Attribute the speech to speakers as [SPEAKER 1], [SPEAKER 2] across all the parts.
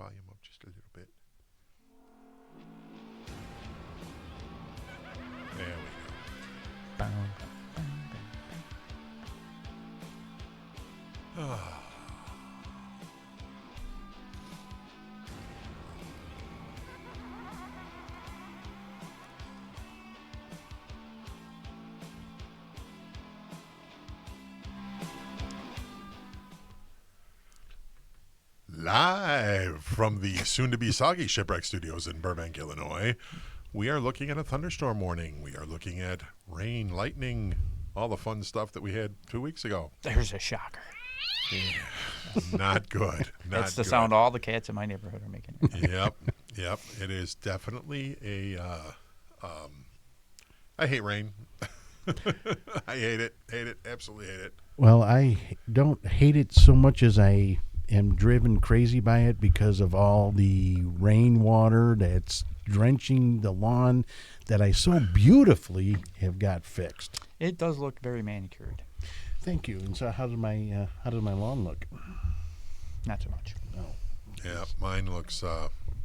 [SPEAKER 1] volume up just a little bit. There we go. Live from the soon-to-be soggy Shipwreck Studios in Burbank, Illinois, we are looking at a thunderstorm warning. We are looking at rain, lightning, all the fun stuff that we had 2 weeks ago.
[SPEAKER 2] There's a shocker.
[SPEAKER 1] Not good.
[SPEAKER 2] That's the sound all the cats in my neighborhood are making.
[SPEAKER 1] Yep. It is definitely a. I hate rain. I hate it. Absolutely hate it.
[SPEAKER 3] Well, I don't hate it so much as I am driven crazy by it because of all the rainwater that's drenching the lawn that I so beautifully have got fixed.
[SPEAKER 2] It does look very manicured.
[SPEAKER 3] Thank you. And so, how does my lawn look?
[SPEAKER 2] Not so much.
[SPEAKER 3] No.
[SPEAKER 1] Yeah, mine looks.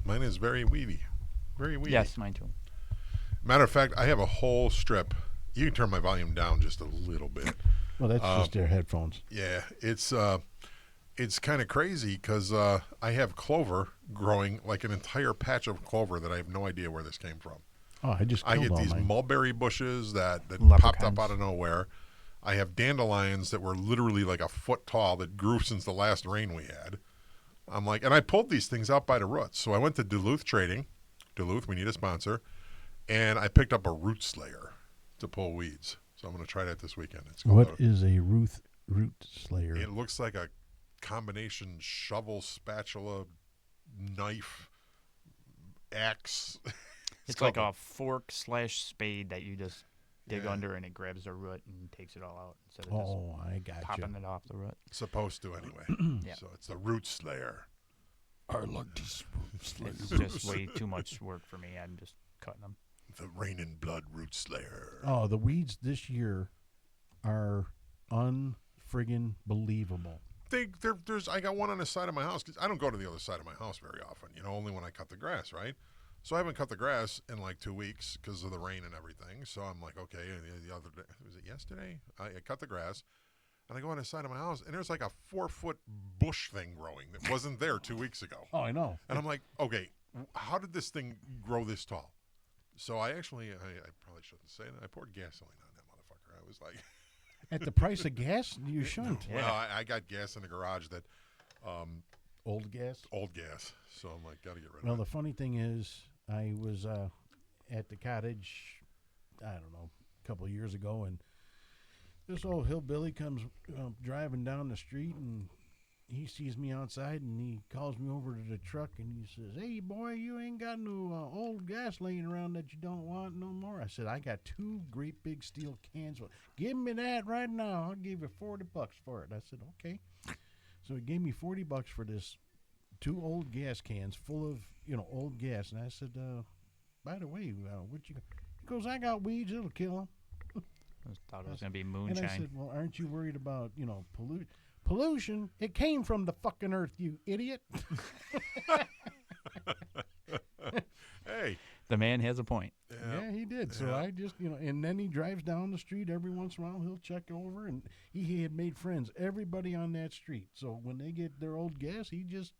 [SPEAKER 1] Mine is very weedy. Very weedy.
[SPEAKER 2] Yes, mine too.
[SPEAKER 1] Matter of fact, I have a whole strip. You can turn my volume down just a little bit.
[SPEAKER 3] Well, that's just their headphones.
[SPEAKER 1] Yeah, it's kind of crazy because I have clover growing, like an entire patch of clover that I have no idea where this came from.
[SPEAKER 3] Oh, I
[SPEAKER 1] get
[SPEAKER 3] all
[SPEAKER 1] these
[SPEAKER 3] mine.
[SPEAKER 1] mulberry bushes that popped
[SPEAKER 2] Leprechauns.
[SPEAKER 1] up out of nowhere. I have dandelions that were literally like a foot tall that grew since the last rain we had. I'm like, and I pulled these things out by the roots. So I went to Duluth Trading. Duluth, we need a sponsor. And I picked up a root slayer to pull weeds. So I'm going to try that this weekend.
[SPEAKER 3] What is a root slayer?
[SPEAKER 1] It looks like a combination shovel, spatula, knife, axe.
[SPEAKER 2] It's like a fork/spade that you just dig under and it grabs the root and takes it all out instead of
[SPEAKER 3] I got
[SPEAKER 2] popping it off the root.
[SPEAKER 1] Supposed to anyway.
[SPEAKER 2] Yeah.
[SPEAKER 1] So it's the root slayer.
[SPEAKER 3] I like this root slayer.
[SPEAKER 2] It's just way too much work for me. I'm just cutting them.
[SPEAKER 1] The Rain and Blood root slayer.
[SPEAKER 3] Oh, the weeds this year are unfriggin' believable.
[SPEAKER 1] I got one on the side of my house because I don't go to the other side of my house very often. Only when I cut the grass, right? So I haven't cut the grass in like 2 weeks because of the rain and everything. So I'm like, okay. The other day, was it yesterday? I cut the grass, and I go on the side of my house, and there's like a 4-foot bush thing growing that wasn't there 2 weeks ago.
[SPEAKER 3] Oh, I know.
[SPEAKER 1] And I'm like, okay, how did this thing grow this tall? So I probably shouldn't say that. I poured gasoline on that motherfucker. I was like,
[SPEAKER 3] At the price of gas, you shouldn't.
[SPEAKER 1] well, I got gas in the garage that.
[SPEAKER 3] Old gas?
[SPEAKER 1] Old gas. So I'm like, got to get rid
[SPEAKER 3] Well,
[SPEAKER 1] of
[SPEAKER 3] the
[SPEAKER 1] it.
[SPEAKER 3] funny thing is, I was at the cottage, I don't know, a couple of years ago, and this old hillbilly comes driving down the street, and he sees me outside, and he calls me over to the truck, and he says, "Hey, boy, you ain't got no old gas laying around that you don't want no more." I said, "I got 2 great big steel cans. Give me that right now. I'll give you $40 for it." I said, "Okay." So he gave me $40 for this 2 old gas cans full of, old gas. And I said, by the way, what you got? He goes, "I got weeds. It'll kill them."
[SPEAKER 2] I thought it was going to be
[SPEAKER 3] And
[SPEAKER 2] moonshine.
[SPEAKER 3] I said, "Well, aren't you worried about, pollution? It came from the fucking earth, you idiot."
[SPEAKER 1] Hey.
[SPEAKER 2] The man has a point.
[SPEAKER 3] Yeah, he did. So I just, and then he drives down the street every once in a while. He'll check over, and he had made friends, everybody on that street. So when they get their old gas, he just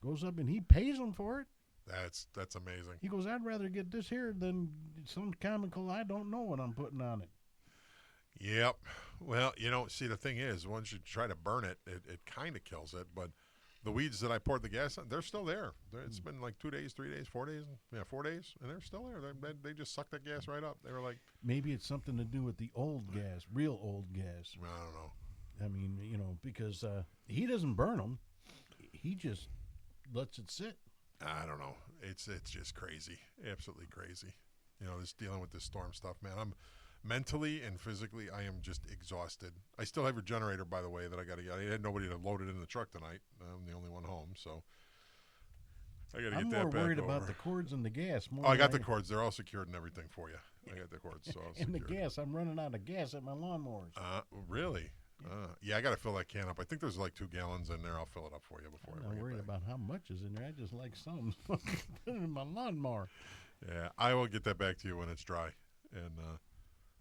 [SPEAKER 3] goes up and he pays them for it.
[SPEAKER 1] That's amazing.
[SPEAKER 3] He goes, "I'd rather get this here than some chemical I don't know what I'm putting on it."
[SPEAKER 1] Yep. Well, see, the thing is, once you try to burn it, it kind of kills it. But the weeds that I poured the gas on, they're still there. It's been like 2 days, 3 days, 4 days. Yeah, 4 days, and they're still there. They just sucked that gas right up. They were like,
[SPEAKER 3] Maybe it's something to do with the old gas, real old gas.
[SPEAKER 1] I don't know.
[SPEAKER 3] I mean, because he doesn't burn them. He just lets it sit.
[SPEAKER 1] I don't know. It's just crazy. Absolutely crazy. Just dealing with this storm stuff, man. I'm mentally and physically, I am just exhausted. I still have a generator, by the way, that I got to get. I had nobody to load it in the truck tonight. I'm the only one home, so I got to get that back
[SPEAKER 3] I'm more worried about
[SPEAKER 1] over.
[SPEAKER 3] the cords and the gas.
[SPEAKER 1] Oh, I got the cords. They're all secured and everything for you. I got the cords. So
[SPEAKER 3] And the gas. I'm running out of gas at my lawnmowers.
[SPEAKER 1] Really? Yeah, I got to fill that can up. I think there's like 2 gallons in there. I'll fill it up for you before I
[SPEAKER 3] I'm
[SPEAKER 1] bring
[SPEAKER 3] not
[SPEAKER 1] it
[SPEAKER 3] worried
[SPEAKER 1] back.
[SPEAKER 3] about how much is in there. I just like some. Put it in my lawnmower.
[SPEAKER 1] Yeah, I will get that back to you when it's dry, and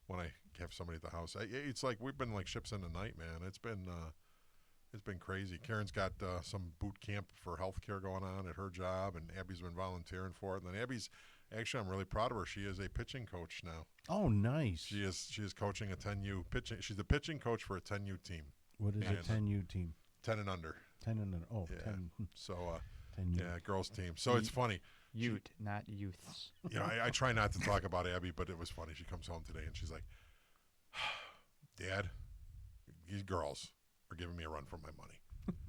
[SPEAKER 1] when I have somebody at the house. It's like we've been like ships in the night, man. It's been crazy. Karen's got some boot camp for healthcare going on at her job, and Abby's been volunteering for it. And then Abby's actually, I'm really proud of her. She is a pitching coach now.
[SPEAKER 3] Oh, nice.
[SPEAKER 1] She is coaching a 10U pitching. She's the pitching coach for a 10U team,
[SPEAKER 3] What is
[SPEAKER 1] And-
[SPEAKER 3] a 10U team?
[SPEAKER 1] 10 and under.
[SPEAKER 3] 10 and oh,
[SPEAKER 1] Yeah.
[SPEAKER 3] 10,
[SPEAKER 1] So
[SPEAKER 3] 10U.
[SPEAKER 1] yeah, girls team. So it's funny.
[SPEAKER 2] Ute, not youths.
[SPEAKER 1] You know, I try not to talk about Abby, but it was funny. She comes home today and she's like, "Dad, these girls are giving me a run for my money."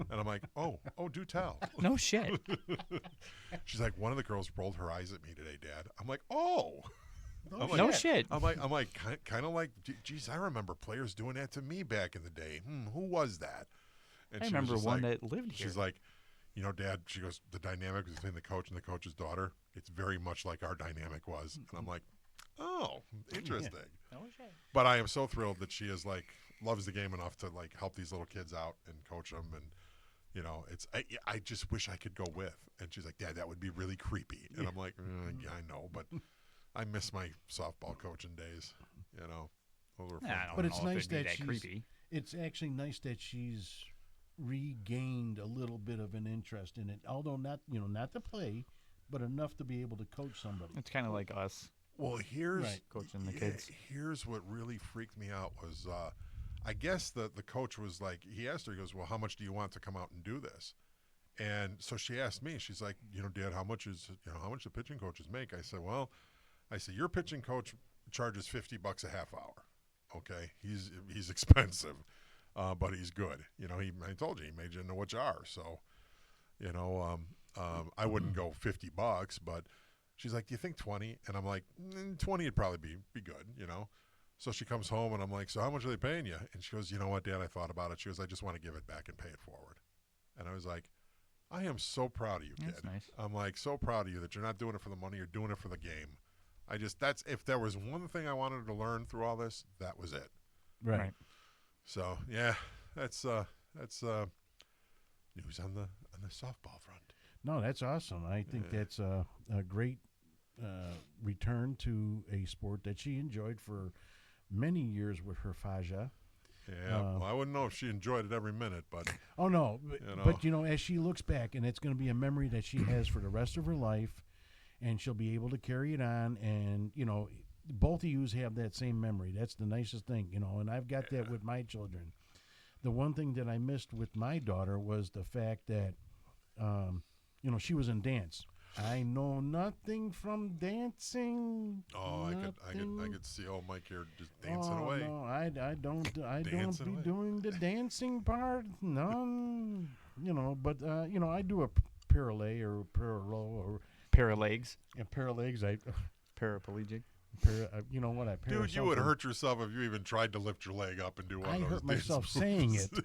[SPEAKER 1] And I'm like, oh, do tell.
[SPEAKER 2] No shit.
[SPEAKER 1] She's like, "One of the girls rolled her eyes at me today, Dad." I'm like, "Oh." I'm like,
[SPEAKER 2] No shit.
[SPEAKER 1] I'm like, kind of like, geez, I remember players doing that to me back in the day. Who was that? And
[SPEAKER 2] I
[SPEAKER 1] she was
[SPEAKER 2] remember
[SPEAKER 1] just
[SPEAKER 2] one
[SPEAKER 1] like,
[SPEAKER 2] that lived here.
[SPEAKER 1] she's like, you know, Dad, she goes, the dynamic between the coach and the coach's daughter, it's very much like our dynamic was. And I'm like, oh, interesting.
[SPEAKER 2] No shit.
[SPEAKER 1] But I am so thrilled that she is like, loves the game enough to like help these little kids out and coach them. And, you know, I just wish I could go with. And she's like, Dad, that would be really creepy. And I'm like, yeah, I know, but I miss my softball coaching days, you know. Those were fun.
[SPEAKER 2] I don't
[SPEAKER 3] But
[SPEAKER 2] know
[SPEAKER 3] it's
[SPEAKER 2] if
[SPEAKER 3] nice
[SPEAKER 2] it'd be
[SPEAKER 3] that she's-
[SPEAKER 2] creepy.
[SPEAKER 3] It's actually nice that she's regained a little bit of an interest in it, although not to play, but enough to be able to coach somebody.
[SPEAKER 2] It's kind of like us
[SPEAKER 1] Well, here's
[SPEAKER 3] Right.
[SPEAKER 2] coaching the
[SPEAKER 1] yeah,
[SPEAKER 2] kids.
[SPEAKER 1] Here's what really freaked me out was, I guess the coach was like, he asked her, he goes, "Well, how much do you want to come out and do this?" And so she asked me, she's like, "You know, Dad, how much the pitching coaches make?" I said, "Well, your pitching coach charges $50 a half hour. Okay, he's expensive, but he's good. You know, I told you he made you into what you are. So, you know, I wouldn't go $50, but." She's like, "Do you think 20?" And I'm like, 20 would probably be good, you know. So she comes home and I'm like, "So how much are they paying you?" And she goes, "You know what, Dad, I thought about it." She goes, "I just want to give it back and pay it forward." And I was like, I am so proud of you, kid.
[SPEAKER 2] That's nice.
[SPEAKER 1] I'm like so proud of you that you're not doing it for the money, you're doing it for the game. That's if there was one thing I wanted to learn through all this, that was it.
[SPEAKER 3] Right.
[SPEAKER 1] So yeah, that's news on the softball front.
[SPEAKER 3] No, that's awesome. I think
[SPEAKER 1] Yeah.
[SPEAKER 3] that's a great return to a sport that she enjoyed for many years with her Faja.
[SPEAKER 1] Yeah, well, I wouldn't know if she enjoyed it every minute, but
[SPEAKER 3] Oh no, but
[SPEAKER 1] You know.
[SPEAKER 3] as she looks back, and it's going to be a memory that she has for the rest of her life, and she'll be able to carry it on. And both of you have that same memory. That's the nicest thing, And I've got that with my children. The one thing that I missed with my daughter was the fact that, she was in dance. I know nothing from dancing.
[SPEAKER 1] oh, I
[SPEAKER 3] nothing.
[SPEAKER 1] could see old Mike here just dancing
[SPEAKER 3] Oh,
[SPEAKER 1] away.
[SPEAKER 3] no, I don't
[SPEAKER 1] Dancing
[SPEAKER 3] be
[SPEAKER 1] away.
[SPEAKER 3] doing the dancing part. None, but I do a parallel or parallel or
[SPEAKER 2] Pair of legs,
[SPEAKER 3] paralegs. I
[SPEAKER 2] paraplegic.
[SPEAKER 3] you know what I
[SPEAKER 1] Dude, you would hurt yourself if you even tried to lift your leg up and do one
[SPEAKER 3] I
[SPEAKER 1] of those
[SPEAKER 3] hurt myself
[SPEAKER 1] dance
[SPEAKER 3] saying
[SPEAKER 1] moves.
[SPEAKER 3] it.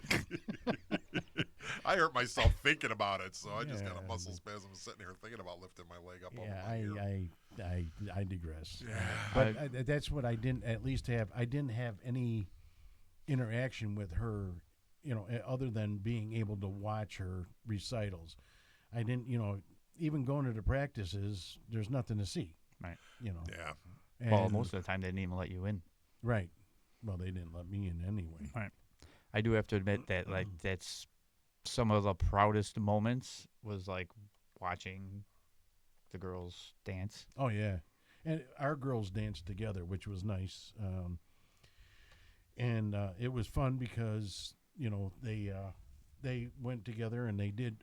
[SPEAKER 1] I hurt myself thinking about it, so I just got a
[SPEAKER 3] Yeah.
[SPEAKER 1] muscle spasm sitting here thinking about lifting my leg up over
[SPEAKER 3] Yeah,
[SPEAKER 1] my ear.
[SPEAKER 3] I digress.
[SPEAKER 1] Yeah.
[SPEAKER 3] But that's what I didn't at least have. I didn't have any interaction with her, other than being able to watch her recitals. I didn't, even going to the practices, there's nothing to see.
[SPEAKER 2] Right.
[SPEAKER 1] Yeah.
[SPEAKER 2] Well,
[SPEAKER 3] And-
[SPEAKER 2] most of the time they didn't even let you in.
[SPEAKER 3] right. Well, they didn't let me in anyway.
[SPEAKER 2] I do have to admit that that's some of the proudest moments was like watching the girls dance.
[SPEAKER 3] Oh yeah, and our girls danced together, which was nice. And it was fun because they went together and they did.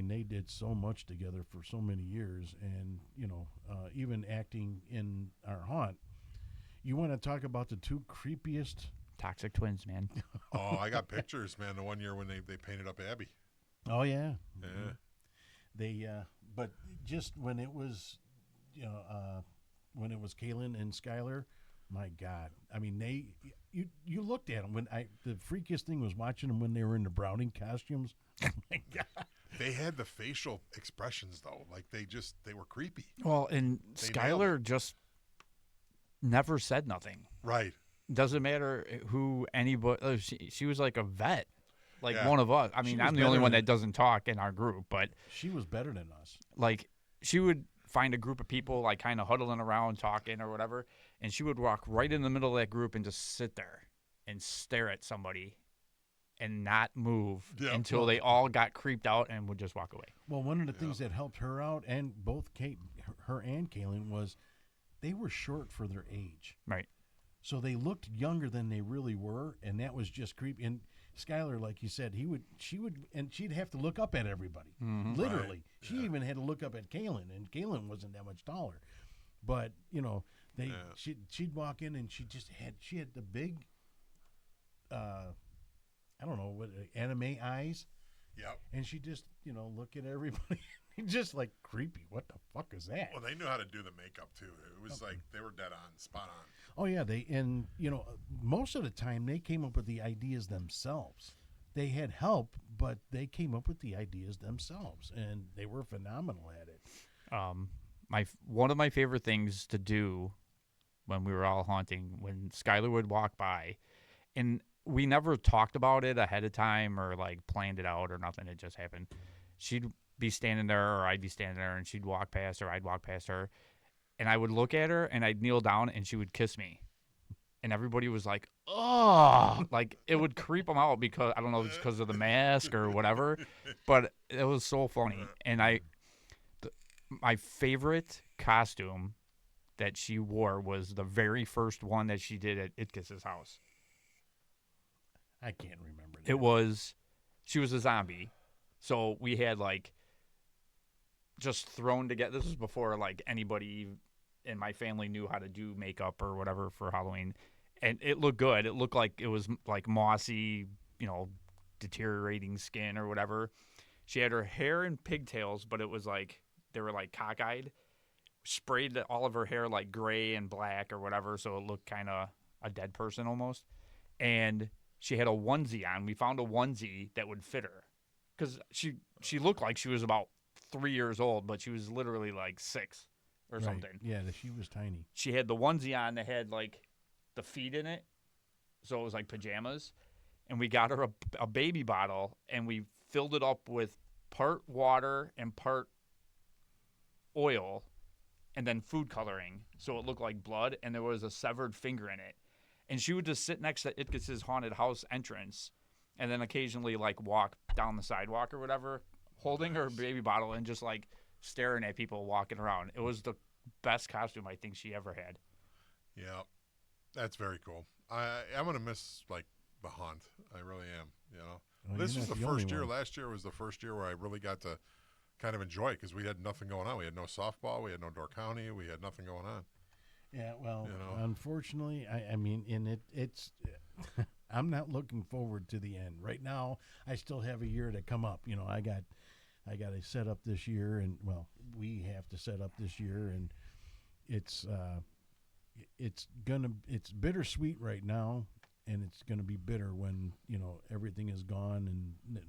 [SPEAKER 3] They did so much together for so many years, and even acting in our haunt. You want to talk about the two creepiest?
[SPEAKER 2] Toxic twins, man.
[SPEAKER 1] Oh, I got pictures, man. The one year when they painted up Abby.
[SPEAKER 3] Oh yeah,
[SPEAKER 1] Yeah.
[SPEAKER 3] They but just when it was when it was Kaylin and Skylar, my God. I mean, you looked at them the freakiest thing was watching them when they were in the Browning costumes. Oh my God.
[SPEAKER 1] They had the facial expressions though. Like they were creepy.
[SPEAKER 2] Well, and
[SPEAKER 1] They nailed
[SPEAKER 2] Skylar just never said nothing.
[SPEAKER 1] Right.
[SPEAKER 2] doesn't matter who anybody. She was like a vet, like
[SPEAKER 1] Yeah.
[SPEAKER 2] one of us. I
[SPEAKER 3] She
[SPEAKER 2] mean,
[SPEAKER 3] was
[SPEAKER 2] I'm the only
[SPEAKER 3] better
[SPEAKER 2] one
[SPEAKER 3] than-
[SPEAKER 2] that doesn't talk in our group, but
[SPEAKER 3] She was better than us.
[SPEAKER 2] like she would find a group of people like kind of huddling around talking or whatever, and she would walk right in the middle of that group and just sit there and stare at somebody and not move
[SPEAKER 1] Yeah.
[SPEAKER 2] until they all got creeped out and would just walk away.
[SPEAKER 3] Well, one of the things that helped her out, and both her and Kaylin, was they were short for their age.
[SPEAKER 2] Right.
[SPEAKER 3] So they looked younger than they really were, and that was just creepy. And Skylar, like you said, she'd have to look up at everybody.
[SPEAKER 2] Mm-hmm.
[SPEAKER 3] Literally.
[SPEAKER 1] Right.
[SPEAKER 3] She even had to look up at Kaylin, and Kaylin wasn't that much taller. But, she'd walk in and she had the big, I don't know, anime eyes.
[SPEAKER 1] Yep.
[SPEAKER 3] And she just, look at everybody. Just like creepy. What the fuck is that?
[SPEAKER 1] Well, they knew how to do the makeup too. It was like they were dead on, spot on.
[SPEAKER 3] Oh yeah, most of the time they came up with the ideas themselves. They had help, but they came up with the ideas themselves, and they were phenomenal at it.
[SPEAKER 2] One of my favorite things to do when we were all haunting, when Skylar would walk by, and we never talked about it ahead of time or like planned it out or nothing. It just happened. She'd be standing there, or I'd be standing there, and she'd walk past, or I'd walk past her, and I would look at her, and I'd kneel down, and she would kiss me, and everybody was like, "Oh!" Like it would creep them out because I don't know if it's because of the mask or whatever, but it was so funny. And my favorite costume that she wore was the very first one that she did at Itkis's house.
[SPEAKER 3] I can't remember.
[SPEAKER 2] She was a zombie, so we had like just thrown together. This was before like anybody in my family knew how to do makeup or whatever for Halloween, and it looked good. It looked like it was like mossy, deteriorating skin or whatever. She had her hair in pigtails, but it was like they were like cockeyed. Sprayed all of her hair like gray and black or whatever, so it looked kind of a dead person almost. And she had a onesie on. We found a onesie that would fit her because she looked like she was about 3 years old, but she was literally like 6 or
[SPEAKER 3] Right.
[SPEAKER 2] something.
[SPEAKER 3] Yeah, she was tiny.
[SPEAKER 2] She had the onesie on that had like the feet in it, so it was like pajamas. And we got her a baby bottle, and we filled it up with part water and part oil, and then food coloring, so it looked like blood, and there was a severed finger in it. And she would just sit next to Itkis's haunted house entrance, and then occasionally like walk down the sidewalk or whatever, holding her baby bottle and just like staring at people walking around. It was the best costume I think she ever had.
[SPEAKER 1] Yeah, that's very cool. I'm gonna miss like the haunt. I really am.
[SPEAKER 3] Well,
[SPEAKER 1] This
[SPEAKER 3] you're
[SPEAKER 1] was
[SPEAKER 3] not
[SPEAKER 1] the
[SPEAKER 3] only
[SPEAKER 1] first year.
[SPEAKER 3] one.
[SPEAKER 1] Last year was the first year where I really got to kind of enjoy it because we had nothing going on. We had no softball. We had no Door County. We had nothing going on.
[SPEAKER 3] Yeah, well,
[SPEAKER 1] You know.
[SPEAKER 3] unfortunately, I mean, it's. I'm not looking forward to the end. Right now, I still have a year to come up. I got to set up this year, and we have to set up this year, and it's bittersweet right now, and it's gonna be bitter when everything is gone, and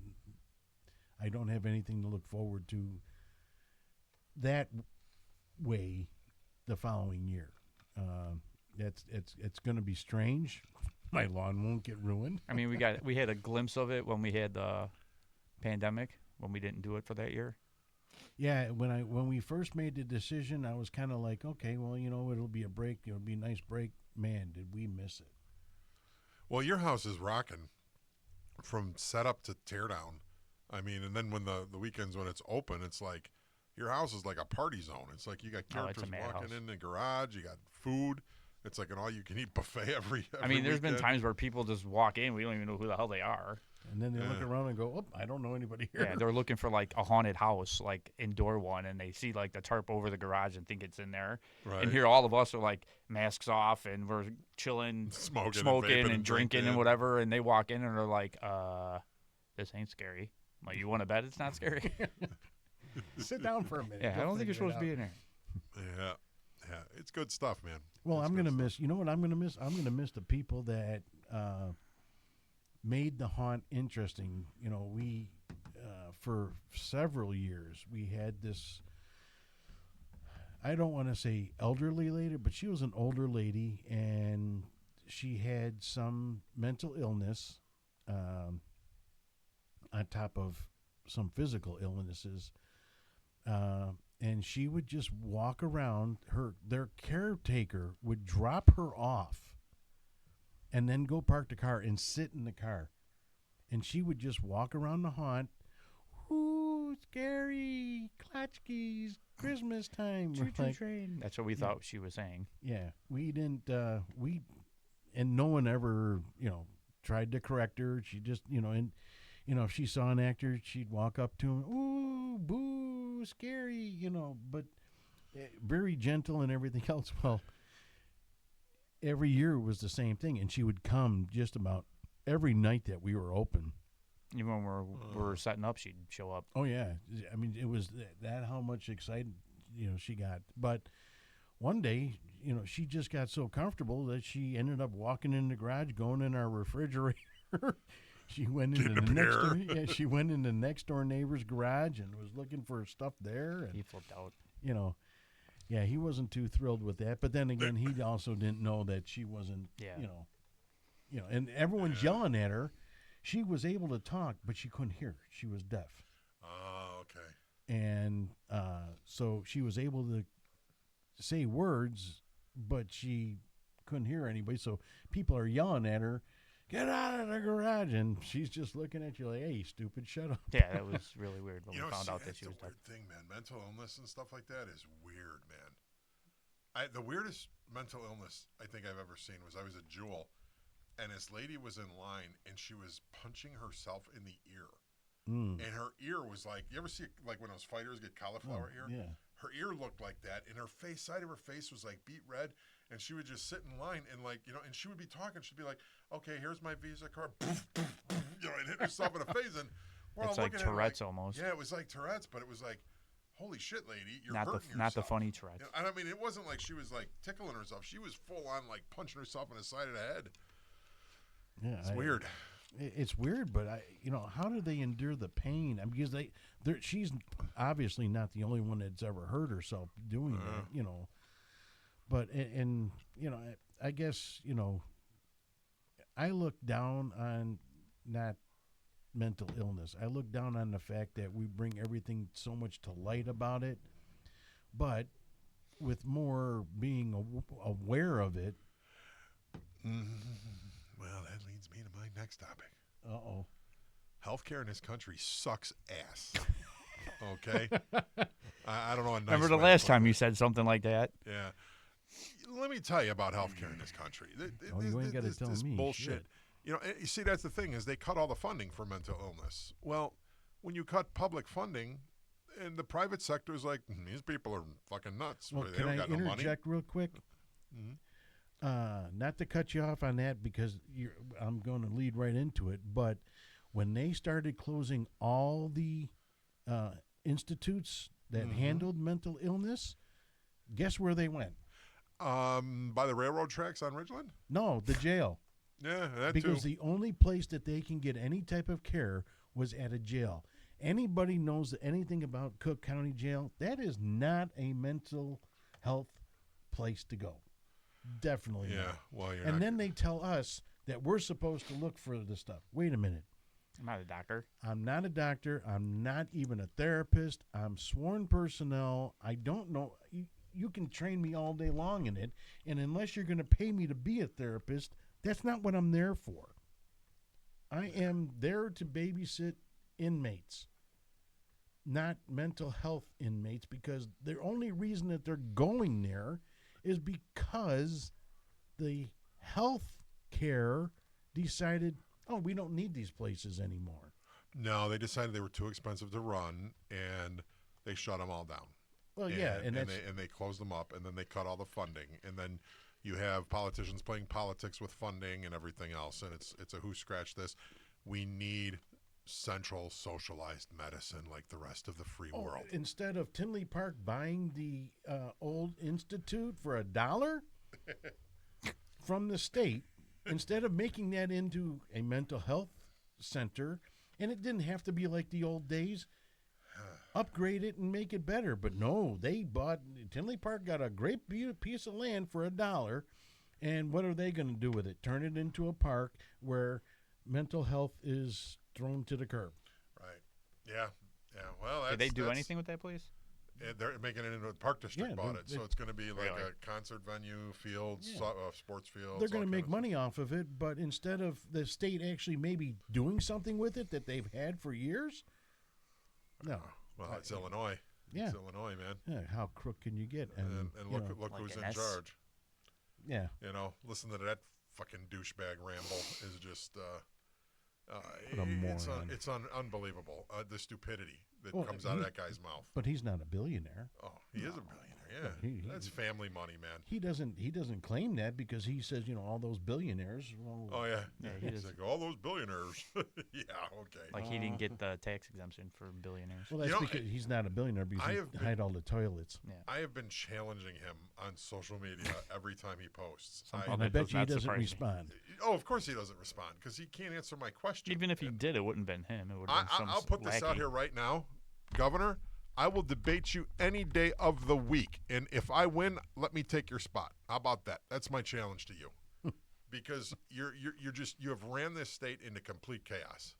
[SPEAKER 3] I don't have anything to look forward to that way the following year. It's going to be strange. My lawn won't get ruined.
[SPEAKER 2] I mean, we had a glimpse of it when we had the pandemic, when we didn't do it for that year.
[SPEAKER 3] Yeah, when we first made the decision, I was kind of like, okay, well, it'll be a break. It'll be a nice break. Man, did we miss it?
[SPEAKER 1] Well, your house is rocking from setup to tear down. I mean, and then when the weekends when it's open, it's like your house is like a party zone. It's like you got
[SPEAKER 2] Oh, it's a
[SPEAKER 1] characters
[SPEAKER 2] madhouse.
[SPEAKER 1] walking in the garage. You got food. It's like an all-you-can-eat buffet every
[SPEAKER 2] I mean, there's been
[SPEAKER 1] weekend.
[SPEAKER 2] times where people just walk in, we don't even know who the hell they are.
[SPEAKER 3] And then they look
[SPEAKER 1] Yeah.
[SPEAKER 3] around and go, oh, I don't know anybody here.
[SPEAKER 2] Yeah, they're looking for like a haunted house, like indoor one, and they see like the tarp over the garage and think it's in there.
[SPEAKER 1] Right.
[SPEAKER 2] And here, all of us are like masks off and we're chilling,
[SPEAKER 1] smoking
[SPEAKER 2] smoking
[SPEAKER 1] vaping
[SPEAKER 2] and drinking and
[SPEAKER 1] drinking.
[SPEAKER 2] whatever. And they walk in and they're like, "This ain't scary." I'm like, you want to bet it's not scary?
[SPEAKER 3] Sit down for a minute.
[SPEAKER 2] Yeah, I
[SPEAKER 3] We'll
[SPEAKER 2] don't think you're
[SPEAKER 3] figure it
[SPEAKER 2] supposed to be
[SPEAKER 3] out.
[SPEAKER 2] in there.
[SPEAKER 1] Yeah, it's good stuff, man.
[SPEAKER 3] Well,
[SPEAKER 1] It's
[SPEAKER 3] I'm
[SPEAKER 1] good
[SPEAKER 3] gonna
[SPEAKER 1] stuff.
[SPEAKER 3] miss. You know what I'm gonna miss? I'm gonna miss the people that made the haunt interesting. We for several years we had this. I don't want to say elderly lady, but she was an older lady, and she had some mental illness on top of some physical illnesses. And she would just walk around. Their caretaker would drop her off and then go park the car and sit in the car. And she would just walk around the haunt. Ooh, scary, Klatchkis, Christmas time.
[SPEAKER 2] Choo-choo train. That's what we thought she was saying.
[SPEAKER 3] Yeah, we didn't, and no one ever, tried to correct her. She just, if she saw an actor, she'd walk up to him, ooh, boo, scary, but very gentle and everything else. Well, every year was the same thing, and she would come just about every night that we were open.
[SPEAKER 2] Even when we were setting up, she'd show up.
[SPEAKER 3] Oh, yeah. I mean, it was that how much excited, she got. But one day, she just got so comfortable that she ended up walking in the garage, going in our refrigerator. She went into she went into next door neighbor's garage and was looking for stuff there. And,
[SPEAKER 2] He flipped out.
[SPEAKER 3] Yeah, he wasn't too thrilled with that. But then again, he also didn't know that she wasn't, and everyone's yelling at her. She was able to talk, but she couldn't hear. She was deaf.
[SPEAKER 1] Oh, okay.
[SPEAKER 3] And so she was able to say words, but she couldn't hear anybody. So people are yelling at her, get out of the garage. And she's just looking at you like, hey, stupid, shut up.
[SPEAKER 2] Yeah, that was really weird when we found out that she was
[SPEAKER 1] dead.
[SPEAKER 2] dead.
[SPEAKER 1] That's a weird thing, man. Mental illness and stuff like that is weird, man. The weirdest mental illness I think I've ever seen was I was at Jewel, and this lady was in line, and she was punching herself in the ear. And her ear was like, you ever see like when those fighters get cauliflower ear?
[SPEAKER 3] Yeah.
[SPEAKER 1] Her ear looked like that, and her side of her face was like beet red, and she would just sit in line and and she would be talking. She'd be like, okay, here's my Visa card. And hit herself in the face. And we're
[SPEAKER 2] It's
[SPEAKER 1] all
[SPEAKER 2] like
[SPEAKER 1] looking at her
[SPEAKER 2] Tourette's almost.
[SPEAKER 1] Yeah, it was like Tourette's, but it was like, holy shit, lady, you're
[SPEAKER 2] Not
[SPEAKER 1] hurting
[SPEAKER 2] the
[SPEAKER 1] yourself.
[SPEAKER 2] funny Tourette's.
[SPEAKER 1] And I mean, it wasn't like she was like tickling herself. She was full on like punching herself in the side of the head.
[SPEAKER 3] Yeah,
[SPEAKER 1] It's weird.
[SPEAKER 3] It's weird, but how do they endure the pain? I mean, because she's obviously not the only one that's ever hurt herself doing that, But and I guess I look down on not mental illness. I look down on the fact that we bring everything so much to light about it, but with more being aware of it.
[SPEAKER 1] Well, that leads me to my next topic.
[SPEAKER 3] Uh-oh.
[SPEAKER 1] Healthcare in this country sucks ass. Okay? I don't know.
[SPEAKER 2] Remember the last time you said something like that?
[SPEAKER 1] Yeah. Let me tell you about healthcare in this country.
[SPEAKER 3] You ain't got to tell
[SPEAKER 1] this
[SPEAKER 3] me.
[SPEAKER 1] bullshit.
[SPEAKER 3] Shit.
[SPEAKER 1] You see, that's the thing is they cut all the funding for mental illness. Well, when you cut public funding, and the private sector is like, these people are fucking nuts.
[SPEAKER 3] Well,
[SPEAKER 1] They
[SPEAKER 3] can
[SPEAKER 1] don't
[SPEAKER 3] I
[SPEAKER 1] got no money.
[SPEAKER 3] interject real quick? Not to cut you off on that because I'm going to lead right into it, but when they started closing all the institutes that handled mental illness, guess where they went?
[SPEAKER 1] By the railroad tracks on Ridgeland?
[SPEAKER 3] No, the jail.
[SPEAKER 1] Yeah, that
[SPEAKER 3] Because
[SPEAKER 1] too.
[SPEAKER 3] the only place that they can get any type of care was at a jail. Anybody knows anything about Cook County Jail, that is not a mental health place to go. Definitely
[SPEAKER 1] Yeah,
[SPEAKER 3] not.
[SPEAKER 1] well, you're
[SPEAKER 3] And
[SPEAKER 1] not
[SPEAKER 3] then they tell us that we're supposed to look for the stuff. Wait a minute.
[SPEAKER 2] I'm not a doctor.
[SPEAKER 3] I'm not a doctor. I'm not even a therapist. I'm sworn personnel. I don't know. You can train me all day long in it. And unless you're going to pay me to be a therapist, that's not what I'm there for. I am there to babysit inmates, not mental health inmates, because the only reason that they're going there is because the health care decided, oh, we don't need these places anymore.
[SPEAKER 1] No, they decided they were too expensive to run, and they shut them all down.
[SPEAKER 3] Well, yeah, and that's
[SPEAKER 1] they closed them up, and then they cut all the funding, and then you have politicians playing politics with funding and everything else, and it's a who scratched this. We need central socialized medicine like the rest of the free world.
[SPEAKER 3] Instead of Tinley Park buying the old institute for $1 from the state, instead of making that into a mental health center, and it didn't have to be like the old days, upgrade it and make it better. But no, they bought, Tinley Park got a great piece of land for $1, And what are they going to do with it? Turn it into a park where mental health is thrown to the curb.
[SPEAKER 1] Right. Yeah. Yeah. Well, that's,
[SPEAKER 2] Did they do
[SPEAKER 1] that's-
[SPEAKER 2] anything with that place?
[SPEAKER 1] They're making it into a park district.
[SPEAKER 3] Yeah,
[SPEAKER 1] bought it, so it's going to be like
[SPEAKER 2] Really?
[SPEAKER 1] a concert venue, fields,
[SPEAKER 3] Yeah.
[SPEAKER 1] sports fields.
[SPEAKER 3] They're going
[SPEAKER 1] all
[SPEAKER 3] to make
[SPEAKER 1] kind of
[SPEAKER 3] money off of it, but instead of the state actually maybe doing something with it that they've had for years, no.
[SPEAKER 1] stuff. Well, it's Illinois.
[SPEAKER 3] Yeah.
[SPEAKER 1] It's Illinois, man.
[SPEAKER 3] Yeah, how crook can you get?
[SPEAKER 1] And,
[SPEAKER 3] you
[SPEAKER 1] look,
[SPEAKER 3] know,
[SPEAKER 1] look
[SPEAKER 2] Like
[SPEAKER 1] who's
[SPEAKER 2] an
[SPEAKER 1] in
[SPEAKER 2] S?
[SPEAKER 1] charge.
[SPEAKER 3] yeah.
[SPEAKER 1] You know, listen to that fucking douchebag ramble is just.
[SPEAKER 3] What a
[SPEAKER 1] it's
[SPEAKER 3] moron.
[SPEAKER 1] it's unbelievable. The stupidity that
[SPEAKER 3] Well,
[SPEAKER 1] comes out of that guy's mouth.
[SPEAKER 3] But he's not a billionaire.
[SPEAKER 1] Oh, he is a billionaire. Yeah,
[SPEAKER 3] He-
[SPEAKER 1] that's family money, man.
[SPEAKER 3] He doesn't claim that because he says, all those billionaires. Well,
[SPEAKER 1] Oh yeah,
[SPEAKER 2] Yeah, he
[SPEAKER 1] he's
[SPEAKER 2] just-
[SPEAKER 1] like all those billionaires. Yeah, okay.
[SPEAKER 2] Like he didn't get the tax exemption for billionaires.
[SPEAKER 3] well, that's
[SPEAKER 1] You know,
[SPEAKER 3] because he's not a billionaire because
[SPEAKER 1] I
[SPEAKER 3] he
[SPEAKER 1] have been-
[SPEAKER 3] hide all the toilets.
[SPEAKER 2] Yeah.
[SPEAKER 1] I have been challenging him on social media every time he posts.
[SPEAKER 2] Somehow
[SPEAKER 3] And
[SPEAKER 2] that
[SPEAKER 3] I bet
[SPEAKER 2] does
[SPEAKER 3] you he
[SPEAKER 2] not
[SPEAKER 3] doesn't
[SPEAKER 2] surprise me.
[SPEAKER 3] respond.
[SPEAKER 1] Oh, of course he doesn't respond because he can't answer my question.
[SPEAKER 2] Even if he did, it wouldn't have been him. It would have been some
[SPEAKER 1] I'll put this out
[SPEAKER 2] lackey.
[SPEAKER 1] here right now, Governor. I will debate you any day of the week, and if I win, let me take your spot. How about that? That's my challenge to you, because you have ran this state into complete chaos.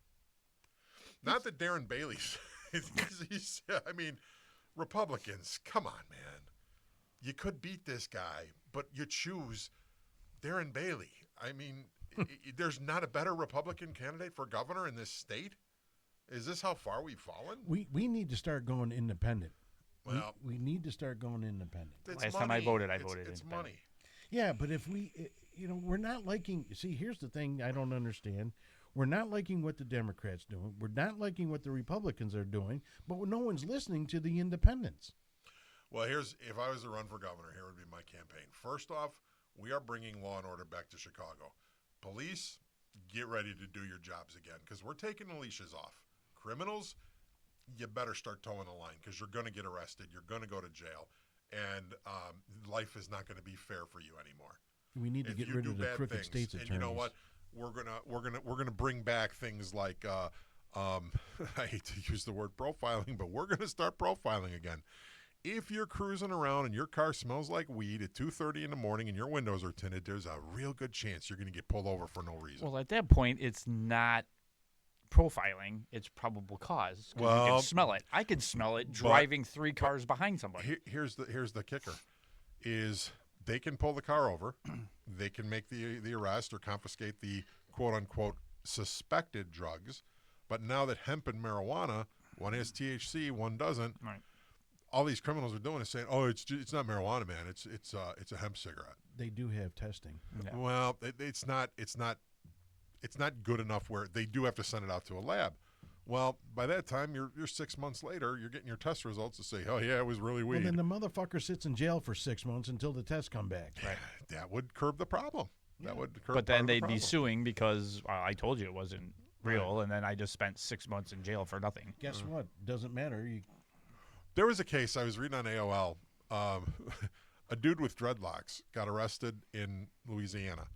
[SPEAKER 1] Not that Darren Bailey's. I mean, Republicans, come on, man. You could beat this guy, but you choose Darren Bailey. I mean, there's not a better Republican candidate for governor in this state. Is this how far we've fallen?
[SPEAKER 3] We need to start going independent.
[SPEAKER 1] Well,
[SPEAKER 3] we need to start going independent.
[SPEAKER 1] it's
[SPEAKER 2] Last time I
[SPEAKER 1] money.
[SPEAKER 2] voted, I
[SPEAKER 1] It's-
[SPEAKER 2] voted
[SPEAKER 1] It's
[SPEAKER 2] independent.
[SPEAKER 1] money.
[SPEAKER 3] Yeah, but if we're not liking. See, here's the thing I don't understand. We're not liking what the Democrats doing. We're not liking what the Republicans are doing. But no one's listening to the independents.
[SPEAKER 1] Well, if I was to run for governor, here would be my campaign. First off, we are bringing law and order back to Chicago. Police, get ready to do your jobs again because we're taking the leashes off. Criminals, you better start towing the line because you're going to get arrested. You're going to go to jail, and life is not going to be fair for you anymore.
[SPEAKER 3] We need to
[SPEAKER 1] If
[SPEAKER 3] get
[SPEAKER 1] you
[SPEAKER 3] rid
[SPEAKER 1] do
[SPEAKER 3] of the
[SPEAKER 1] bad
[SPEAKER 3] crooked
[SPEAKER 1] things,
[SPEAKER 3] states
[SPEAKER 1] and
[SPEAKER 3] attorneys.
[SPEAKER 1] you know what? We're gonna bring back things like I hate to use the word profiling, but we're gonna start profiling again. If you're cruising around and your car smells like weed at 2:30 in the morning and your windows are tinted, there's a real good chance you're gonna get pulled over for no reason.
[SPEAKER 2] Well, at that point, it's not profiling; it's probable cause. 'Cause you
[SPEAKER 1] Well,
[SPEAKER 2] can smell it. I can smell it driving 3 cars behind somebody.
[SPEAKER 1] Here's the kicker: is they can pull the car over, they can make the arrest or confiscate the quote unquote suspected drugs, but now that hemp and marijuana, one has THC, one doesn't.
[SPEAKER 2] Right.
[SPEAKER 1] All these criminals are doing is saying, "Oh, it's not marijuana, man. It's a hemp cigarette."
[SPEAKER 3] They do have testing.
[SPEAKER 2] Yeah.
[SPEAKER 1] Well, it's not good enough where they do have to send it out to a lab. Well, by that time, you're 6 months later, you're getting your test results to say, "Oh yeah, it was really
[SPEAKER 3] Well,
[SPEAKER 1] weed."
[SPEAKER 3] then the motherfucker sits in jail for 6 months until the tests come back.
[SPEAKER 2] Right.
[SPEAKER 1] That would curb the problem. That would curb.
[SPEAKER 2] But
[SPEAKER 1] part
[SPEAKER 2] then
[SPEAKER 1] of the
[SPEAKER 2] they'd be
[SPEAKER 1] problem.
[SPEAKER 2] suing because I told you it wasn't real, and then I just spent 6 months in jail for nothing.
[SPEAKER 3] Guess what? Doesn't matter.
[SPEAKER 1] There was a case I was reading on AOL. A dude with dreadlocks got arrested in Louisiana,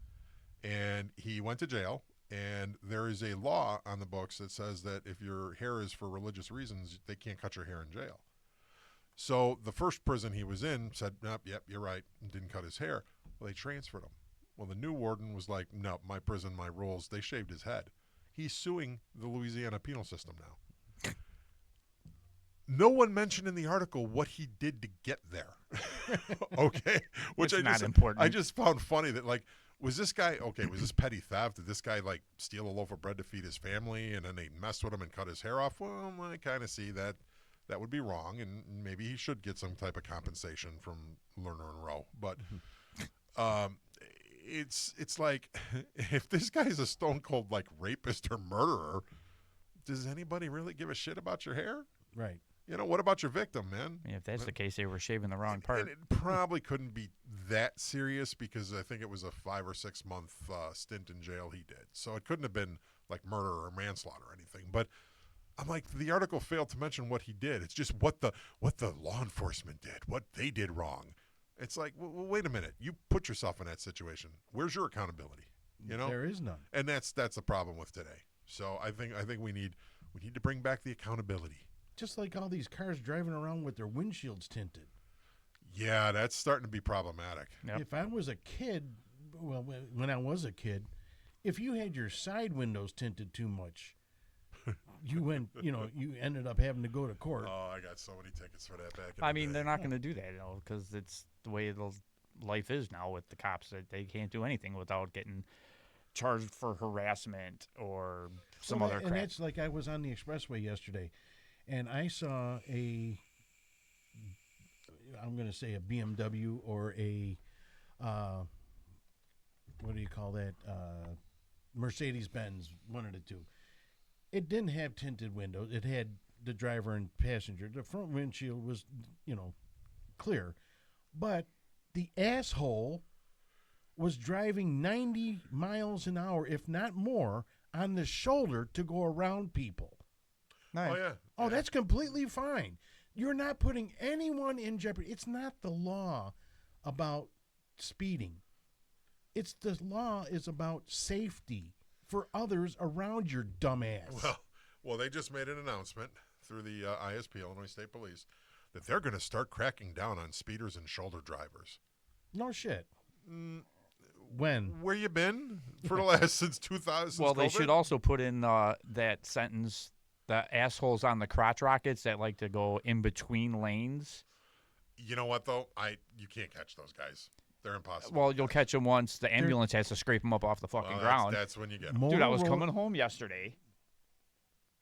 [SPEAKER 1] and he went to jail. And there is a law on the books that says that if your hair is for religious reasons, they can't cut your hair in jail. So the first prison he was in said, nope, yep, you're right, and didn't cut his hair. Well, they transferred him. Well, the new warden was like, no, my prison, my rules. They shaved his head. He's suing the Louisiana penal system now. No one mentioned in the article what he did to get there. Okay, which
[SPEAKER 2] It's
[SPEAKER 1] I
[SPEAKER 2] not
[SPEAKER 1] just
[SPEAKER 2] important.
[SPEAKER 1] I just found funny that like was this guy okay? Was this petty theft? Did this guy like steal a loaf of bread to feed his family and then they messed with him and cut his hair off? Well, I kind of see that that would be wrong, and maybe he should get some type of compensation from Lerner and Rowe. But it's like if this guy's a stone cold like rapist or murderer, does anybody really give a shit about your hair?
[SPEAKER 3] Right.
[SPEAKER 1] You know, what about your victim, man?
[SPEAKER 2] I mean, if that's the case, they were shaving the wrong
[SPEAKER 1] And
[SPEAKER 2] part.
[SPEAKER 1] it probably couldn't be that serious because I think it was a 5 or 6 month stint in jail he did. So it couldn't have been like murder or manslaughter or anything. But I'm like, the article failed to mention what he did. It's just what the law enforcement did, what they did wrong. It's like, well, wait a minute. You put yourself in that situation. Where's your accountability? You know,
[SPEAKER 3] There is none.
[SPEAKER 1] and that's the problem with today. So I think we need to bring back the accountability.
[SPEAKER 3] Just like all these cars driving around with their windshields tinted.
[SPEAKER 1] Yeah, that's starting to be problematic.
[SPEAKER 2] Yep.
[SPEAKER 3] If I was a kid, well, when I was a kid, if you had your side windows tinted too much, you ended up having to go to court.
[SPEAKER 1] Oh, I got so many tickets for that back in
[SPEAKER 2] I
[SPEAKER 1] the
[SPEAKER 2] mean,
[SPEAKER 1] day.
[SPEAKER 2] they're not going to do that, because it's the way life is now with the cops. That they can't do anything without getting charged for harassment or some
[SPEAKER 3] Well,
[SPEAKER 2] other
[SPEAKER 3] and
[SPEAKER 2] crap.
[SPEAKER 3] that's like I was on the expressway yesterday, and I saw I'm going to say a BMW or a, what do you call that? Mercedes-Benz, one of the two. It didn't have tinted windows. It had the driver and passenger. The front windshield was, clear. But the asshole was driving 90 miles an hour, if not more, on the shoulder to go around people.
[SPEAKER 1] Oh yeah.
[SPEAKER 3] Oh,
[SPEAKER 1] yeah.
[SPEAKER 3] that's completely fine. You're not putting anyone in jeopardy. It's not the law about speeding. It's the law is about safety for others around your dumbass.
[SPEAKER 1] Well, they just made an announcement through the ISP, Illinois State Police, that they're going to start cracking down on speeders and shoulder drivers.
[SPEAKER 3] No shit. When?
[SPEAKER 1] Where you been for the last since 2000?
[SPEAKER 2] Well, they should also put in that sentence: the assholes on the crotch rockets that like to go in between lanes.
[SPEAKER 1] You know what though? You can't catch those guys. They're impossible.
[SPEAKER 2] Well, you'll catch them once the ambulance has to scrape them up off the fucking
[SPEAKER 1] Well,
[SPEAKER 2] ground.
[SPEAKER 1] That's when you get them.
[SPEAKER 2] Dude, I was coming home yesterday,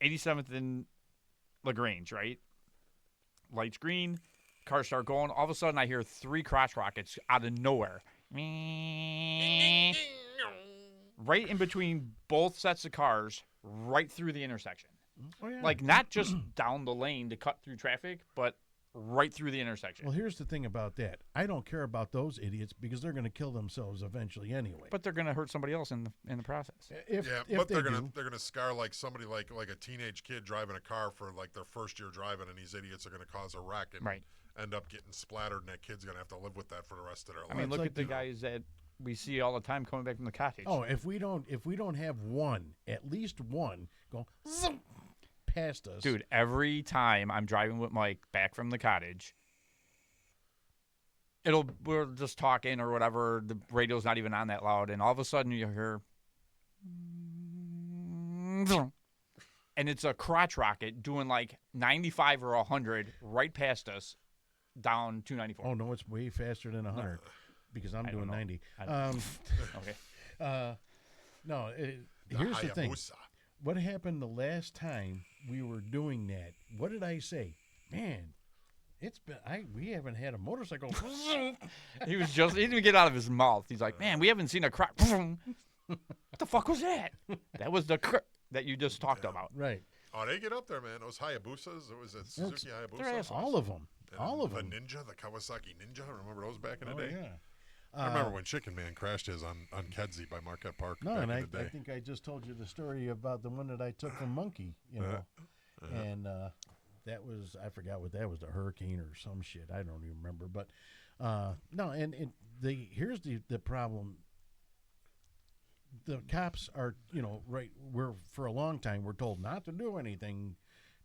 [SPEAKER 2] 87th and LaGrange, right? Lights green, cars start going. All of a sudden, I hear 3 crotch rockets out of nowhere. Right in between both sets of cars, right through the intersection.
[SPEAKER 3] Oh, yeah.
[SPEAKER 2] Like, not just down the lane to cut through traffic, but right through the intersection.
[SPEAKER 3] Well, here's the thing about that. I don't care about those idiots because they're going to kill themselves eventually anyway.
[SPEAKER 2] But they're going to hurt somebody else in the process.
[SPEAKER 3] If
[SPEAKER 1] but
[SPEAKER 3] they
[SPEAKER 1] they're
[SPEAKER 3] do,
[SPEAKER 1] gonna scar like somebody like a teenage kid driving a car for like their first year driving, and these idiots are gonna cause a wreck and
[SPEAKER 2] Right.
[SPEAKER 1] end up getting splattered, and that kid's gonna have to live with that for the rest of their life.
[SPEAKER 2] I mean,
[SPEAKER 3] it's
[SPEAKER 2] look
[SPEAKER 3] like
[SPEAKER 2] at the guys that we see all the time coming back from the cottage.
[SPEAKER 3] oh, if we don't have at least one go zoom past us,
[SPEAKER 2] Dude, every time I'm driving with Mike back from the cottage, we're just talking or whatever. The radio's not even on that loud, and all of a sudden you hear, and it's a crotch rocket doing like 95 or 100 right past us down 294.
[SPEAKER 3] Oh no, it's way faster than 100 because I'm
[SPEAKER 2] I don't
[SPEAKER 3] doing
[SPEAKER 2] know.
[SPEAKER 3] 90.
[SPEAKER 2] Okay.
[SPEAKER 3] No, here's the thing.
[SPEAKER 1] Hayabusa.
[SPEAKER 3] What happened the last time we were doing that? What did I say? Man, we haven't had a motorcycle.
[SPEAKER 2] He didn't even get out of his mouth. He's like, man, we haven't seen a crotch. What the fuck was that? That was the that you just talked about.
[SPEAKER 3] Right.
[SPEAKER 1] Oh, they get up there, man. Those Hayabusas. It was a Suzuki
[SPEAKER 2] they're
[SPEAKER 1] Hayabusa.
[SPEAKER 2] assholes.
[SPEAKER 3] All of them.
[SPEAKER 1] And
[SPEAKER 3] All of
[SPEAKER 1] the
[SPEAKER 3] them.
[SPEAKER 1] Ninja, the Kawasaki Ninja. Remember those back in the
[SPEAKER 3] Oh,
[SPEAKER 1] day?
[SPEAKER 3] yeah.
[SPEAKER 1] I remember when Chicken Man crashed his on Kedzie by Marquette Park
[SPEAKER 3] No,
[SPEAKER 1] back
[SPEAKER 3] and
[SPEAKER 1] in
[SPEAKER 3] I
[SPEAKER 1] the day.
[SPEAKER 3] think I just told you the story about the one that I took from Monkey, and that was, I forgot what that was, a hurricane or some shit. I don't even remember. But no, and here's the problem. The cops are, right. For a long time we're told not to do anything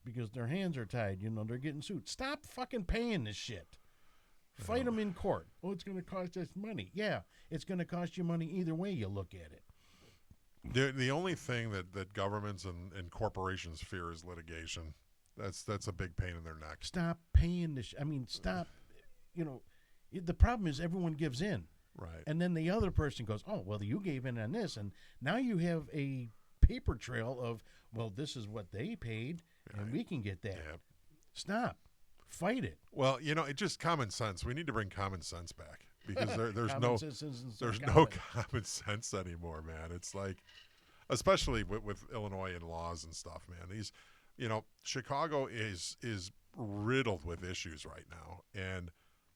[SPEAKER 3] because their hands are tied. They're getting sued. Stop fucking paying this shit. Fight them in court. Oh, it's going to cost us money. Yeah, it's going to cost you money either way you look at it.
[SPEAKER 1] The only thing that governments and corporations fear is litigation. That's a big pain in their neck.
[SPEAKER 3] Stop paying this. Stop. The problem is everyone gives in.
[SPEAKER 1] Right.
[SPEAKER 3] And then the other person goes, oh, well, you gave in on this. And now you have a paper trail of, well, this is what they paid, and we can get that.
[SPEAKER 1] Yeah.
[SPEAKER 3] Stop. Fight it.
[SPEAKER 1] Well, it's just common sense. We need to bring common sense back because there's
[SPEAKER 3] Common
[SPEAKER 1] no
[SPEAKER 3] sense isn't so
[SPEAKER 1] there's no
[SPEAKER 3] common.
[SPEAKER 1] common sense anymore, man. It's like, especially with Illinois and laws and stuff, man. These, Chicago is riddled with issues right now, and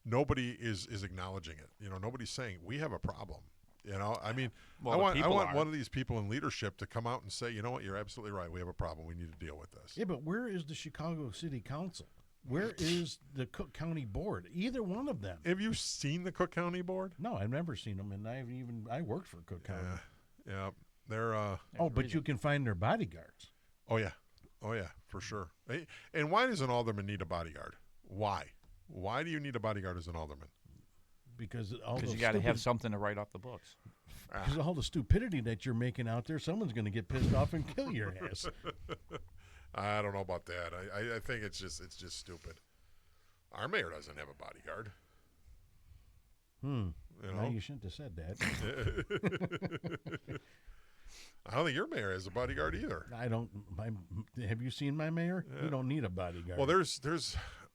[SPEAKER 1] nobody is acknowledging it. Nobody's saying we have a problem. I mean,
[SPEAKER 2] Well,
[SPEAKER 1] I want one of these people in leadership to come out and say, you know what, you're absolutely right. We have a problem. We need to deal with this.
[SPEAKER 3] Yeah, but where is the Chicago City Council? Where is the Cook County Board? Either one of them.
[SPEAKER 1] Have you seen the Cook County Board?
[SPEAKER 3] No, I've never seen them, and I worked for Cook County.
[SPEAKER 1] Yeah, they're.
[SPEAKER 3] Oh, but you can find their bodyguards.
[SPEAKER 1] Oh yeah, for sure. And why does an alderman need a bodyguard? Why do you need a bodyguard as an alderman?
[SPEAKER 3] because all
[SPEAKER 2] Because
[SPEAKER 3] the
[SPEAKER 2] you got to have
[SPEAKER 3] stupid-
[SPEAKER 2] something to write off the books.
[SPEAKER 3] because of all the stupidity that you're making out there, someone's going to get pissed off and kill your ass.
[SPEAKER 1] I don't know about that. I think it's just stupid. Our mayor doesn't have a bodyguard. You
[SPEAKER 3] Now
[SPEAKER 1] know,
[SPEAKER 3] you shouldn't have said that.
[SPEAKER 1] I don't think your mayor has a bodyguard either.
[SPEAKER 3] I don't. Have you seen my mayor? You don't need a bodyguard.
[SPEAKER 1] Well, there's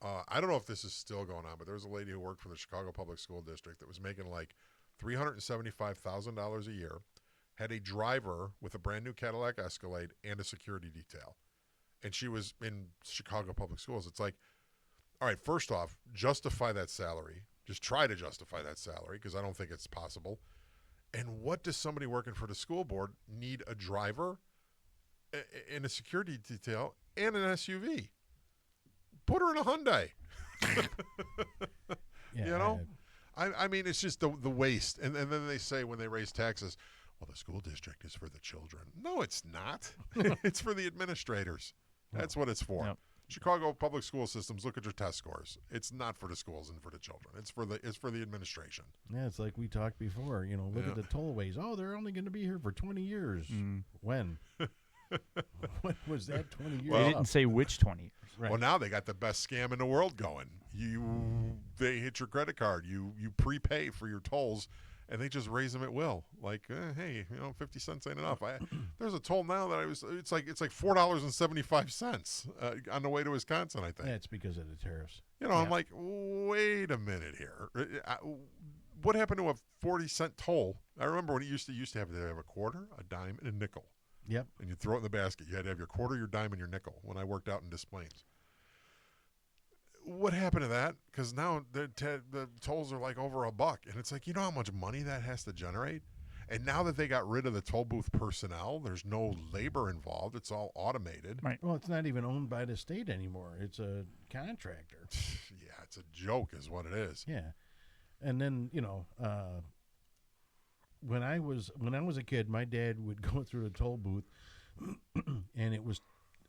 [SPEAKER 1] I don't know if this is still going on, but there was a lady who worked for the Chicago Public School District that was making like $375,000 a year, had a driver with a brand new Cadillac Escalade and a security detail, and she was in Chicago Public Schools. It's like, all right, first off, justify that salary. Just try to justify that salary, because I don't think it's possible. And what does somebody working for the school board need a driver and a security detail and an SUV? Put her in a Hyundai.
[SPEAKER 3] yeah,
[SPEAKER 1] You know? I mean, it's just the waste. And then they say when they raise taxes, well, the school district is for the children. No, it's not. It's for the administrators. That's what it's for.
[SPEAKER 2] Yep.
[SPEAKER 1] Chicago public school systems, look at your test scores. It's not for the schools and for the children. It's for the administration.
[SPEAKER 3] Yeah, it's like we talked before. You know, look at the tollways. Oh, they're only going to be here for 20 years. When? When was that 20 years?
[SPEAKER 2] They
[SPEAKER 3] up?
[SPEAKER 2] didn't say which 20 years.
[SPEAKER 3] Right.
[SPEAKER 1] Well, now they got the best scam in the world going. They hit your credit card. You prepay for your tolls, and they just raise them at will. Like, hey, 50 cents ain't enough. There's a toll now that it's like $4.75 on the way to Wisconsin, I think.
[SPEAKER 3] Yeah, it's because of the tariffs.
[SPEAKER 1] I'm like, wait a minute here. What happened to a 40-cent toll? I remember when it used to have a quarter, a dime, and a nickel.
[SPEAKER 3] Yep.
[SPEAKER 1] And you throw it in the basket. You had to have your quarter, your dime, and your nickel when I worked out in Des Plaines. What happened to that? Because now the tolls are like over $1. And it's like, you know how much money that has to generate? And now that they got rid of the toll booth personnel, there's no labor involved. It's all automated.
[SPEAKER 2] Right.
[SPEAKER 3] Well, it's not even owned by the state anymore. It's a contractor.
[SPEAKER 1] Yeah, it's a joke is what it is.
[SPEAKER 3] Yeah. And then, when I was a kid, my dad would go through a toll booth, and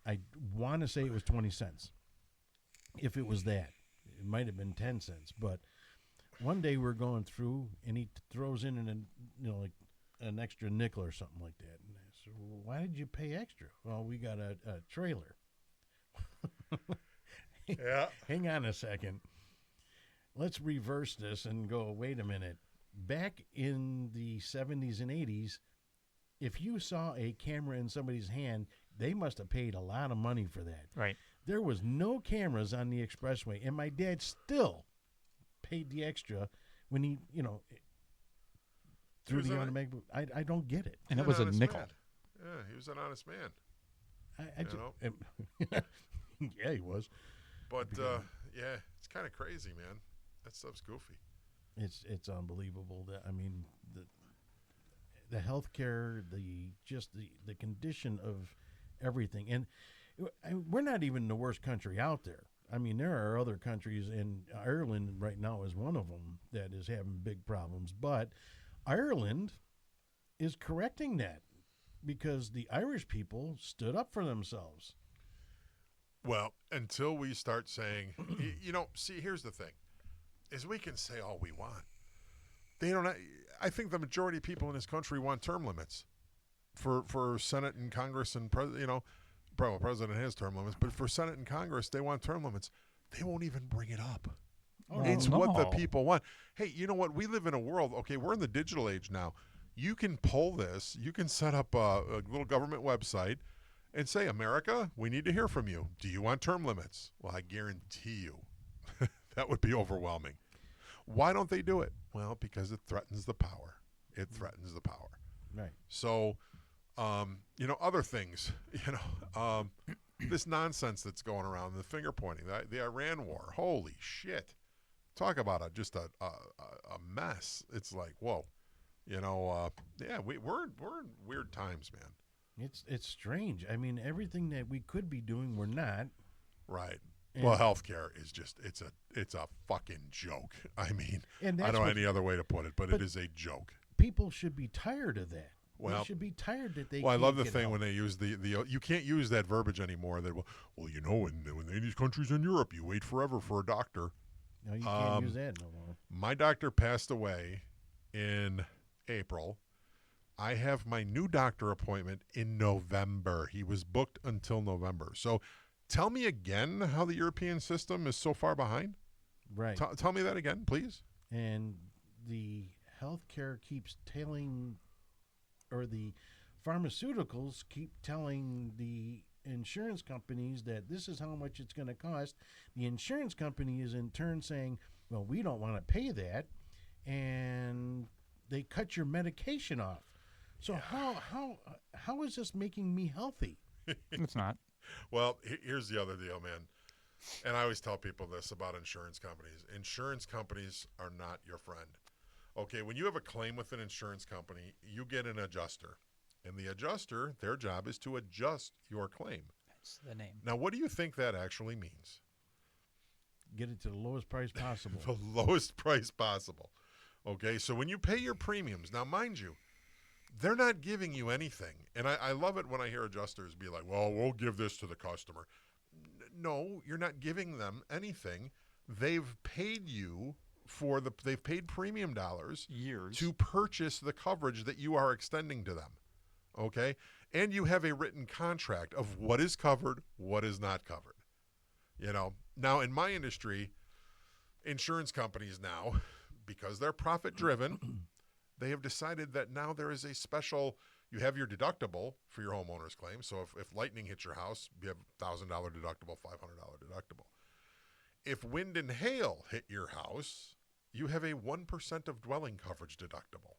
[SPEAKER 3] I want to say it was 20 cents. If it was that, it might have been 10 cents. But one day we're going through, and he throws in like an extra nickel or something like that. And I said, well, why did you pay extra? Well, we got a trailer.
[SPEAKER 1] Yeah.
[SPEAKER 3] Hang on a second. Let's reverse this and go, wait a minute. Back in the 70s and 80s, if you saw a camera in somebody's hand, they must have paid a lot of money for that.
[SPEAKER 2] Right.
[SPEAKER 3] There was no cameras on the expressway, and my dad still paid the extra when he, threw
[SPEAKER 1] was
[SPEAKER 3] the
[SPEAKER 1] an-
[SPEAKER 3] automatic. I don't get it.
[SPEAKER 2] And
[SPEAKER 1] He's
[SPEAKER 2] it was
[SPEAKER 1] an
[SPEAKER 2] a
[SPEAKER 1] honest
[SPEAKER 2] nickel.
[SPEAKER 1] man. Yeah, he was an honest man.
[SPEAKER 3] Yeah, he was.
[SPEAKER 1] But, yeah, it's kind of crazy, man. That stuff's goofy.
[SPEAKER 3] It's unbelievable. That the healthcare, the condition of everything, and we're not even the worst country out there. I mean, there are other countries, and Ireland right now is one of them that is having big problems. But Ireland is correcting that because the Irish people stood up for themselves.
[SPEAKER 1] Well, until we start saying, see, here's the thing, is we can say all we want. They don't. I think the majority of people in this country want term limits for Senate and Congress and probably President has term limits, but for Senate and Congress, they want term limits. They won't even bring it up. It's what the people want. Hey, you know what? We live in a world, okay, we're in the digital age now. You can pull this. You can set up a little government website and say, America, we need to hear from you. Do you want term limits? Well, I guarantee you that would be overwhelming. Why don't they do it? Well, because it threatens the power. It threatens the power.
[SPEAKER 3] Right.
[SPEAKER 1] So, other things, this nonsense that's going around, the finger pointing, the Iran war, holy shit. Talk about just a mess. It's like, whoa. Yeah, we're in weird times, man.
[SPEAKER 3] It's strange. I mean, everything that we could be doing, we're not.
[SPEAKER 1] Right.
[SPEAKER 3] And-
[SPEAKER 1] Well, healthcare is just it's a fucking joke. I mean,
[SPEAKER 3] And
[SPEAKER 1] I
[SPEAKER 3] that's
[SPEAKER 1] don't know
[SPEAKER 3] what-
[SPEAKER 1] any other way to put it, but it is a joke.
[SPEAKER 3] People should be tired of that.
[SPEAKER 1] Well-
[SPEAKER 3] they should be tired that they.
[SPEAKER 1] Well, I
[SPEAKER 3] can't
[SPEAKER 1] love the
[SPEAKER 3] get
[SPEAKER 1] thing
[SPEAKER 3] help.
[SPEAKER 1] when they use the you can't use that verbiage anymore. That when these countries in Europe, you wait forever for a doctor.
[SPEAKER 3] No, you can't use that no more.
[SPEAKER 1] My doctor passed away in April. I have my new doctor appointment in November. He was booked until November. So tell me again how the European system is so far behind.
[SPEAKER 3] Right.
[SPEAKER 1] Tell me that again, please.
[SPEAKER 3] And the healthcare keeps telling, or the pharmaceuticals keep telling the insurance companies that this is how much it's going to cost. The insurance company is in turn saying, well, we don't want to pay that, and they cut your medication off. So how is this making me healthy?
[SPEAKER 2] It's not.
[SPEAKER 1] Well, here's the other deal, man. And I always tell people this about insurance companies. Insurance companies are not your friend. Okay, when you have a claim with an insurance company, you get an adjuster. And the adjuster, their job is to adjust your claim.
[SPEAKER 2] That's the name.
[SPEAKER 1] Now, what do you think that actually means?
[SPEAKER 3] Get it to the lowest price possible.
[SPEAKER 1] The lowest price possible. Okay, so when you pay your premiums, now mind you, they're not giving you anything. And I love it when I hear adjusters be like, well, we'll give this to the customer. No, you're not giving them anything. They've paid you they've paid premium dollars
[SPEAKER 2] Years.
[SPEAKER 1] to purchase the coverage that you are extending to them. Okay? And you have a written contract of what is covered, what is not covered. You know, now in my industry, insurance companies now, because they're profit driven, they have decided that now there is a special, you have your deductible for your homeowner's claim. So if lightning hits your house, you have $1,000 deductible, $500 deductible. If wind and hail hit your house, you have a 1% of dwelling coverage deductible.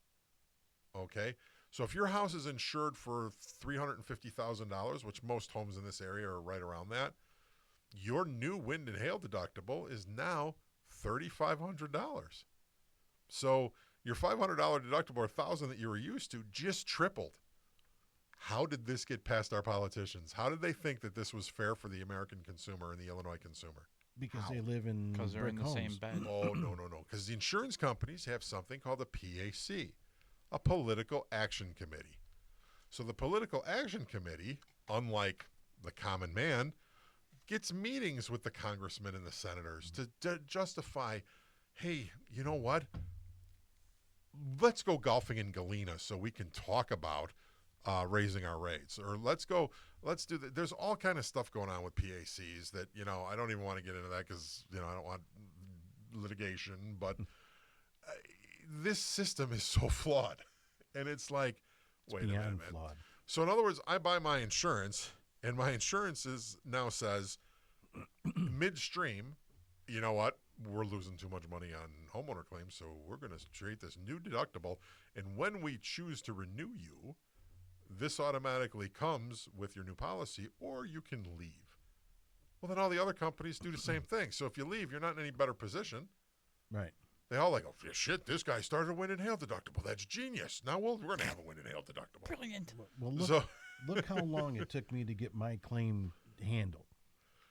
[SPEAKER 1] Okay? So if your house is insured for $350,000, which most homes in this area are right around that, your new wind and hail deductible is now $3,500. So your $500 deductible or $1,000 that you were used to just tripled. How did this get past our politicians? How did they think that this was fair for the American consumer and the Illinois consumer?
[SPEAKER 3] Because
[SPEAKER 1] How?
[SPEAKER 3] they live in
[SPEAKER 2] Because they're
[SPEAKER 3] brick
[SPEAKER 2] in the same
[SPEAKER 3] homes.
[SPEAKER 2] bed.
[SPEAKER 1] Oh, no. Because the insurance companies have something called a PAC, a Political Action Committee. So the Political Action Committee, unlike the common man, gets meetings with the congressmen and the senators to justify, hey, you know what? Let's go golfing in Galena so we can talk about raising our rates. Or let's do that. There's all kind of stuff going on with PACs that, you know, I don't even want to get into that because, you know, I don't want litigation. But this system is so flawed. And it's like, wait a minute,
[SPEAKER 3] Beyond
[SPEAKER 1] man.
[SPEAKER 3] flawed.
[SPEAKER 1] So in other words, I buy my insurance, and my insurance now says midstream, you know what? We're losing too much money on homeowner claims, so we're going to create this new deductible. And when we choose to renew you, this automatically comes with your new policy, or you can leave. Well, then all the other companies do the same thing. So if you leave, you're not in any better position.
[SPEAKER 3] Right.
[SPEAKER 1] They all like, oh, shit, this guy started a wind and hail deductible. That's genius. Now we're going to have a wind and hail deductible.
[SPEAKER 2] Brilliant.
[SPEAKER 3] Well, look,
[SPEAKER 1] So,
[SPEAKER 3] look how long it took me to get my claim handled.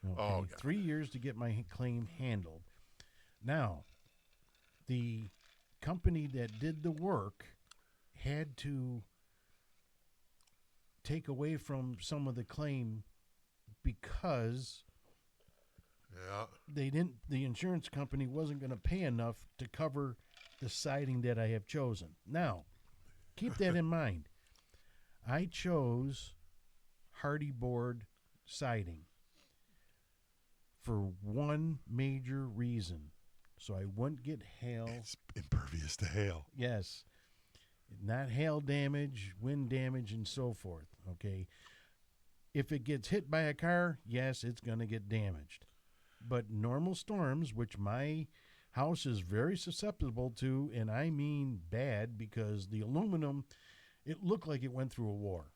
[SPEAKER 3] Okay?
[SPEAKER 1] Oh, God.
[SPEAKER 3] 3 years to get my claim handled. Now, the company that did the work had to take away from some of the claim because
[SPEAKER 1] yeah.
[SPEAKER 3] the insurance company wasn't going to pay enough to cover the siding that I have chosen. Now, keep that in mind. I chose Hardy board siding for one major reason. So I wouldn't get hail.
[SPEAKER 1] It's impervious to hail.
[SPEAKER 3] Yes. Not hail damage, wind damage, and so forth. Okay. If it gets hit by a car, yes, it's going to get damaged. But normal storms, which my house is very susceptible to, and I mean bad because the aluminum, it looked like it went through a war.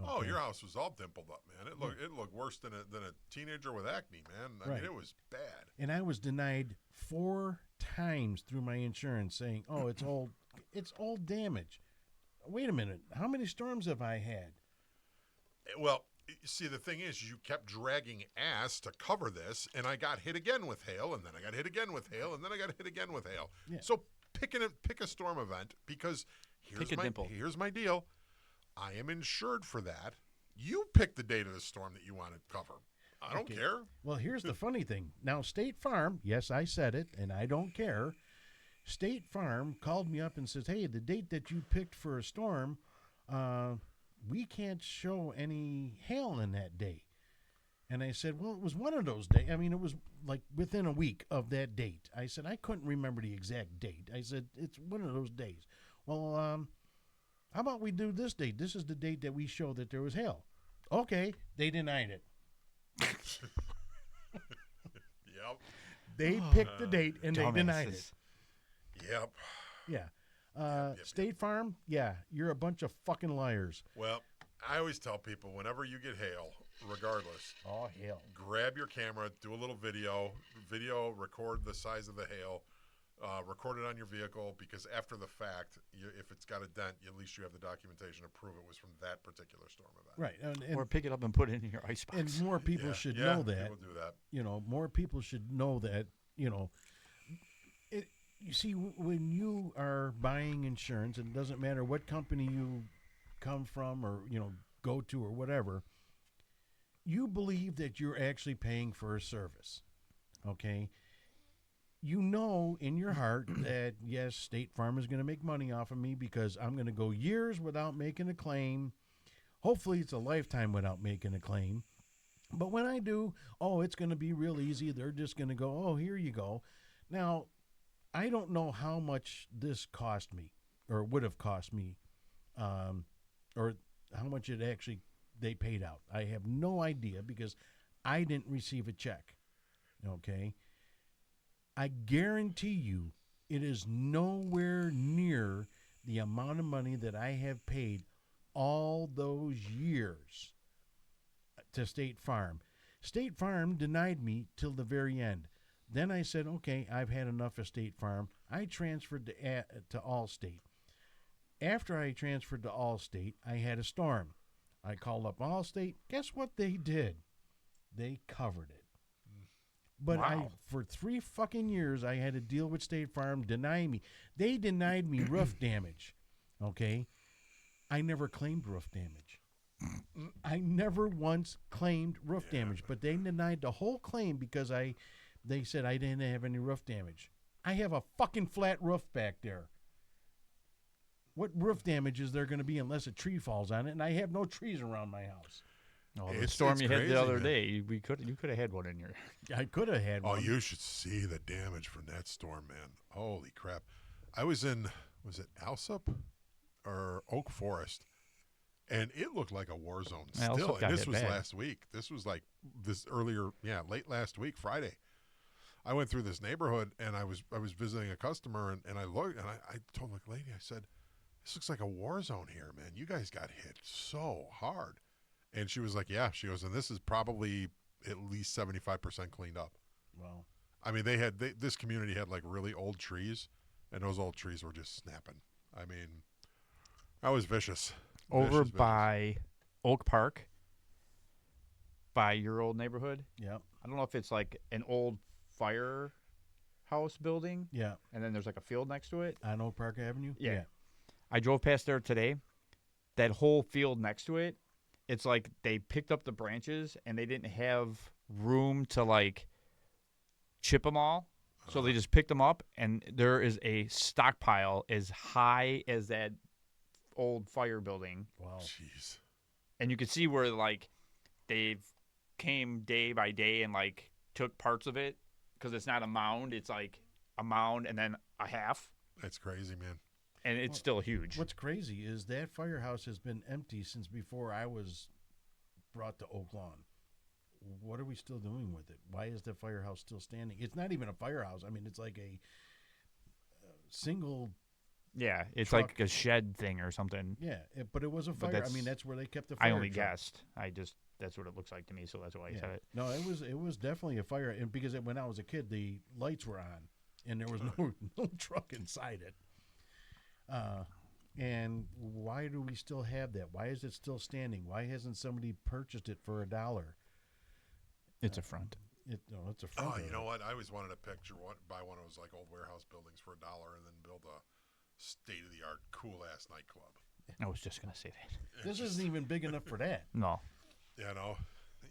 [SPEAKER 1] Oh,
[SPEAKER 3] Okay?
[SPEAKER 1] your house was all dimpled up, man. It looked worse than a teenager with acne, man. I
[SPEAKER 3] Right.
[SPEAKER 1] mean, it was bad.
[SPEAKER 3] And I was denied 4 times through my insurance saying, oh, it's all damage. Wait a minute. How many storms have I had?
[SPEAKER 1] Well, see, the thing is, you kept dragging ass to cover this, and I got hit again with hail, and then I got hit again with hail, and then I got hit again with hail.
[SPEAKER 3] Yeah.
[SPEAKER 1] So pick a storm event, because here's my deal. I am insured for that. You pick the date of the storm that you want to cover. I don't
[SPEAKER 3] Okay.
[SPEAKER 1] care.
[SPEAKER 3] Well, here's the funny thing. Now, State Farm, yes, I said it, and I don't care, State Farm called me up and says, "Hey, the date that you picked for a storm, we can't show any hail in that day." And I said, "Well, it was one of those days. I mean, it was like within a week of that date." I said, "I couldn't remember the exact date." I said, "It's one of those days." "Well, how about we do this date? This is the date that we show that there was hail." Okay, they denied it.
[SPEAKER 1] Yep.
[SPEAKER 3] They picked the date and they denied it.
[SPEAKER 2] Dumbasses.
[SPEAKER 1] Yep.
[SPEAKER 3] Yeah.
[SPEAKER 1] Yep.
[SPEAKER 3] State Farm, yeah, you're a bunch of fucking liars.
[SPEAKER 1] Well, I always tell people whenever you get hail, regardless,
[SPEAKER 3] Oh, hell.
[SPEAKER 1] grab your camera, do a little video, record the size of the hail, record it on your vehicle, because after the fact, if it's got a dent, at least you have the documentation to prove it was from that particular storm event.
[SPEAKER 3] Right. And,
[SPEAKER 2] Or pick it up and put it in your icebox.
[SPEAKER 3] and more people should
[SPEAKER 1] yeah,
[SPEAKER 3] know that.
[SPEAKER 1] People do that.
[SPEAKER 3] You know, more people should know that, you know. You see, when you are buying insurance, and it doesn't matter what company you come from or, you know, go to or whatever, you believe that you're actually paying for a service, okay? You know in your heart that, yes, State Farm is going to make money off of me because I'm going to go years without making a claim. Hopefully it's a lifetime without making a claim. But when I do, it's going to be real easy. They're just going to go, "Oh, here you go." Now, I don't know how much this cost me or would have cost me or how much it actually they paid out. I have no idea because I didn't receive a check, okay? I guarantee you it is nowhere near the amount of money that I have paid all those years to State Farm. State Farm denied me till the very end. Then I said, "Okay, I've had enough of State Farm." I transferred to Allstate. After I transferred to Allstate, I had a storm. I called up Allstate. Guess what they did? They covered it. But
[SPEAKER 2] Wow.
[SPEAKER 3] for 3 fucking years, I had to deal with State Farm denying me. They denied me roof damage, okay? I never claimed roof damage. I never once claimed roof damage, but they denied the whole claim because they said I didn't have any roof damage. I have a fucking flat roof back there. What roof damage is there going to be unless a tree falls on it? And I have no trees around my house.
[SPEAKER 2] Oh, the
[SPEAKER 1] It's-
[SPEAKER 2] storm
[SPEAKER 1] it's
[SPEAKER 2] you had
[SPEAKER 1] crazy,
[SPEAKER 2] the other
[SPEAKER 1] man.
[SPEAKER 2] day, you could have had one in your.
[SPEAKER 3] I could have had
[SPEAKER 1] Oh,
[SPEAKER 3] one.
[SPEAKER 1] you should see the damage from that storm, man. Holy crap. I was in, was it Alsop or Oak Forest? And it looked like a war zone
[SPEAKER 2] Yeah, Alsop
[SPEAKER 1] still.
[SPEAKER 2] got
[SPEAKER 1] And this
[SPEAKER 2] hit
[SPEAKER 1] was
[SPEAKER 2] bad.
[SPEAKER 1] last week. This was like late last week, Friday. I went through this neighborhood and I was visiting a customer and I looked and I told the lady, I said, "This looks like a war zone here, man. You guys got hit so hard." And she was like, "Yeah." She goes, "And this is probably at least 75% cleaned up."
[SPEAKER 3] Well,
[SPEAKER 1] I mean, this community had like really old trees, and those old trees were just snapping. I mean, that was vicious.
[SPEAKER 2] Over
[SPEAKER 1] Vicious.
[SPEAKER 2] by Oak Park, by your old neighborhood.
[SPEAKER 3] yeah,
[SPEAKER 2] I don't know if it's like an old firehouse building,
[SPEAKER 3] yeah.
[SPEAKER 2] and then there's like a field next to it.
[SPEAKER 3] On Oak Park Avenue?
[SPEAKER 2] Yeah. I drove past there today. That whole field next to it, it's like they picked up the branches and they didn't have room to like chip them all. So they just picked them up, and there is a stockpile as high as that old fire building.
[SPEAKER 3] Wow.
[SPEAKER 1] Jeez.
[SPEAKER 2] And you could see where like they've came day by day and like took parts of it, because it's not a mound, it's like a mound and then a half,
[SPEAKER 1] That's crazy, man.
[SPEAKER 2] and it's still huge.
[SPEAKER 3] What's crazy is that firehouse has been empty since before I was brought to Oak Lawn. What are we still doing with it? Why is the firehouse still standing? It's not even a firehouse. I mean, it's like a single.
[SPEAKER 2] Yeah, it's
[SPEAKER 3] truck.
[SPEAKER 2] like a shed thing or something.
[SPEAKER 3] Yeah, but it was a
[SPEAKER 2] But
[SPEAKER 3] fire. I
[SPEAKER 2] that's-
[SPEAKER 3] mean, that's where they kept the fire.
[SPEAKER 2] I only
[SPEAKER 3] truck.
[SPEAKER 2] guessed. That's what it looks like to me, so that's why I said it.
[SPEAKER 3] No, it was definitely a fire, and because when I was a kid, the lights were on, and there was no truck inside it. And why do we still have that? Why is it still standing? Why hasn't somebody purchased it for $1?
[SPEAKER 2] It's a front.
[SPEAKER 3] It's a front.
[SPEAKER 1] Oh,
[SPEAKER 3] of
[SPEAKER 1] you
[SPEAKER 3] it.
[SPEAKER 1] know what? I always wanted a picture, buy one of those like old warehouse buildings for $1, and then build a state-of-the-art, cool-ass nightclub.
[SPEAKER 2] I was just gonna say that.
[SPEAKER 3] This isn't even big enough for that.
[SPEAKER 2] No,
[SPEAKER 1] You know?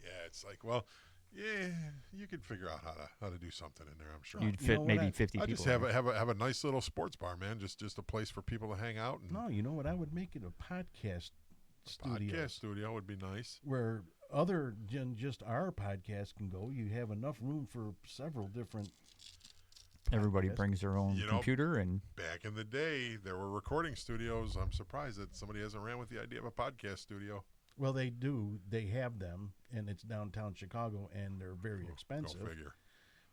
[SPEAKER 1] Yeah, it's like, well, Yeah, you could figure out how to do something in there. I'm sure.
[SPEAKER 2] You'd
[SPEAKER 3] You
[SPEAKER 2] fit
[SPEAKER 3] know what,
[SPEAKER 2] maybe
[SPEAKER 3] I
[SPEAKER 2] 50
[SPEAKER 1] I
[SPEAKER 2] people.
[SPEAKER 1] just
[SPEAKER 2] in
[SPEAKER 1] have
[SPEAKER 2] there.
[SPEAKER 1] have a nice little sports bar, man. Just a place for people to hang out. And
[SPEAKER 3] No, you know what? I would make it a podcast studio
[SPEAKER 1] podcast studio would be nice.
[SPEAKER 3] where other than just our podcast can go. You have enough room for several different.
[SPEAKER 2] Everybody
[SPEAKER 3] podcasts.
[SPEAKER 2] brings their own
[SPEAKER 1] You know,
[SPEAKER 2] computer and
[SPEAKER 1] Back in the day, there were recording studios. I'm surprised that somebody hasn't ran with the idea of a podcast studio.
[SPEAKER 3] Well, they do. They have them, and it's downtown Chicago, and they're very
[SPEAKER 1] Go
[SPEAKER 3] expensive.
[SPEAKER 1] figure.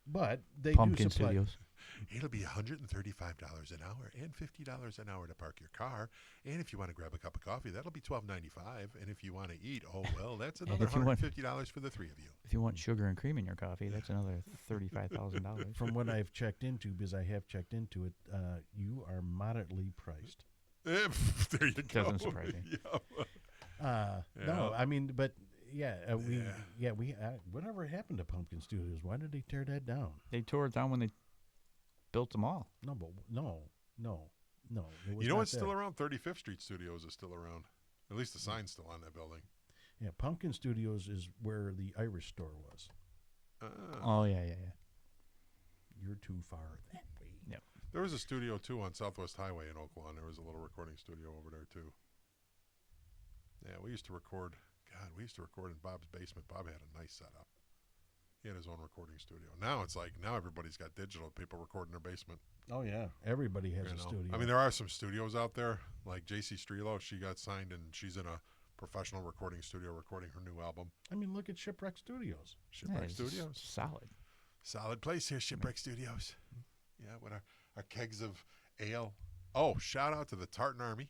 [SPEAKER 3] But they
[SPEAKER 2] Pumpkin
[SPEAKER 3] do supply.
[SPEAKER 2] Studios.
[SPEAKER 1] It'll be $135 an hour and $50 an hour to park your car. And if you want to grab a cup of coffee, that'll be $12.95. And if you want to eat, oh well, that's another
[SPEAKER 2] if you want-
[SPEAKER 1] $150 for the three of you.
[SPEAKER 2] If you want sugar and cream in your coffee, that's another $35,000.
[SPEAKER 3] From what I've checked into, because I have checked into it, you are moderately priced.
[SPEAKER 1] There you go.
[SPEAKER 2] Doesn't surprise me.
[SPEAKER 1] Yeah.
[SPEAKER 3] No,
[SPEAKER 1] Yeah.
[SPEAKER 3] I mean, but yeah,
[SPEAKER 1] Yeah.
[SPEAKER 3] whatever happened to Pumpkin Studios? Why did they tear that down?
[SPEAKER 2] They tore it down when they built them all.
[SPEAKER 3] No, but no. It was
[SPEAKER 1] You know
[SPEAKER 3] not
[SPEAKER 1] what's still
[SPEAKER 3] that.
[SPEAKER 1] around? 35th Street Studios is still around. At least the sign's still on that building.
[SPEAKER 3] Yeah, Pumpkin Studios is where the Irish store was.
[SPEAKER 2] Oh yeah.
[SPEAKER 3] You're too far that way.
[SPEAKER 1] There was a studio too on Southwest Highway in Oak Lawn. There was a little recording studio over there too. Yeah, we used to record. God, we used to record in Bob's basement. Bob had a nice setup. He had his own recording studio. Now it's like everybody's got digital. People record in their basement.
[SPEAKER 3] Oh yeah, everybody has
[SPEAKER 1] you
[SPEAKER 3] a
[SPEAKER 1] know?
[SPEAKER 3] studio.
[SPEAKER 1] I mean, there are some studios out there like J.C. Strelo. She got signed and she's in a professional recording studio recording her new album.
[SPEAKER 3] look at Shipwreck Studios.
[SPEAKER 1] Shipwreck
[SPEAKER 2] it's
[SPEAKER 1] Studios.
[SPEAKER 2] solid.
[SPEAKER 1] Solid place here, Shipwreck Studios. Yeah, with our kegs of ale. Oh, shout out to the Tartan Army.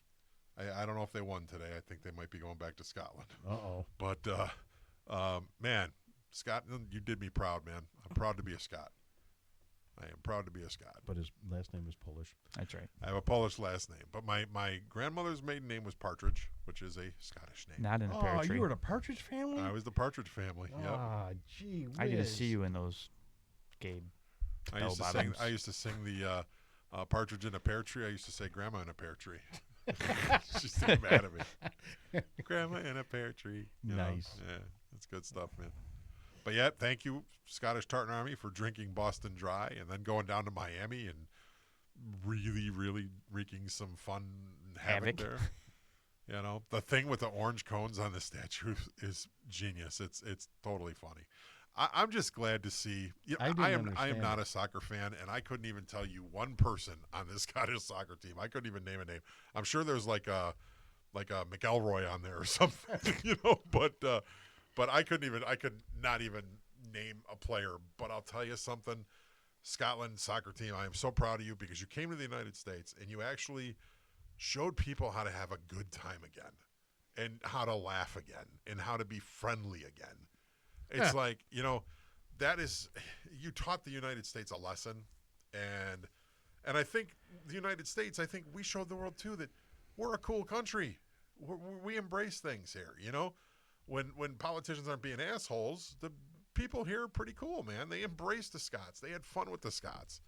[SPEAKER 1] I don't know if they won today. I think they might be going back to Scotland.
[SPEAKER 3] Uh-oh.
[SPEAKER 1] But, man, Scotland, you did me proud, man. I'm proud to be a Scot. I am proud to be a Scot.
[SPEAKER 3] But his last name is Polish.
[SPEAKER 2] That's right.
[SPEAKER 1] I have a Polish last name. But my grandmother's maiden name was Partridge, which is a Scottish name.
[SPEAKER 2] Not in a
[SPEAKER 3] Oh,
[SPEAKER 2] pear tree.
[SPEAKER 3] you were the Partridge Family?
[SPEAKER 1] I was the Partridge family. Yep.
[SPEAKER 3] Ah, gee whiz.
[SPEAKER 2] I get to see you in those, Gabe.
[SPEAKER 1] I used to
[SPEAKER 2] bell
[SPEAKER 1] sing.
[SPEAKER 2] bottoms.
[SPEAKER 1] I used to sing the Partridge in a Pear Tree. I used to say Grandma in a Pear Tree. She's still mad at me. Grandma in a pear tree. You know?
[SPEAKER 3] Nice.
[SPEAKER 1] Yeah, that's good stuff, man. But yeah, thank you, Scottish Tartan Army, for drinking Boston Dry and then going down to Miami and really, really wreaking some fun havoc
[SPEAKER 2] Havoc.
[SPEAKER 1] there. You know, the thing with the orange cones on the statue is genius. It's totally funny. I'm just glad to see. You know,
[SPEAKER 3] I
[SPEAKER 1] I am
[SPEAKER 3] understand
[SPEAKER 1] not
[SPEAKER 3] it.
[SPEAKER 1] a soccer fan, and I couldn't even tell you one person on this Scottish soccer team. I couldn't even name a name. I'm sure there's like a McElroy on there or something, you know. But I could not even name a player. But I'll tell you something, Scotland soccer team. I am so proud of you because you came to the United States and you actually showed people how to have a good time again, and how to laugh again, and how to be friendly again. It's like, you know, that is, you taught the United States a lesson, and I think the United States, I think we showed the world too that we're a cool country. We embrace things here, you know. When politicians aren't being assholes, the people here are pretty cool, man. They embraced the Scots. They had fun with the Scots.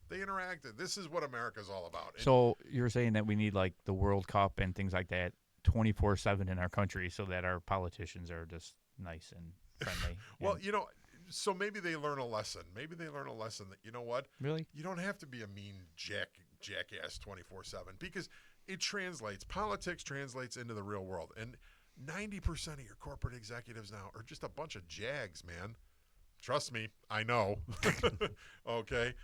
[SPEAKER 1] They interacted. This is what America's all about. And
[SPEAKER 2] So you're saying that we need like the World Cup and things like that 24/7 in our country so that our politicians are just nice and friendly.
[SPEAKER 1] well,
[SPEAKER 2] and-
[SPEAKER 1] you know, so maybe they learn a lesson. Maybe they learn a lesson that, you know what?
[SPEAKER 2] really?
[SPEAKER 1] You don't have to be a mean jackass 24/7 because it translates. Politics translates into the real world. And 90% of your corporate executives now are just a bunch of jags, man. Trust me, I know. Okay?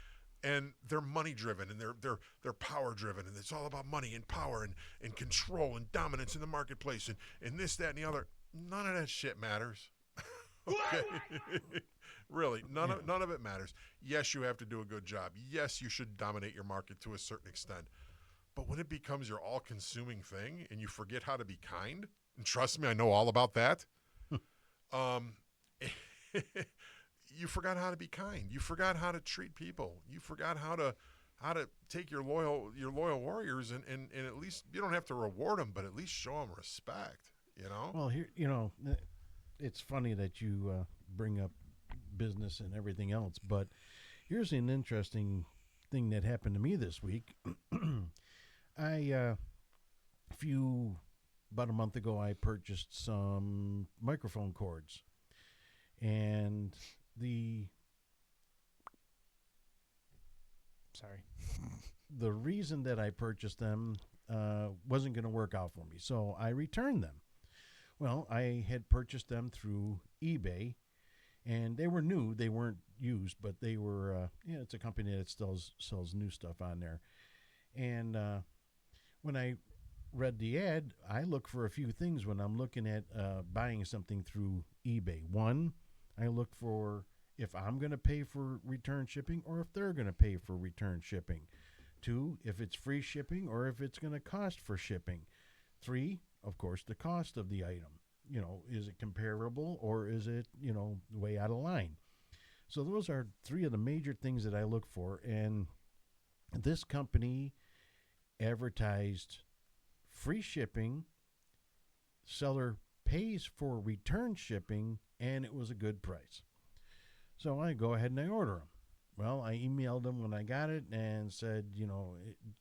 [SPEAKER 1] And they're money driven and they're power driven, and it's all about money and power and control and dominance in the marketplace and this, that, and the other. None of that shit matters. Okay. Really, none of it matters. Yes, you have to do a good job. Yes, you should dominate your market to a certain extent. But when it becomes your all-consuming thing and you forget how to be kind, and trust me, I know all about that. You forgot how to be kind. You forgot how to treat people. You forgot how to take your loyal warriors and at least you don't have to reward them, but at least show them respect. You know.
[SPEAKER 3] Well, here, it's funny that you bring up business and everything else, but here's an interesting thing that happened to me this week. About a month ago, I purchased some microphone cords, and
[SPEAKER 2] Sorry.
[SPEAKER 3] the reason that I purchased them wasn't going to work out for me, so I returned them. Well, I had purchased them through eBay, and they were new. They weren't used, but they were. It's a company that still sells new stuff on there. And when I read the ad, I look for a few things when I'm looking at buying something through eBay. One, I look for if I'm going to pay for return shipping or if they're going to pay for return shipping. Two, if it's free shipping or if it's going to cost for shipping. Three, of course, the cost of the item. Is it comparable or is it, way out of line? So those are three of the major things that I look for. And this company advertised free shipping, seller pays for return shipping, and it was a good price. So I go ahead and I order them. Well, I emailed them when I got it and said,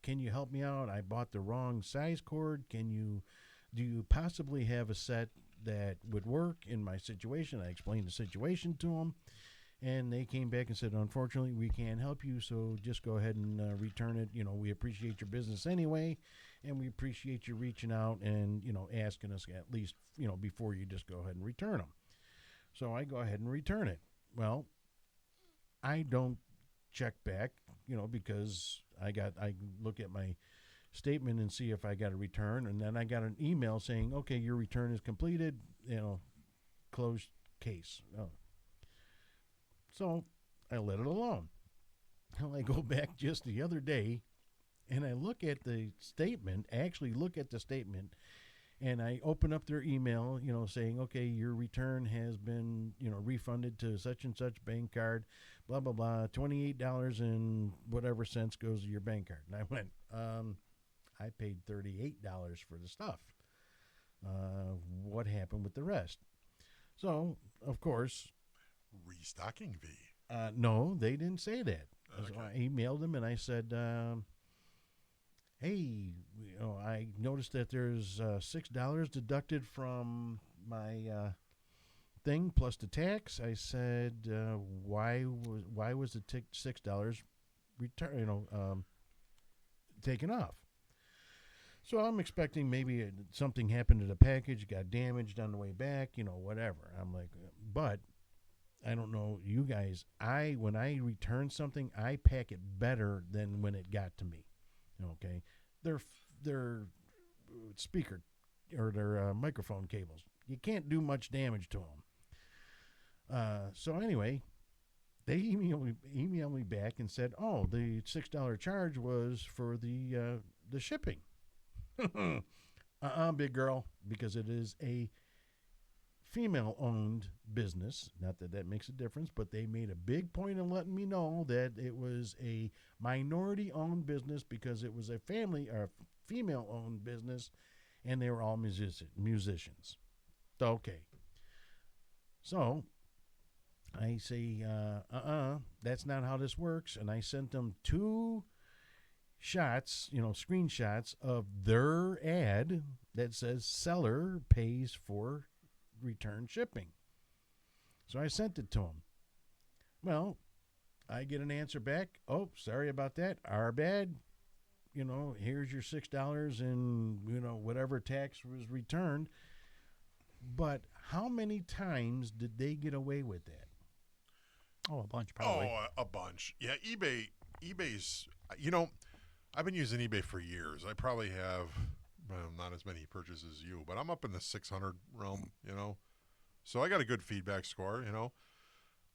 [SPEAKER 3] can you help me out? I bought the wrong size cord. Do you possibly have a set that would work in my situation? I explained the situation to them, and they came back and said, unfortunately, we can't help you, so just go ahead and return it. We appreciate your business anyway, and we appreciate you reaching out and, asking us at least, before you just go ahead and return them. So I go ahead and return it. Well, I don't check back, because I look at my statement and see if I got a return, and then I got an email saying, okay, your return is completed, closed case. Oh. So I let it alone. Well, I go back just the other day and I look at the statement, and I open up their email, saying, okay, your return has been, refunded to such and such bank card, blah, blah, blah, $28 and whatever cents goes to your bank card. And I went, I paid $38 for the stuff. What happened with the rest? So, of course,
[SPEAKER 1] Restocking fee.
[SPEAKER 3] no, they didn't say that.
[SPEAKER 1] Okay.
[SPEAKER 3] So I emailed them and I said, hey, I noticed that there's $6 deducted from my thing plus the tax. I said, why was the $6 taken off? So I'm expecting maybe something happened to the package, got damaged on the way back, whatever. I'm like, but I don't know, you guys, when I return something, I pack it better than when it got to me. Okay, their speaker or their microphone cables, you can't do much damage to them. So anyway, they emailed me back and said, oh, the $6 charge was for the shipping. Big girl, because it is a female-owned business. Not that that makes a difference, but they made a big point of letting me know that it was a minority-owned business because it was a female-owned business, and they were all musicians. Okay. So I say, that's not how this works, and I sent them 2 shots, screenshots of their ad that says seller pays for return shipping. So I sent it to them. Well, I get an answer back. Oh, sorry about that. Our bad. Here's your $6 and, whatever tax was returned. But how many times did they get away with that?
[SPEAKER 2] Oh, a bunch, probably.
[SPEAKER 1] Oh, a bunch. Yeah, eBay's, I've been using eBay for years. I probably have not as many purchases as you, but I'm up in the 600 realm, So I got a good feedback score,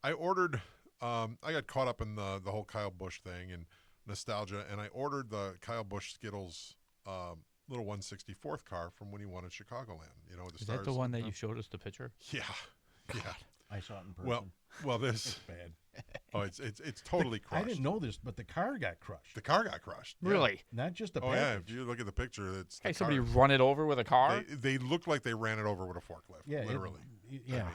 [SPEAKER 1] I ordered, I got caught up in the whole Kyle Busch thing and nostalgia, and I ordered the Kyle Busch Skittles little 164th car from when he won at Chicagoland. The
[SPEAKER 2] Is
[SPEAKER 1] stars.
[SPEAKER 2] that the one that you showed us the picture?
[SPEAKER 1] Yeah. Yeah.
[SPEAKER 3] I saw it in person.
[SPEAKER 1] Well, this.
[SPEAKER 3] It's bad.
[SPEAKER 1] Oh, it's totally crushed.
[SPEAKER 3] I didn't know this, but the car got crushed.
[SPEAKER 1] The car got crushed. Yeah.
[SPEAKER 2] Really?
[SPEAKER 3] Not just the
[SPEAKER 1] Oh
[SPEAKER 3] package.
[SPEAKER 1] yeah. If you look at the picture, it's the
[SPEAKER 2] Hey, somebody
[SPEAKER 1] car.
[SPEAKER 2] run it over with a car?
[SPEAKER 1] They look like they ran it over with a forklift.
[SPEAKER 3] Yeah,
[SPEAKER 1] literally.
[SPEAKER 3] yeah.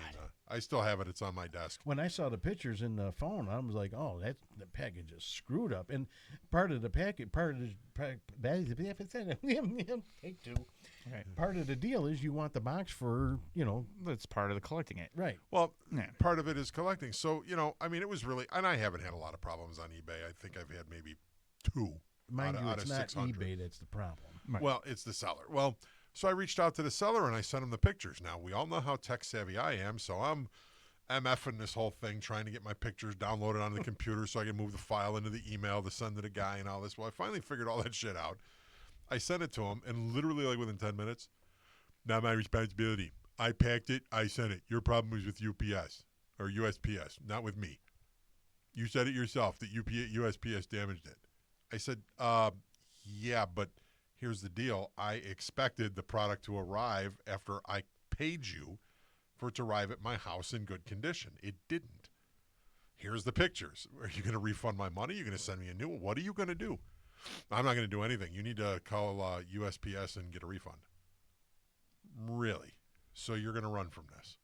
[SPEAKER 1] I still have it. It's on my desk.
[SPEAKER 3] When I saw the pictures in the phone, I was like, "Oh, that's the package is screwed up." And part of the package, take two.
[SPEAKER 2] Right.
[SPEAKER 3] Part of the deal is you want the box for
[SPEAKER 2] That's part of the collecting it.
[SPEAKER 3] right.
[SPEAKER 1] Well,
[SPEAKER 2] Yeah.
[SPEAKER 1] part of it is collecting. So, I mean, it was really, and I haven't had a lot of problems on eBay. I think I've had maybe 2
[SPEAKER 3] Mind
[SPEAKER 1] out,
[SPEAKER 3] you,
[SPEAKER 1] out
[SPEAKER 3] it's
[SPEAKER 1] of
[SPEAKER 3] not
[SPEAKER 1] 600.
[SPEAKER 3] eBay that's the problem.
[SPEAKER 2] Right.
[SPEAKER 1] Well, it's the seller. Well, so I reached out to the seller and I sent him the pictures. Now, we all know how tech savvy I am, so I'm MFing this whole thing, trying to get my pictures downloaded onto the computer so I can move the file into the email to send to the guy and all this. Well, I finally figured all that shit out. I sent it to him, and literally, like within 10 minutes, not my responsibility. I packed it. I sent it. Your problem was with UPS or USPS, not with me. You said it yourself that USPS damaged it. I said, yeah, but here's the deal. I expected the product to arrive after I paid you for it to arrive at my house in good condition. It didn't. Here's the pictures. Are you going to refund my money? You're going to send me a new one? What are you going to do? I'm not going to do anything. You need to call USPS and get a refund. Really? So you're going to run from this?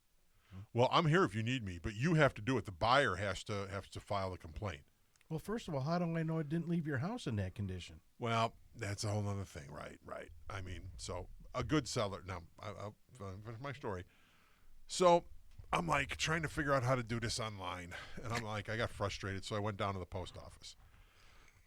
[SPEAKER 1] Well, I'm here if you need me, but you have to do it. The buyer has to file a complaint.
[SPEAKER 3] Well, first of all, how do I know it didn't leave your house in that condition?
[SPEAKER 1] Well, that's a whole other thing, right. I mean, so a good seller. Now, I'll finish my story. So I'm like trying to figure out how to do this online, and I'm like, I got frustrated, so I went down to the post office.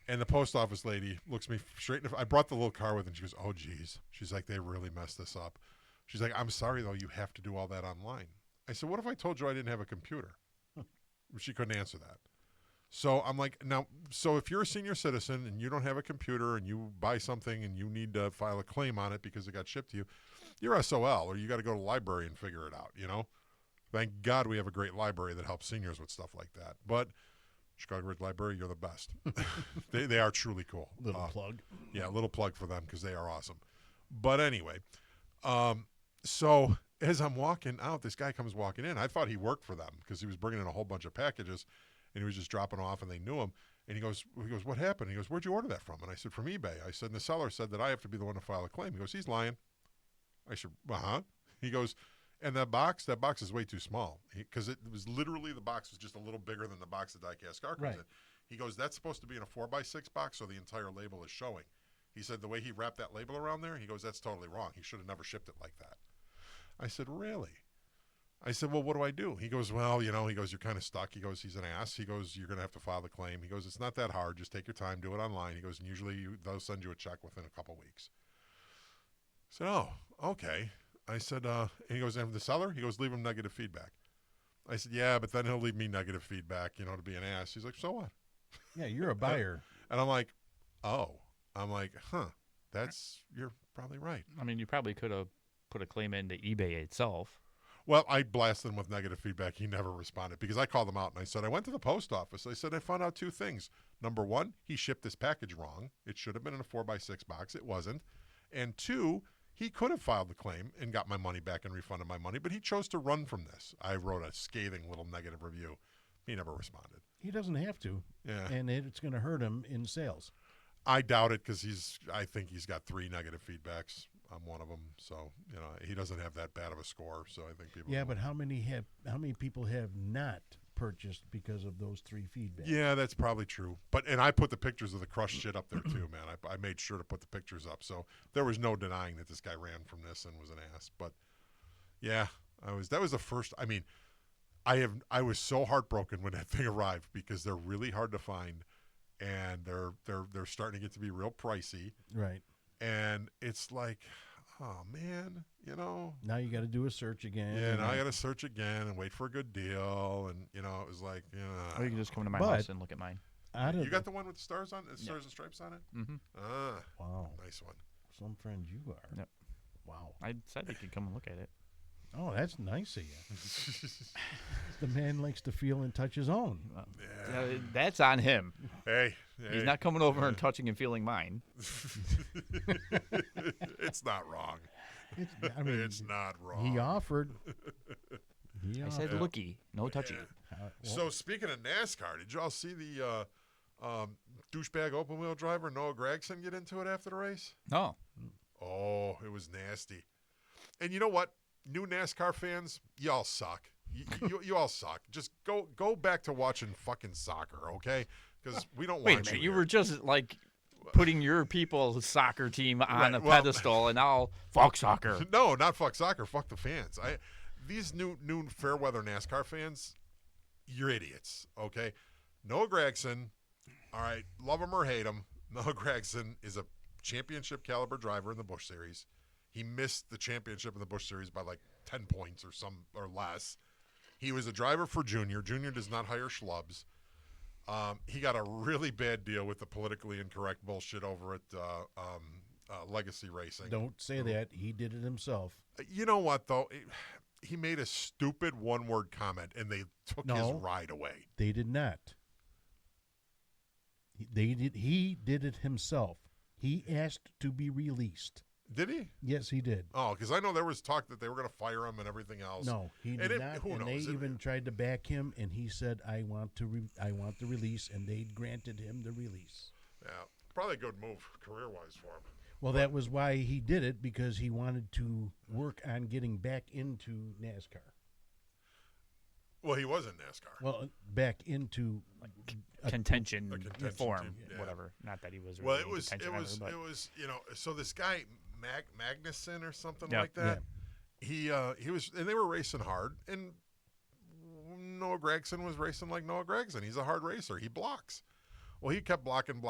[SPEAKER 1] And the post office lady looks me straight in the I brought the little car with, and she goes, "Oh, geez." She's like, "They really messed this up." She's like, "I'm sorry, though. You have to do all that online." I said, "What if I told you I didn't have a computer?" She couldn't answer that. So I'm like, now, so if you're a senior citizen and you don't have a computer and you buy something and you need to file a claim on it because it got shipped to you, you're SOL, or you got to go to the library and figure it out, Thank God we have a great library that helps seniors with stuff like that. But Chicago Ridge Library, you're the best. They are truly cool.
[SPEAKER 3] Little plug.
[SPEAKER 1] Yeah, a little plug for them because they are awesome. But anyway, so as I'm walking out, this guy comes walking in. I thought he worked for them because he was bringing in a whole bunch of packages, and he was just dropping off, and they knew him. And he goes, "What happened?" He goes, "Where'd you order that from?" And I said, "From eBay." I said, "And the seller said that I have to be the one to file a claim." He goes, "He's lying." I said, "Uh-huh." He goes, "And that box is way too small." Because it was literally, the box was just a little bigger than the box the die-cast car comes
[SPEAKER 3] Right.
[SPEAKER 1] in. He goes, "That's supposed to be in a 4x6 box, so the entire label is showing." He said, "The way he wrapped that label around there," he goes, "that's totally wrong. He should have never shipped it like that." I said, "Really?" I said, "Well, what do I do?" He goes, "Well, he goes, you're kind of stuck." He goes, "He's an ass." He goes, "You're going to have to file the claim." He goes, "It's not that hard. Just take your time, do it online." He goes, "And usually they'll send you a check within a couple weeks." I said, "Oh, okay." I said, and he goes, "And the seller?" He goes, "Leave him negative feedback." I said, "Yeah, but then he'll leave me negative feedback, to be an ass." He's like, "So what?"
[SPEAKER 3] Yeah, you're a buyer.
[SPEAKER 1] And I'm like, "Oh." I'm like, you're probably right.
[SPEAKER 2] I mean, you probably could have put a claim into eBay itself.
[SPEAKER 1] Well, I blasted him with negative feedback. He never responded because I called him out and I said, "I went to the post office." I said, "I found out 2 things. Number 1, he shipped this package wrong. It should have been in a 4x6 box. It wasn't. And 2, he could have filed the claim and got my money back and refunded my money, but he chose to run from this." I wrote a scathing little negative review. He never responded.
[SPEAKER 3] He doesn't have to,
[SPEAKER 1] Yeah.
[SPEAKER 3] and it's going to hurt him in sales.
[SPEAKER 1] I doubt it because I think he's got 3 negative feedbacks. I'm one of them. So, he doesn't have that bad of a score. So I think people.
[SPEAKER 3] Yeah, but how many people have not purchased because of those 3 feedbacks?
[SPEAKER 1] Yeah, that's probably true. And I put the pictures of the crushed shit up there too, man. I made sure to put the pictures up. So there was no denying that this guy ran from this and was an ass. But yeah, that was the first. I mean, I was so heartbroken when that thing arrived because they're really hard to find, and they're starting to get to be real pricey.
[SPEAKER 3] Right.
[SPEAKER 1] And it's like, oh man,
[SPEAKER 3] Now you got to do a search again.
[SPEAKER 1] Yeah, now I got to search again and wait for a good deal, and it was like,
[SPEAKER 2] Or you can just come to my
[SPEAKER 3] But-
[SPEAKER 2] house and look at mine.
[SPEAKER 1] You got the one with the stars on, stars and stripes on it.
[SPEAKER 2] Mm-hmm.
[SPEAKER 1] Ah,
[SPEAKER 3] Wow,
[SPEAKER 1] nice one.
[SPEAKER 3] some friend you are.
[SPEAKER 2] Yep.
[SPEAKER 3] Wow.
[SPEAKER 2] I said you could come and look at it.
[SPEAKER 3] Oh, that's nice of you. The man likes to feel and touch his own.
[SPEAKER 2] That's on him.
[SPEAKER 1] Hey,
[SPEAKER 2] He's not coming over and touching and feeling mine.
[SPEAKER 1] It's not wrong.
[SPEAKER 3] I mean,
[SPEAKER 1] It's not wrong.
[SPEAKER 3] he offered.
[SPEAKER 2] I said looky, no touchy.
[SPEAKER 1] So speaking of NASCAR, did y'all see the douchebag open wheel driver Noah Gragson get into it after the race?
[SPEAKER 2] No.
[SPEAKER 1] Oh, it was nasty. And you know what? New NASCAR fans, y'all suck. You all suck. Just go back to watching fucking soccer, okay? Because we don't
[SPEAKER 2] Wait a
[SPEAKER 1] want
[SPEAKER 2] minute,
[SPEAKER 1] you
[SPEAKER 2] you were just like putting your people's soccer team on
[SPEAKER 1] Right,
[SPEAKER 2] a
[SPEAKER 1] well-
[SPEAKER 2] pedestal, and now fuck soccer.
[SPEAKER 1] No, not fuck soccer. Fuck the fans. These new fair weather NASCAR fans, you're idiots. Okay, Noah Gragson. All right, love him or hate him, Noah Gragson is a championship caliber driver in the Busch Series. He missed the championship in the Busch Series by like 10 points or less. He was a driver for Junior. Junior does not hire schlubs. He got a really bad deal with the politically incorrect bullshit over at Legacy Racing.
[SPEAKER 3] Don't say that. He did it himself.
[SPEAKER 1] You know what, though? He made a stupid one-word comment, and they took his
[SPEAKER 3] No.
[SPEAKER 1] ride away.
[SPEAKER 3] They did not. He did it himself. He asked to be released.
[SPEAKER 1] Did he?
[SPEAKER 3] Yes, he did.
[SPEAKER 1] Oh, because I know there was talk that they were going to fire him and everything else.
[SPEAKER 3] No, he
[SPEAKER 1] And
[SPEAKER 3] did
[SPEAKER 1] it-
[SPEAKER 3] not.
[SPEAKER 1] who
[SPEAKER 3] And
[SPEAKER 1] knows?
[SPEAKER 3] they even tried to back him, and he said, "I want the release," and they granted him the release.
[SPEAKER 1] Yeah, probably a good move career-wise for him.
[SPEAKER 3] Well, that was why he did it, because he wanted to work on getting back into NASCAR.
[SPEAKER 1] Well, he was in NASCAR.
[SPEAKER 3] Well, back into
[SPEAKER 2] Contention,
[SPEAKER 1] A contention
[SPEAKER 2] form,
[SPEAKER 1] team, yeah.
[SPEAKER 2] whatever. Not that he was.
[SPEAKER 1] Well,
[SPEAKER 2] Really
[SPEAKER 1] it
[SPEAKER 2] in
[SPEAKER 1] was,
[SPEAKER 2] contention ever, but-
[SPEAKER 1] you know. So this guy Magnuson or something
[SPEAKER 2] Yeah.
[SPEAKER 1] like that. He was, and they were racing hard, and Noah Gragson was racing like Noah Gragson. He's a hard racer. He blocks. Well, he kept blocking.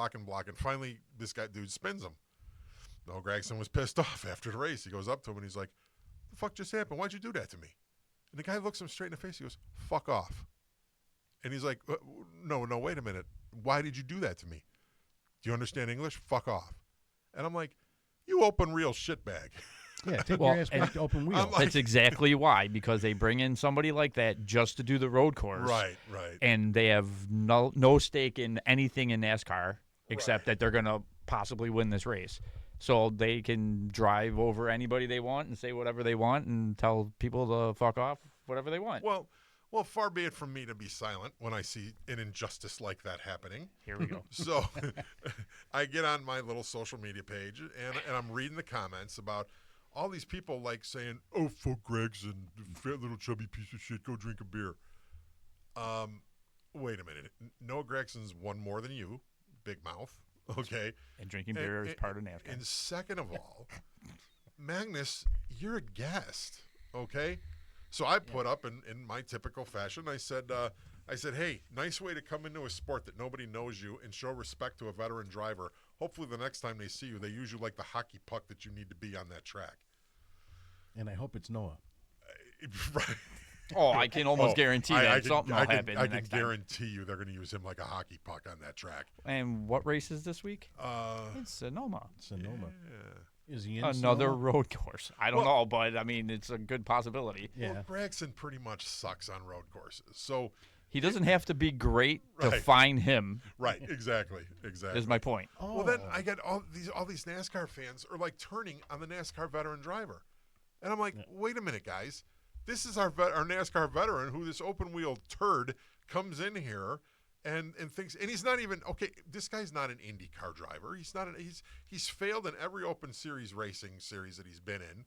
[SPEAKER 1] Finally, this dude spins him. Noah Gragson was pissed off after the race. He goes up to him and he's like, "The fuck just happened? Why'd you do that to me?" And the guy looks him straight in the face. He goes, "Fuck off." And he's like, no, wait a minute. Why did you do that to me? Do you understand English? Fuck off. And I'm like, you open reel shitbag.
[SPEAKER 3] Yeah, take
[SPEAKER 2] Well,
[SPEAKER 3] your ass back to open wheel.
[SPEAKER 1] I'm like-
[SPEAKER 2] That's exactly why, because they bring in somebody like that just to do the road course,
[SPEAKER 1] Right.
[SPEAKER 2] and they have no stake in anything in NASCAR except that they're gonna possibly win this race. So they can drive over anybody they want and say whatever they want and tell people to fuck off whatever they want.
[SPEAKER 1] Well, far be it from me to be silent when I see an injustice like that happening.
[SPEAKER 2] Here we go.
[SPEAKER 1] So I get on my little social media page and I'm reading the comments about all these people like saying, "Oh, fuck Gregson, fat little chubby piece of shit, go drink a beer." Wait a minute. Noah Gregson's won more than you, big mouth. Okay.
[SPEAKER 2] And drinking beer is part of NASCAR.
[SPEAKER 1] And second of all, Magnus, you're a guest, okay? So I put up in my typical fashion. I said, hey, nice way to come into a sport that nobody knows you and show respect to a veteran driver. Hopefully the next time they see you, they use you like the hockey puck that you need to be on that track.
[SPEAKER 3] And I hope it's Noah.
[SPEAKER 1] Right.
[SPEAKER 2] Oh, I can almost guarantee that something will happen
[SPEAKER 1] I
[SPEAKER 2] the
[SPEAKER 1] can
[SPEAKER 2] next time.
[SPEAKER 1] guarantee you they're going to use him like a hockey puck on that track.
[SPEAKER 2] And what race is this week?
[SPEAKER 1] Uh,
[SPEAKER 2] It's Sonoma.
[SPEAKER 3] Sonoma.
[SPEAKER 1] yeah.
[SPEAKER 3] Is he in
[SPEAKER 2] Another
[SPEAKER 3] Sonoma?
[SPEAKER 2] road course. I don't
[SPEAKER 1] Well-
[SPEAKER 2] know, but I mean, it's a good possibility.
[SPEAKER 3] Yeah.
[SPEAKER 1] Well, Bragson pretty much sucks on road courses. So,
[SPEAKER 2] He doesn't have to be great to
[SPEAKER 1] Right.
[SPEAKER 2] find him.
[SPEAKER 1] right, exactly.
[SPEAKER 2] Is my point.
[SPEAKER 3] Oh.
[SPEAKER 1] Well, then I get all these NASCAR fans are like turning on the NASCAR veteran driver, and I'm like, wait a minute, guys, this is our NASCAR veteran who this open wheel turd comes in here and thinks, and he's not even okay. This guy's not an IndyCar driver. He's not. He's failed in every Open Series racing series that he's been in.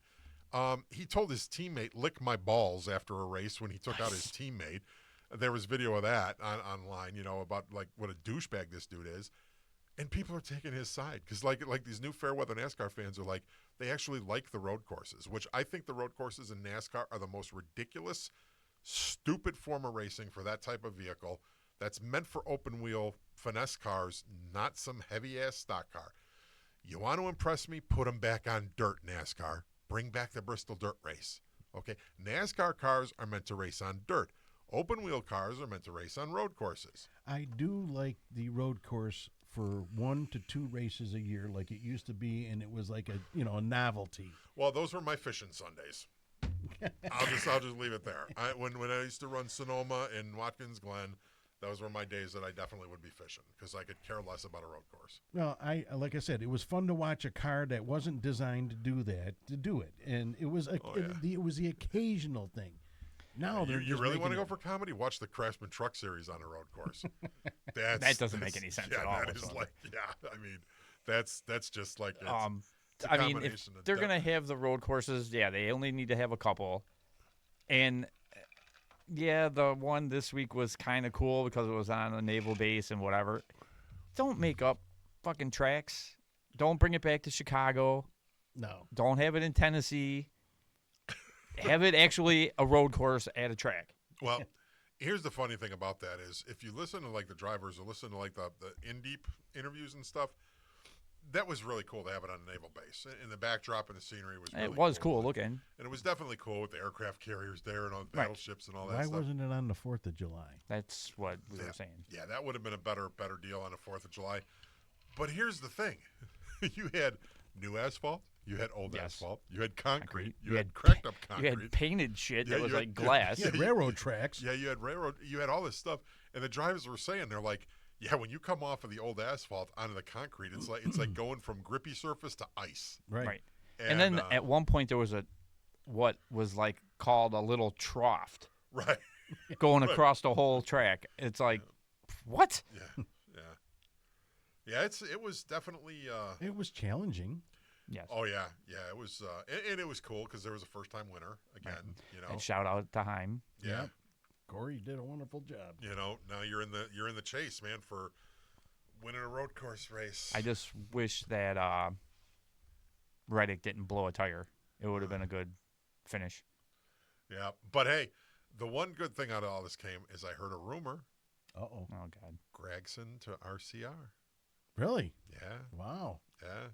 [SPEAKER 1] He told his teammate, "Lick my balls" after a race when he took out his teammate. There was video of that online, you know, about like what a douchebag this dude is. And people are taking his side because, like these new fair weather NASCAR fans are like, they actually like the road courses, which I think the road courses in NASCAR are the most ridiculous, stupid form of racing for that type of vehicle. That's meant for open wheel finesse cars, not some heavy ass stock car. You want to impress me? Put them back on dirt, NASCAR. Bring back the Bristol Dirt Race. Okay, NASCAR cars are meant to race on dirt. Open wheel cars are meant to race on road courses.
[SPEAKER 3] I do like the road course for 1 to 2 races a year, like it used to be, and it was like a novelty.
[SPEAKER 1] Well, those were my fishing Sundays. I'll just leave it there. When I used to run Sonoma and Watkins Glen, those were my days that I definitely would be fishing because I could care less about a road course.
[SPEAKER 3] Well, like I said, it was fun to watch a car that wasn't designed to do it, and it was it was the occasional thing. Now they're
[SPEAKER 1] You
[SPEAKER 3] just
[SPEAKER 1] really want to
[SPEAKER 3] making
[SPEAKER 1] go for comedy? Watch the Craftsman Truck Series on a road course.
[SPEAKER 2] That doesn't make any sense at all
[SPEAKER 1] That is
[SPEAKER 2] whatsoever.
[SPEAKER 1] like, I mean, that's just like it's,
[SPEAKER 2] I mean, if
[SPEAKER 1] combination of
[SPEAKER 2] they're
[SPEAKER 1] dumb-
[SPEAKER 2] gonna have the road courses, yeah, they only need to have a couple, and Yeah, the one this week was kind of cool because it was on a naval base and whatever. Don't make up fucking tracks. Don't bring it back to Chicago.
[SPEAKER 3] No.
[SPEAKER 2] Don't have it in Tennessee. Have it actually a road course at a track.
[SPEAKER 1] Well, here's the funny thing about that is if you listen to like the drivers or listen to like the in-deep interviews and stuff, that was really cool to have it on a naval base. And the backdrop and the scenery was really
[SPEAKER 2] It was cool looking.
[SPEAKER 1] And it was definitely cool with the aircraft carriers there and all the
[SPEAKER 2] Right.
[SPEAKER 1] battleships and all that
[SPEAKER 3] Why
[SPEAKER 1] stuff.
[SPEAKER 3] wasn't it on the 4th of July?
[SPEAKER 2] That's what we were saying.
[SPEAKER 1] Yeah, that would have been a better deal on the 4th of July. But here's the thing. You had new asphalt. You had old
[SPEAKER 2] Yes.
[SPEAKER 1] asphalt. You had concrete. You
[SPEAKER 2] You
[SPEAKER 1] had
[SPEAKER 2] had
[SPEAKER 1] cracked up
[SPEAKER 2] You
[SPEAKER 1] concrete.
[SPEAKER 2] had painted shit
[SPEAKER 1] Yeah,
[SPEAKER 2] that was
[SPEAKER 1] you
[SPEAKER 2] like
[SPEAKER 1] had-
[SPEAKER 2] glass.
[SPEAKER 3] You had railroad tracks.
[SPEAKER 1] Yeah, you had railroad. You had all this stuff, and the drivers were saying they're like, yeah, when you come off of the old asphalt onto the concrete, it's like going from grippy surface to ice.
[SPEAKER 3] Right.
[SPEAKER 2] Right. And then
[SPEAKER 1] uh,
[SPEAKER 2] at one point there was what was like called a little trough
[SPEAKER 1] right,
[SPEAKER 2] going across the whole track. It's like, what?
[SPEAKER 1] yeah, yeah. It was definitely.
[SPEAKER 3] It was challenging.
[SPEAKER 2] Yes.
[SPEAKER 1] Oh yeah, it was, and it was cool because there was a first-time winner again. You know,
[SPEAKER 2] And shout out to Heim.
[SPEAKER 1] yeah.
[SPEAKER 3] Corey did a wonderful job.
[SPEAKER 1] You know, now you're in the chase, man, for winning a road course race.
[SPEAKER 2] I just wish that Reddick didn't blow a tire. It would have been a good finish.
[SPEAKER 1] Yeah, but hey, the one good thing out of all this came is I heard a rumor:
[SPEAKER 3] Uh-oh.
[SPEAKER 2] Oh God.
[SPEAKER 1] Gregson to RCR.
[SPEAKER 3] Really?
[SPEAKER 1] Yeah,
[SPEAKER 3] Wow.
[SPEAKER 1] yeah.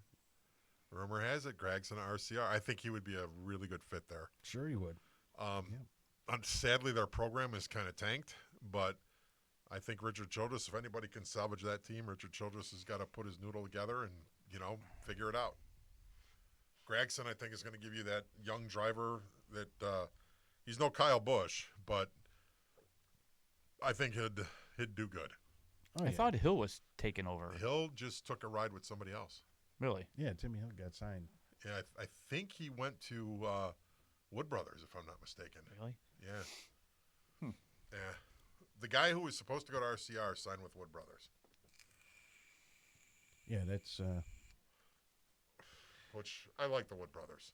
[SPEAKER 1] Rumor has it Gregson to RCR. I think he would be a really good fit there.
[SPEAKER 3] Sure you would.
[SPEAKER 1] Sadly, their program is kind of tanked, but I think Richard Childress, if anybody can salvage that team, Richard Childress has got to put his noodle together and, figure it out. Gregson, I think, is going to give you that young driver that he's no Kyle Busch, but I think he'd do good.
[SPEAKER 3] Oh,
[SPEAKER 2] I
[SPEAKER 3] yeah.
[SPEAKER 2] thought Hill was taking over.
[SPEAKER 1] Hill just took a ride with somebody else.
[SPEAKER 2] Really?
[SPEAKER 3] Yeah, Timmy Hill got signed.
[SPEAKER 1] Yeah, I think he went to Wood Brothers, if I'm not mistaken.
[SPEAKER 2] Really?
[SPEAKER 1] Yeah. Yeah. The guy who was supposed to go to RCR signed with Wood Brothers,
[SPEAKER 3] Yeah, that's
[SPEAKER 1] which I like the Wood Brothers.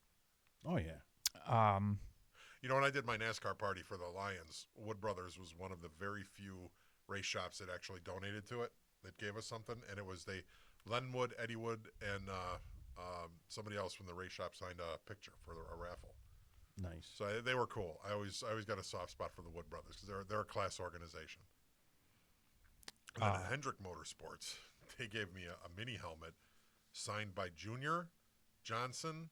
[SPEAKER 3] oh yeah.
[SPEAKER 1] When I did my NASCAR party for the Lions, Wood Brothers was one of the very few race shops that actually donated to it, that gave us something, and it was Len Wood, Eddie Wood, and somebody else from the race shop signed a picture for a raffle.
[SPEAKER 3] Nice.
[SPEAKER 1] So they were cool. I always got a soft spot for the Wood Brothers because they're a class organization. And then at Hendrick Motorsports, they gave me a mini helmet signed by Junior, Johnson,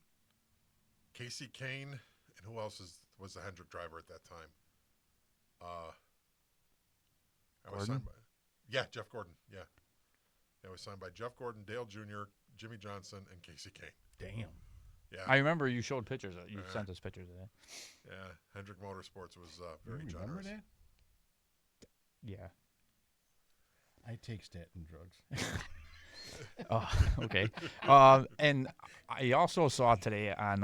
[SPEAKER 1] Casey Kane, and who else was the Hendrick driver at that time?
[SPEAKER 2] Gordon?
[SPEAKER 1] Jeff Gordon. Yeah. It was signed by Jeff Gordon, Dale Jr., Jimmy Johnson, and Casey Kane.
[SPEAKER 3] Damn.
[SPEAKER 1] Yeah.
[SPEAKER 2] I remember you showed pictures. You sent us pictures of that.
[SPEAKER 1] Yeah. Hendrick Motorsports was very
[SPEAKER 3] You remember
[SPEAKER 1] generous.
[SPEAKER 3] that?
[SPEAKER 2] Yeah.
[SPEAKER 3] I take statin drugs.
[SPEAKER 2] Oh, okay. And I also saw today on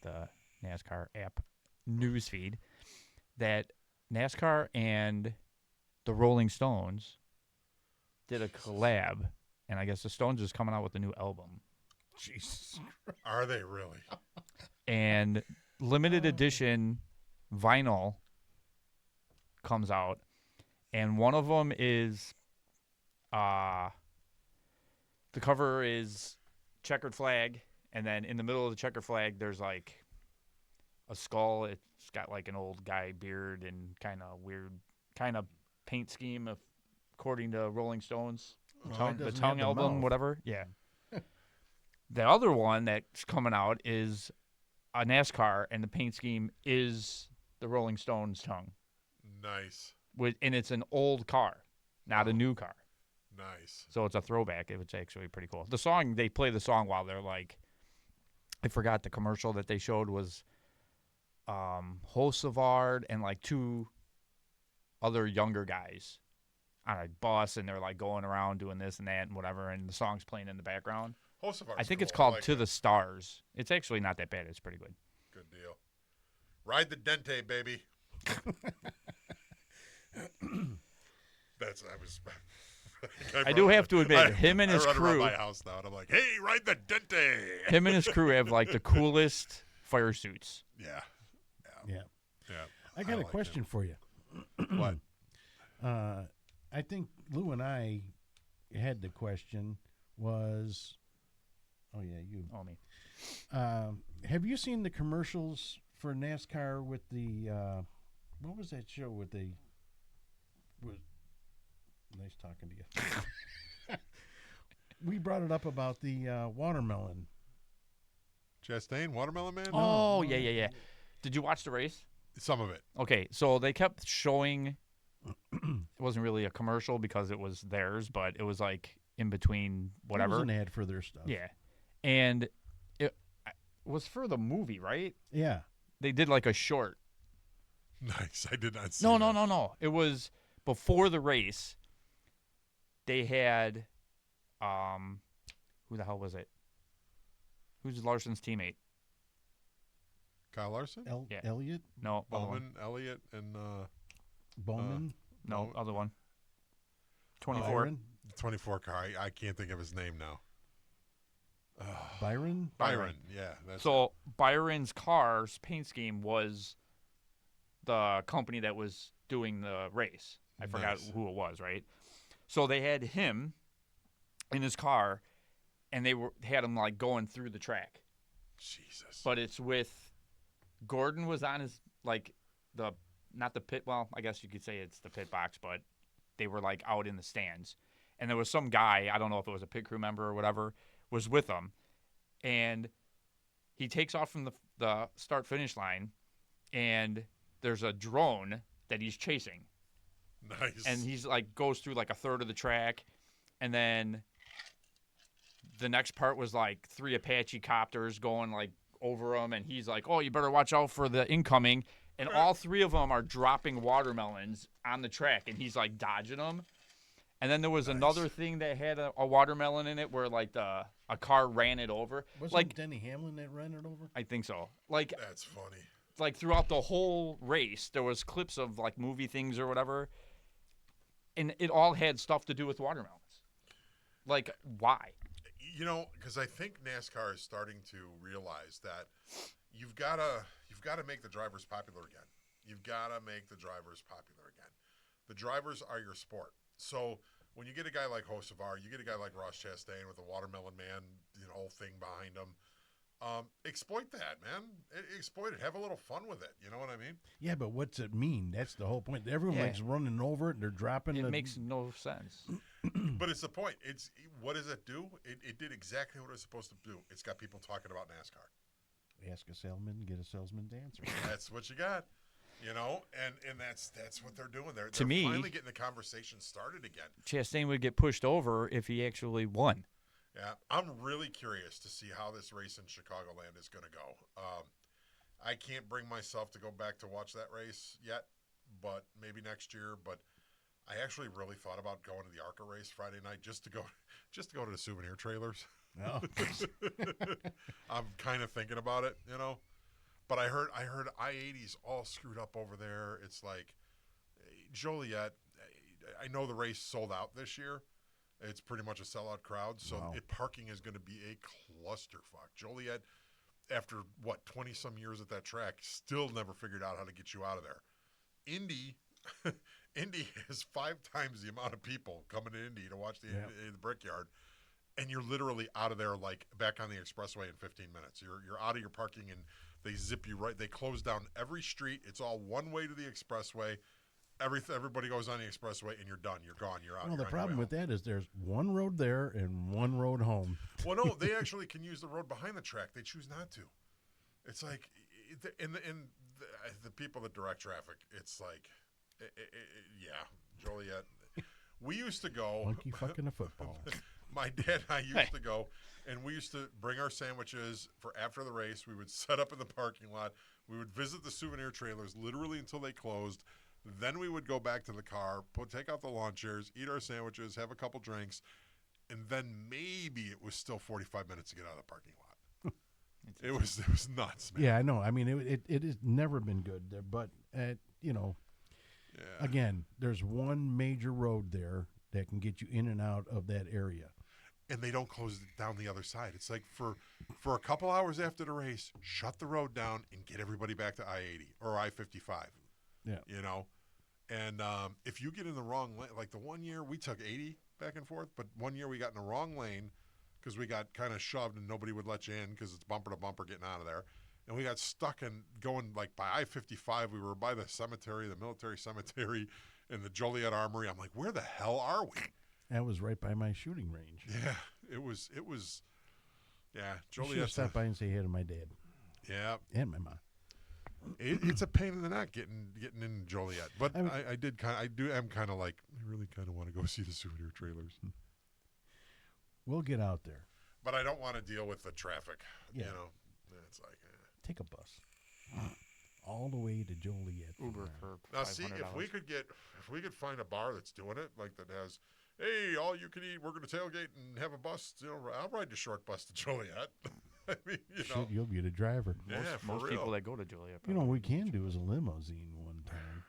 [SPEAKER 2] the NASCAR app newsfeed that NASCAR and the Rolling Stones did a collab, and I guess the Stones is coming out with a new album.
[SPEAKER 3] Jesus.
[SPEAKER 1] Are they really?
[SPEAKER 2] And limited edition vinyl comes out, and one of them is the cover is checkered flag, and then in the middle of the checkered flag there's like a skull. It's got like an old guy beard and kind of weird kind of paint scheme according to Rolling Stones.
[SPEAKER 3] Oh, it
[SPEAKER 2] The
[SPEAKER 3] doesn't
[SPEAKER 2] Tongue
[SPEAKER 3] have the
[SPEAKER 2] album,
[SPEAKER 3] mouth.
[SPEAKER 2] whatever. Yeah. The other one that's coming out is a NASCAR, and the paint scheme is the Rolling Stones tongue.
[SPEAKER 1] Nice.
[SPEAKER 2] And it's an old car, not a new car.
[SPEAKER 1] Nice.
[SPEAKER 2] So it's a throwback. It was actually pretty cool. The song, they play the song while they're like, I forgot the commercial that they showed was Hosevard and like two other younger guys on a bus, and they're like going around doing this and that and whatever, and the song's playing in the background.
[SPEAKER 1] Hocevar's
[SPEAKER 2] I think
[SPEAKER 1] cool.
[SPEAKER 2] it's called
[SPEAKER 1] like
[SPEAKER 2] To
[SPEAKER 1] that.
[SPEAKER 2] the Stars. It's actually not that bad. It's pretty good.
[SPEAKER 1] Good deal. Ride the Dente, baby.
[SPEAKER 2] I do have to admit, him and his
[SPEAKER 1] I run around
[SPEAKER 2] crew-
[SPEAKER 1] my house now, and I'm like, "Hey, ride the Dente."
[SPEAKER 2] Him and his crew have like the coolest fire suits.
[SPEAKER 1] Yeah,
[SPEAKER 3] Yeah.
[SPEAKER 1] yeah.
[SPEAKER 3] I got a
[SPEAKER 1] like
[SPEAKER 3] question for you.
[SPEAKER 1] What?
[SPEAKER 3] I think Lou and I had the question was, oh yeah, you.
[SPEAKER 2] Oh, me.
[SPEAKER 3] Have you seen the commercials for NASCAR with the what was that show with the? Was nice talking to you. We brought it up about the watermelon.
[SPEAKER 1] Chastain, Watermelon Man?
[SPEAKER 2] Oh, yeah. Did you watch the race?
[SPEAKER 1] Some of it.
[SPEAKER 2] Okay, so they kept showing. It wasn't really a commercial because it was theirs, but it was like in between
[SPEAKER 3] It
[SPEAKER 2] whatever.
[SPEAKER 3] was an ad for their stuff.
[SPEAKER 2] Yeah, and it was for the movie, right?
[SPEAKER 3] Yeah.
[SPEAKER 2] They did like a short.
[SPEAKER 1] Nice. I did not see
[SPEAKER 2] No,
[SPEAKER 1] that.
[SPEAKER 2] no. It was before the race. They had, who the hell was it? Who's Larson's teammate?
[SPEAKER 1] Kyle Larson?
[SPEAKER 2] Yeah.
[SPEAKER 3] Elliot
[SPEAKER 2] No, other one.
[SPEAKER 1] Bowman, Elliott, and
[SPEAKER 3] Bowman.
[SPEAKER 2] No, other one. 24.
[SPEAKER 3] Byron.
[SPEAKER 1] 24 car. I can't think of his name now.
[SPEAKER 3] Byron.
[SPEAKER 1] Byron. Yeah. That's
[SPEAKER 2] So Byron's car's paint scheme was the company that was doing the race. I forgot
[SPEAKER 1] Nice.
[SPEAKER 2] who it was, right? So they had him in his car, and they had him like going through the track.
[SPEAKER 1] Jesus.
[SPEAKER 2] But it's with Gordon was on his not the pit. Well, I guess you could say it's the pit box, but they were like out in the stands, and there was some guy. I don't know if it was a pit crew member or whatever was with them, and he takes off from the start finish line, and there's a drone that he's chasing.
[SPEAKER 1] Nice.
[SPEAKER 2] And he's like goes through like a third of the track, and then the next part was like 3 Apache copters going like over him, and he's like, "Oh, you better watch out for the incoming." And all 3 of them are dropping watermelons on the track, and he's like dodging them. And then there was another thing that had a watermelon in it where like a car ran it over.
[SPEAKER 3] Wasn't
[SPEAKER 2] Like
[SPEAKER 3] Denny Hamlin that ran it over?
[SPEAKER 2] I think so. Like
[SPEAKER 1] That's funny.
[SPEAKER 2] throughout the whole race, there was clips of like movie things or whatever, and it all had stuff to do with watermelons. Like, why?
[SPEAKER 1] You know, because I think NASCAR is starting to realize that you've got to make the drivers popular again. You've got to make the drivers popular again. The drivers are your sport. So when you get a guy like Hocevar, you get a guy like Ross Chastain with the Watermelon Man, whole thing behind him. Exploit that, man. Exploit it. Have a little fun with it. You know what I mean?
[SPEAKER 3] Yeah, but what's it mean? That's the whole point. Everyone
[SPEAKER 2] Yeah.
[SPEAKER 3] likes running over it, and they're dropping.
[SPEAKER 2] It makes no sense.
[SPEAKER 1] But it's the point. It's what does it do? It did exactly what it was supposed to do. It's got people talking about NASCAR.
[SPEAKER 3] Ask a salesman, get a salesman's answer.
[SPEAKER 1] That's what you got. And that's what they're doing. They're
[SPEAKER 2] me-
[SPEAKER 1] finally getting the conversation started again.
[SPEAKER 2] Chastain would get pushed over if he actually won.
[SPEAKER 1] Yeah, I'm really curious to see how this race in Chicagoland is going to go. I can't bring myself to go back to watch that race yet, but maybe next year. But I actually really thought about going to the ARCA race Friday night just to go to the souvenir trailers.
[SPEAKER 3] No.
[SPEAKER 1] I'm kind of thinking about it, But I heard I-80's all screwed up over there. It's like Joliet. I know the race sold out this year. It's pretty much a sellout crowd, so
[SPEAKER 3] Wow.
[SPEAKER 1] parking is going to be a clusterfuck. Joliet, after 20-some years at that track, still never figured out how to get you out of there. Indy has 5 times the amount of people coming to Indy to watch the Brickyard, and you're literally out of there like back on the expressway in 15 minutes. You're out of your parking, and they zip you right. They close down every street. It's all one way to the expressway. Everybody goes on the expressway, and you're done. You're gone. You're out.
[SPEAKER 3] Well,
[SPEAKER 1] You're
[SPEAKER 3] the
[SPEAKER 1] on your
[SPEAKER 3] problem
[SPEAKER 1] way
[SPEAKER 3] with that is there's one road there and one road home.
[SPEAKER 1] home. Well, no, they actually can use the road behind the track. They choose not to. It's like, the people that direct traffic, it's like, Joliet. We used to go.
[SPEAKER 3] Monkey fucking a football.
[SPEAKER 1] My dad and I used to go, and we used to bring our sandwiches for after the race. We would set up in the parking lot. We would visit the souvenir trailers literally until they closed. Then we would go back to the car, take out the lawn chairs, eat our sandwiches, have a couple drinks, and then maybe it was still 45 minutes to get out of the parking lot. It was nuts, man.
[SPEAKER 3] Yeah, I know. I mean, it has never been good there, but
[SPEAKER 1] Yeah.
[SPEAKER 3] again, there's one major road there that can get you in and out of that area.
[SPEAKER 1] And they don't close it down the other side. It's like for a couple hours after the race, shut the road down and get everybody back to I-80 or I-55.
[SPEAKER 3] Yeah.
[SPEAKER 1] You know, and if you get in the wrong lane, like the one year we took 80 back and forth, but one year we got in the wrong lane because we got kind of shoved and nobody would let you in because it's bumper to bumper getting out of there. And we got stuck in going like by I-55. We were by the cemetery, the military cemetery, and the Joliet Armory. I'm like, where the hell are we?
[SPEAKER 3] That was right by my shooting range.
[SPEAKER 1] Yeah, it was. Yeah,
[SPEAKER 3] You should have
[SPEAKER 1] Joliet.
[SPEAKER 3] stopped by and say hey to my dad
[SPEAKER 1] Yeah,
[SPEAKER 3] and my mom.
[SPEAKER 1] it's a pain in the neck getting in Joliet. But
[SPEAKER 3] I mean-
[SPEAKER 1] I'm kind of like, I really kind of want to go see the souvenir trailers.
[SPEAKER 3] We'll get out there.
[SPEAKER 1] But I don't want to deal with the traffic.
[SPEAKER 3] Yeah.
[SPEAKER 1] You know, it's like.
[SPEAKER 3] Take a bus all the way to Joliet. from
[SPEAKER 2] Uber
[SPEAKER 3] there.
[SPEAKER 2] for
[SPEAKER 1] Now,
[SPEAKER 2] $500.
[SPEAKER 1] see, if we could find a bar that's doing it, like that has, hey, all you can eat, we're going to tailgate and have a bus. You know, I'll ride the short bus to Joliet. I mean, you know,
[SPEAKER 3] Shit, you'll get a driver.
[SPEAKER 1] yeah, for
[SPEAKER 2] Most
[SPEAKER 1] real.
[SPEAKER 2] people that go to Joliet.
[SPEAKER 3] You know, what
[SPEAKER 2] probably
[SPEAKER 3] we
[SPEAKER 2] do.
[SPEAKER 3] can do is a limousine one time.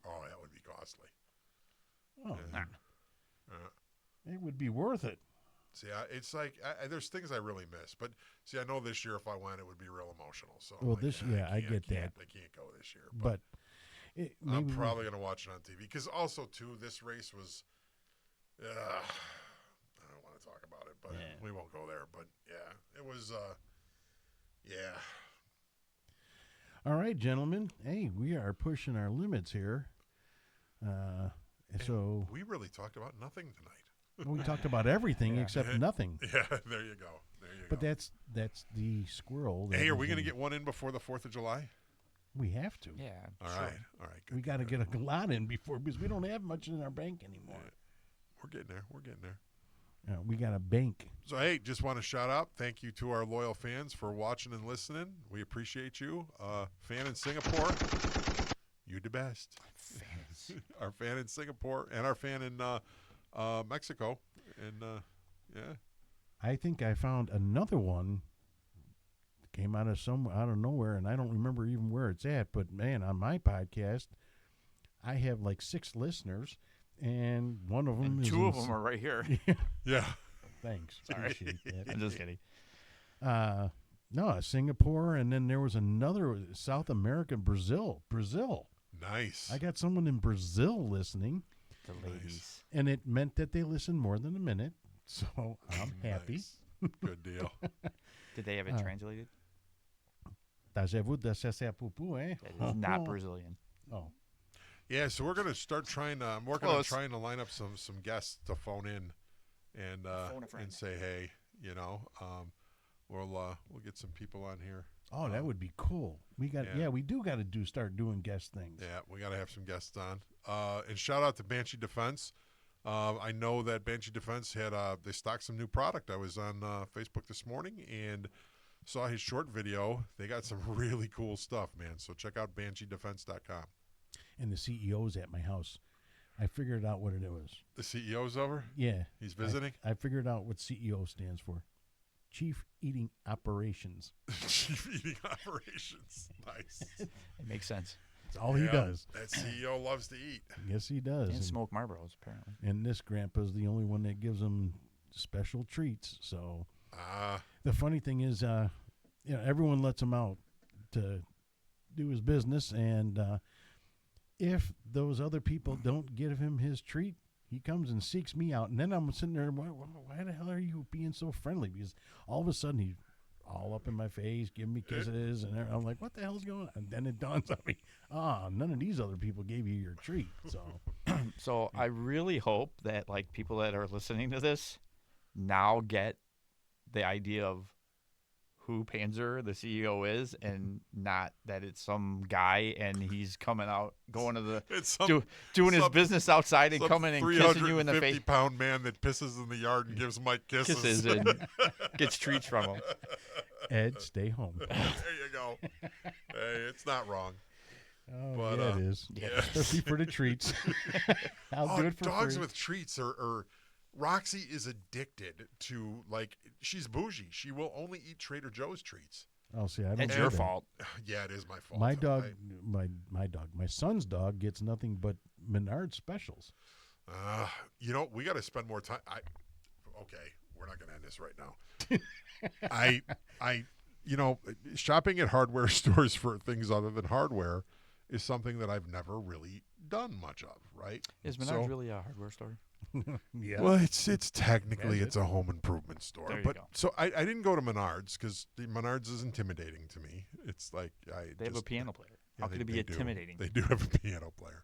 [SPEAKER 1] Oh, that would be costly.
[SPEAKER 3] Oh,
[SPEAKER 1] Yeah.
[SPEAKER 2] Nah.
[SPEAKER 3] it would be worth it.
[SPEAKER 1] See, it's like there's things I really miss, but see, I know this year if I went, it would be real emotional. So, I'm
[SPEAKER 3] Well,
[SPEAKER 1] like,
[SPEAKER 3] this-
[SPEAKER 1] "Ah,
[SPEAKER 3] I
[SPEAKER 1] can't-
[SPEAKER 3] get that.
[SPEAKER 1] I can't go this year,
[SPEAKER 3] But it,
[SPEAKER 1] I'm
[SPEAKER 3] maybe
[SPEAKER 1] probably gonna watch it on TV because also too, this race was. I don't want to talk about it, but
[SPEAKER 3] Yeah.
[SPEAKER 1] we won't go there. But yeah, it was. Yeah.
[SPEAKER 3] All right, gentlemen. Hey, we are pushing our limits here. So
[SPEAKER 1] We really talked about nothing tonight.
[SPEAKER 3] we talked about everything
[SPEAKER 2] Yeah.
[SPEAKER 3] except nothing.
[SPEAKER 1] Yeah, there you go. There you
[SPEAKER 3] But
[SPEAKER 1] go.
[SPEAKER 3] that's the squirrel. that
[SPEAKER 1] Hey, are
[SPEAKER 3] is
[SPEAKER 1] we going to
[SPEAKER 3] in-
[SPEAKER 1] get one in before the 4th of July?
[SPEAKER 3] We have to.
[SPEAKER 2] Yeah.
[SPEAKER 1] All
[SPEAKER 2] sure.
[SPEAKER 1] right. All right. Good.
[SPEAKER 3] We got to get a lot in before because we don't have much in our bank anymore.
[SPEAKER 1] We're getting there. We're getting there.
[SPEAKER 3] We got a bank.
[SPEAKER 1] So, hey, just want to shout out. Thank you to our loyal fans for watching and listening. We appreciate you. Fan in Singapore, you the best.
[SPEAKER 2] Fans.
[SPEAKER 1] Our fan in Singapore and our fan in Mexico. And, yeah.
[SPEAKER 3] I think I found another one. Came out of nowhere, and I don't remember even where it's at. But man, on my podcast, I have like 6 listeners, and one of them
[SPEAKER 2] And
[SPEAKER 3] is
[SPEAKER 2] two
[SPEAKER 3] in
[SPEAKER 2] of them are right here.
[SPEAKER 1] Yeah.
[SPEAKER 3] Thanks,
[SPEAKER 2] Sorry.
[SPEAKER 3] appreciate that.
[SPEAKER 2] I'm just kidding.
[SPEAKER 3] No, Singapore, and then there was another South America, Brazil.
[SPEAKER 1] Nice.
[SPEAKER 3] I got someone in Brazil listening,
[SPEAKER 2] The ladies.
[SPEAKER 3] and it meant that they listened more than a minute. So I'm happy.
[SPEAKER 1] Nice. Good deal.
[SPEAKER 2] Did they have it translated?
[SPEAKER 3] Tajevu da Sesepupu, eh?
[SPEAKER 2] That is not Brazilian.
[SPEAKER 3] Oh,
[SPEAKER 1] Yeah, so we're going to start trying to, I'm working on
[SPEAKER 2] Close.
[SPEAKER 1] trying to line up some guests to phone in and
[SPEAKER 2] Phone a friend.
[SPEAKER 1] and say, hey, you know, we'll get some people on here.
[SPEAKER 3] oh, that would be cool. We got,
[SPEAKER 1] Yeah.
[SPEAKER 3] we do got to start doing guest things.
[SPEAKER 1] Yeah, we got to have some guests on. And shout out to Banshee Defense. I know that Banshee Defense had they stocked some new product. I was on Facebook this morning and saw his short video. They got some really cool stuff, man. So check out BansheeDefense.com.
[SPEAKER 3] And the CEO's at my house. I figured out what it was.
[SPEAKER 1] The CEO's over.
[SPEAKER 3] Yeah,
[SPEAKER 1] He's visiting.
[SPEAKER 3] I figured out what CEO stands for. Chief Eating Operations.
[SPEAKER 1] Chief Eating Operations. Nice.
[SPEAKER 2] It makes sense.
[SPEAKER 3] That's all he
[SPEAKER 1] Yeah,
[SPEAKER 3] does.
[SPEAKER 1] That CEO loves to eat.
[SPEAKER 3] Yes, he does.
[SPEAKER 2] And smoke Marlboros, apparently.
[SPEAKER 3] And this grandpa's the only one that gives him special treats. So
[SPEAKER 1] Ah,
[SPEAKER 3] the funny thing is, everyone lets him out to do his business, and if those other people don't give him his treat, he comes and seeks me out, and then I'm sitting there, why the hell are you being so friendly? Because all of a sudden he's all up in my face, giving me kisses, and I'm like, what the hell's going on? And then it dawns on me, none of these other people gave you your treat. So
[SPEAKER 2] So I really hope that like people that are listening to this now get the idea of who Panzer, the CEO, is, and not that it's some guy and he's coming out, going to the
[SPEAKER 1] it's some,
[SPEAKER 2] doing his
[SPEAKER 1] some-
[SPEAKER 2] business outside and
[SPEAKER 1] some
[SPEAKER 2] coming and kissing you in the face,
[SPEAKER 1] 350-pound man that pisses in the yard and gives Mike kisses.
[SPEAKER 2] kisses and gets treats from him.
[SPEAKER 3] Ed, stay home.
[SPEAKER 1] There you go. Hey, it's not wrong.
[SPEAKER 3] Oh,
[SPEAKER 1] But,
[SPEAKER 3] yeah, it is.
[SPEAKER 2] Yeah.
[SPEAKER 3] Especially for the treats. I'll
[SPEAKER 1] Oh,
[SPEAKER 3] do it for
[SPEAKER 1] dogs
[SPEAKER 3] free.
[SPEAKER 1] with treats are Roxy is addicted to, like, she's bougie. She will only eat Trader Joe's treats.
[SPEAKER 3] Oh, see, I don't
[SPEAKER 2] It's
[SPEAKER 3] do
[SPEAKER 2] your
[SPEAKER 3] that.
[SPEAKER 2] fault.
[SPEAKER 1] Yeah, it is my fault.
[SPEAKER 3] My dog, my son's dog gets nothing but Menard specials.
[SPEAKER 1] You know, we got to spend more time. Okay, we're not going to end this right now. I, shopping at hardware stores for things other than hardware is something that I've never really done much of, right?
[SPEAKER 2] Is Menards
[SPEAKER 1] So-
[SPEAKER 2] really a hardware store?
[SPEAKER 3] Yeah.
[SPEAKER 1] Well, it's technically
[SPEAKER 3] Is it?
[SPEAKER 1] it's a home improvement store,
[SPEAKER 2] There you
[SPEAKER 1] but
[SPEAKER 2] go.
[SPEAKER 1] so I didn't go to Menards because Menards is intimidating to me. It's like
[SPEAKER 2] They have a piano player.
[SPEAKER 1] yeah,
[SPEAKER 2] How could it be
[SPEAKER 1] do.
[SPEAKER 2] intimidating?
[SPEAKER 1] They do have a piano player.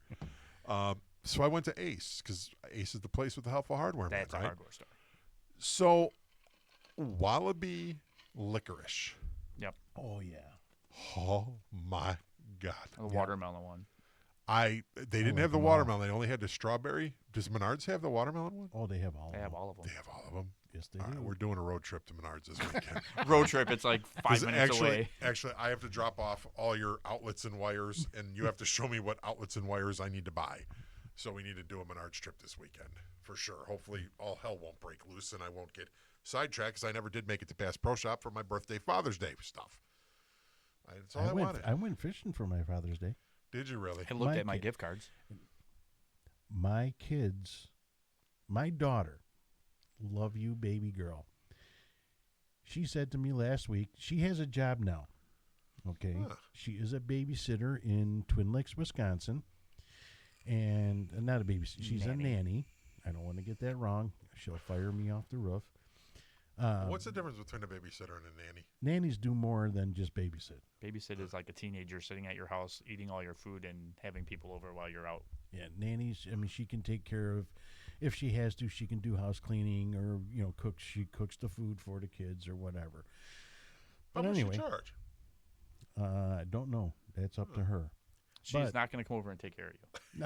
[SPEAKER 1] So I went to Ace because Ace is the place with the helpful hardware man,
[SPEAKER 2] That's a
[SPEAKER 1] right?
[SPEAKER 2] hardware store.
[SPEAKER 1] So Wallaby licorice.
[SPEAKER 3] Oh yeah.
[SPEAKER 1] Oh my god!
[SPEAKER 2] The watermelon one.
[SPEAKER 1] They didn't
[SPEAKER 3] like
[SPEAKER 1] have the
[SPEAKER 3] them all.
[SPEAKER 1] watermelon. They only had the strawberry. Does Menards have the watermelon one?
[SPEAKER 3] Oh, they have all.
[SPEAKER 2] They
[SPEAKER 3] of
[SPEAKER 2] have
[SPEAKER 3] them.
[SPEAKER 2] all of them.
[SPEAKER 1] They have all of them.
[SPEAKER 3] Yes, they
[SPEAKER 1] All right,
[SPEAKER 3] do.
[SPEAKER 1] we're doing a road trip to Menards this weekend.
[SPEAKER 2] Road trip. It's like 5
[SPEAKER 1] 'Cause
[SPEAKER 2] minutes away.
[SPEAKER 1] Actually, I have to drop off all your outlets and wires, and you have to show me what outlets and wires I need to buy. So we need to do a Menards trip this weekend for sure. Hopefully, all hell won't break loose, and I won't get sidetracked because I never did make it to Bass Pro Shop for my birthday, Father's Day stuff. That's all I wanted.
[SPEAKER 3] I went fishing for my Father's Day.
[SPEAKER 1] Did you really?
[SPEAKER 2] I looked
[SPEAKER 3] My
[SPEAKER 2] at my
[SPEAKER 3] kid-
[SPEAKER 2] gift cards.
[SPEAKER 3] My kids, my daughter, love you, baby girl. She said to me last week, she has a job now. Okay.
[SPEAKER 1] Huh.
[SPEAKER 3] She is a babysitter in Twin Lakes, Wisconsin. And not a babysitter, she's
[SPEAKER 2] Nanny.
[SPEAKER 3] a nanny. I don't want to get that wrong. She'll fire me off the roof.
[SPEAKER 1] What's the difference between a babysitter and a nanny?
[SPEAKER 3] Nannies do more than just babysit.
[SPEAKER 2] Babysit is like a teenager sitting at your house, eating all your food, and having people over while you're out.
[SPEAKER 3] Yeah, nannies. I mean, she can take care of, if she has to, she can do house cleaning or cook. She cooks the food for the kids or whatever.
[SPEAKER 1] How
[SPEAKER 3] But
[SPEAKER 1] much
[SPEAKER 3] anyway,
[SPEAKER 1] you charge?
[SPEAKER 3] I don't know. That's up to her.
[SPEAKER 2] She's
[SPEAKER 3] But-
[SPEAKER 2] not going to come over and take care of you.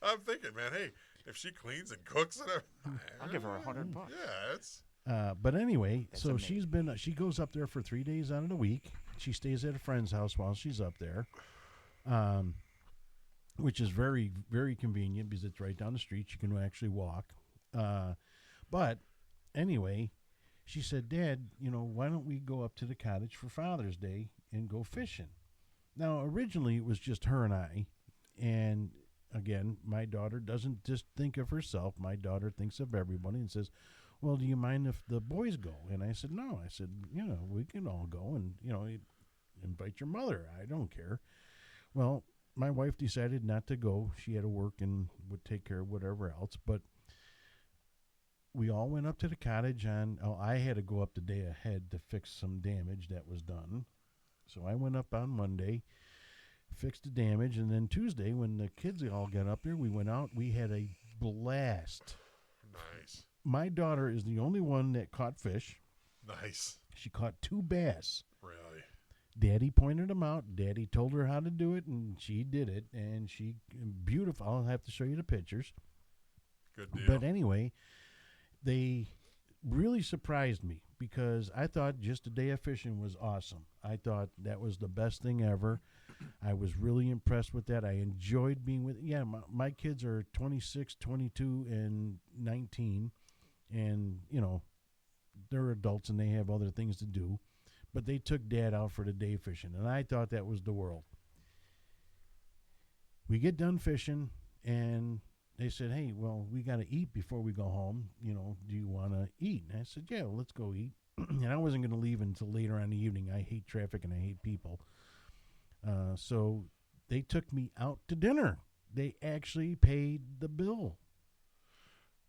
[SPEAKER 1] I'm thinking, man. Hey, if she cleans and cooks and everything,
[SPEAKER 2] I'll give her $100.
[SPEAKER 1] Yeah, it's
[SPEAKER 3] But anyway,
[SPEAKER 2] That's
[SPEAKER 3] so
[SPEAKER 2] amazing.
[SPEAKER 3] she goes up there for 3 days out of the week. She stays at a friend's house while she's up there, which is very, very convenient because it's right down the street. You can actually walk. But anyway, she said, Dad, why don't we go up to the cottage for Father's Day and go fishing? Now, originally it was just her and I. And again, my daughter doesn't just think of herself. My daughter thinks of everybody and says, well, do you mind if the boys go? And I said, no. I said, we can all go and, invite your mother. I don't care. Well, my wife decided not to go. She had to work and would take care of whatever else. But we all went up to the cottage I had to go up the day ahead to fix some damage that was done. So I went up on Monday, fixed the damage, and then Tuesday when the kids all got up there, we went out. We had a blast.
[SPEAKER 1] nice,
[SPEAKER 3] My daughter is the only one that caught fish.
[SPEAKER 1] nice.
[SPEAKER 3] She caught 2 bass.
[SPEAKER 1] Really?
[SPEAKER 3] Daddy pointed them out. Daddy told her how to do it, and she did it. And she beautiful. I'll have to show you the pictures.
[SPEAKER 1] Good deal.
[SPEAKER 3] But anyway, they really surprised me because I thought just a day of fishing was awesome. I thought that was the best thing ever. I was really impressed with that. I enjoyed being with. Yeah, my kids are 26, 22, and 19, and they're adults and they have other things to do. But they took Dad out for the day fishing, and I thought that was the world. We get done fishing, and they said, hey, well, we got to eat before we go home. Do you want to eat? And I said, yeah, well, let's go eat. And I wasn't going to leave until later on in the evening. I hate traffic and I hate people. So they took me out to dinner. They actually paid the bill.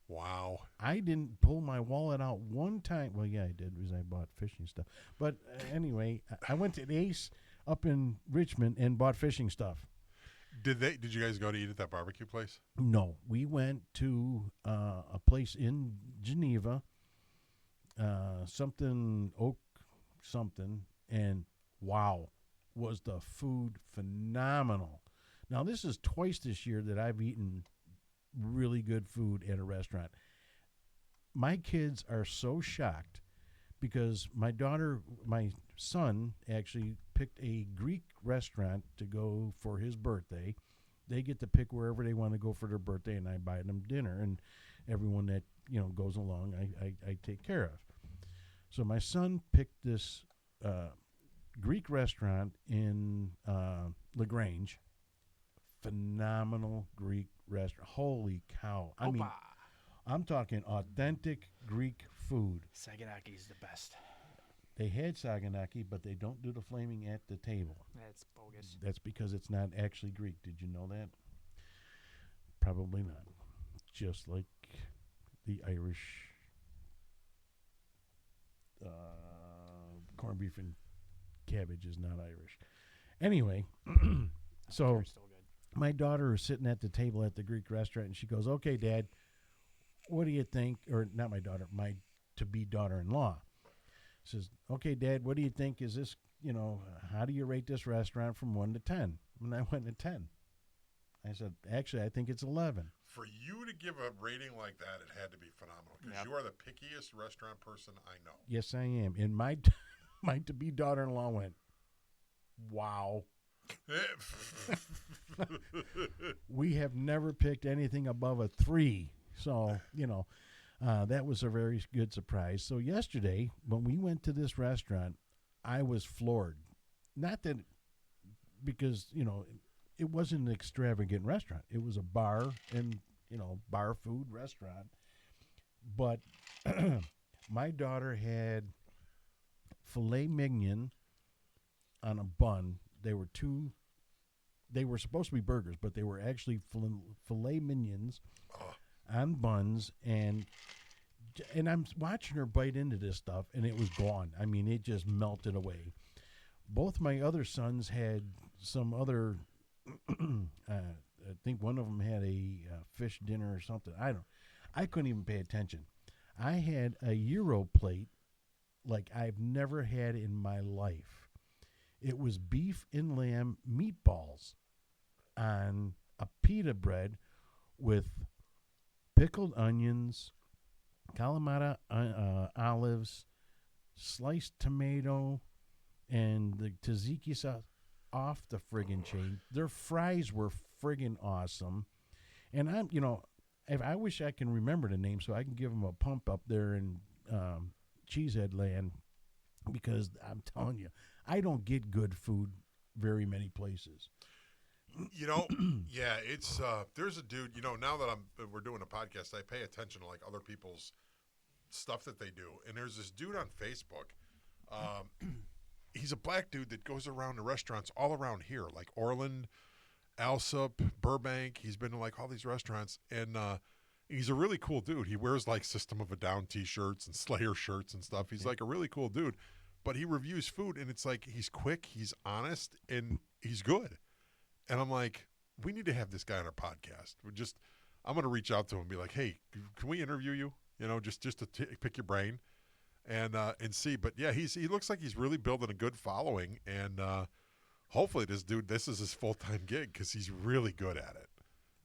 [SPEAKER 1] Wow.
[SPEAKER 3] I didn't pull my wallet out one time. Well, yeah, I did because I bought fishing stuff. But anyway, I went to the Ace up in Richmond and bought fishing stuff.
[SPEAKER 1] Did you guys go to eat at that barbecue place?
[SPEAKER 3] No, we went to a place in Geneva, something Oak something, and wow, was the food phenomenal. Now, this is twice this year that I've eaten really good food at a restaurant. My kids are so shocked because my son actually picked a Greek restaurant to go for his birthday. They get to pick wherever they want to go for their birthday, and I buy them dinner, and everyone that goes along, I take care of. So my son picked this Greek restaurant in LaGrange. Phenomenal Greek restaurant. Holy cow! I mean,
[SPEAKER 2] Opa.
[SPEAKER 3] I'm talking authentic Greek food.
[SPEAKER 2] Saganaki's the best.
[SPEAKER 3] They had Saganaki, but they don't do the flaming at the table.
[SPEAKER 2] That's bogus.
[SPEAKER 3] That's because it's not actually Greek. Did you know that? Probably not. Just like the Irish corned beef and cabbage is not Irish. Anyway, so
[SPEAKER 2] They're still good.
[SPEAKER 3] my daughter is sitting at the table at the Greek restaurant, and she goes, "Okay, Dad, what do you think?" Or not my daughter, my to-be daughter-in-law says, "Okay, Dad, what do you think? Is this, how do you rate this restaurant from 1 to 10?" And I went to 10. I said, "Actually, I think it's 11."
[SPEAKER 1] For you to give a rating like that, it had to be phenomenal because
[SPEAKER 2] Yep.
[SPEAKER 1] you are the pickiest restaurant person I know.
[SPEAKER 3] Yes, I am. And my my to-be daughter-in-law went, "Wow, we have never picked anything above a 3." So, that was a very good surprise. So yesterday, when we went to this restaurant, I was floored. Not that, because, it wasn't an extravagant restaurant. It was a bar and, bar food restaurant. But my daughter had filet mignon on a bun. They were supposed to be burgers, but they were actually filet mignons on buns, and I'm watching her bite into this stuff, and it was gone. I mean, it just melted away. Both my other sons had some other, I think one of them had a fish dinner or something. I couldn't even pay attention. I had a Euro plate like I've never had in my life. It was beef and lamb meatballs on a pita bread with pickled onions, Kalamata olives, sliced tomato, and the tzatziki sauce off the friggin' chain. Their fries were friggin' awesome. And I wish I can remember the name so I can give them a pump up there in Cheesehead Land, because I'm telling you, I don't get good food very many places.
[SPEAKER 1] Yeah, it's there's a dude. Now that we're doing a podcast, I pay attention to like other people's stuff that they do, and there's this dude on Facebook. He's a black dude that goes around to restaurants all around here, like Orland, Alsop, Burbank. He's been to like all these restaurants, and he's a really cool dude. He wears like System of a Down T-shirts and Slayer shirts and stuff. He's like a really cool dude, but he reviews food, and it's like he's quick, he's honest, and he's good. And I'm like, we need to have this guy on our podcast. I'm going to reach out to him and be like, hey, can we interview you? Just to pick your brain and see. But yeah, he looks like he's really building a good following, and hopefully this is his full-time gig, because he's really good at it.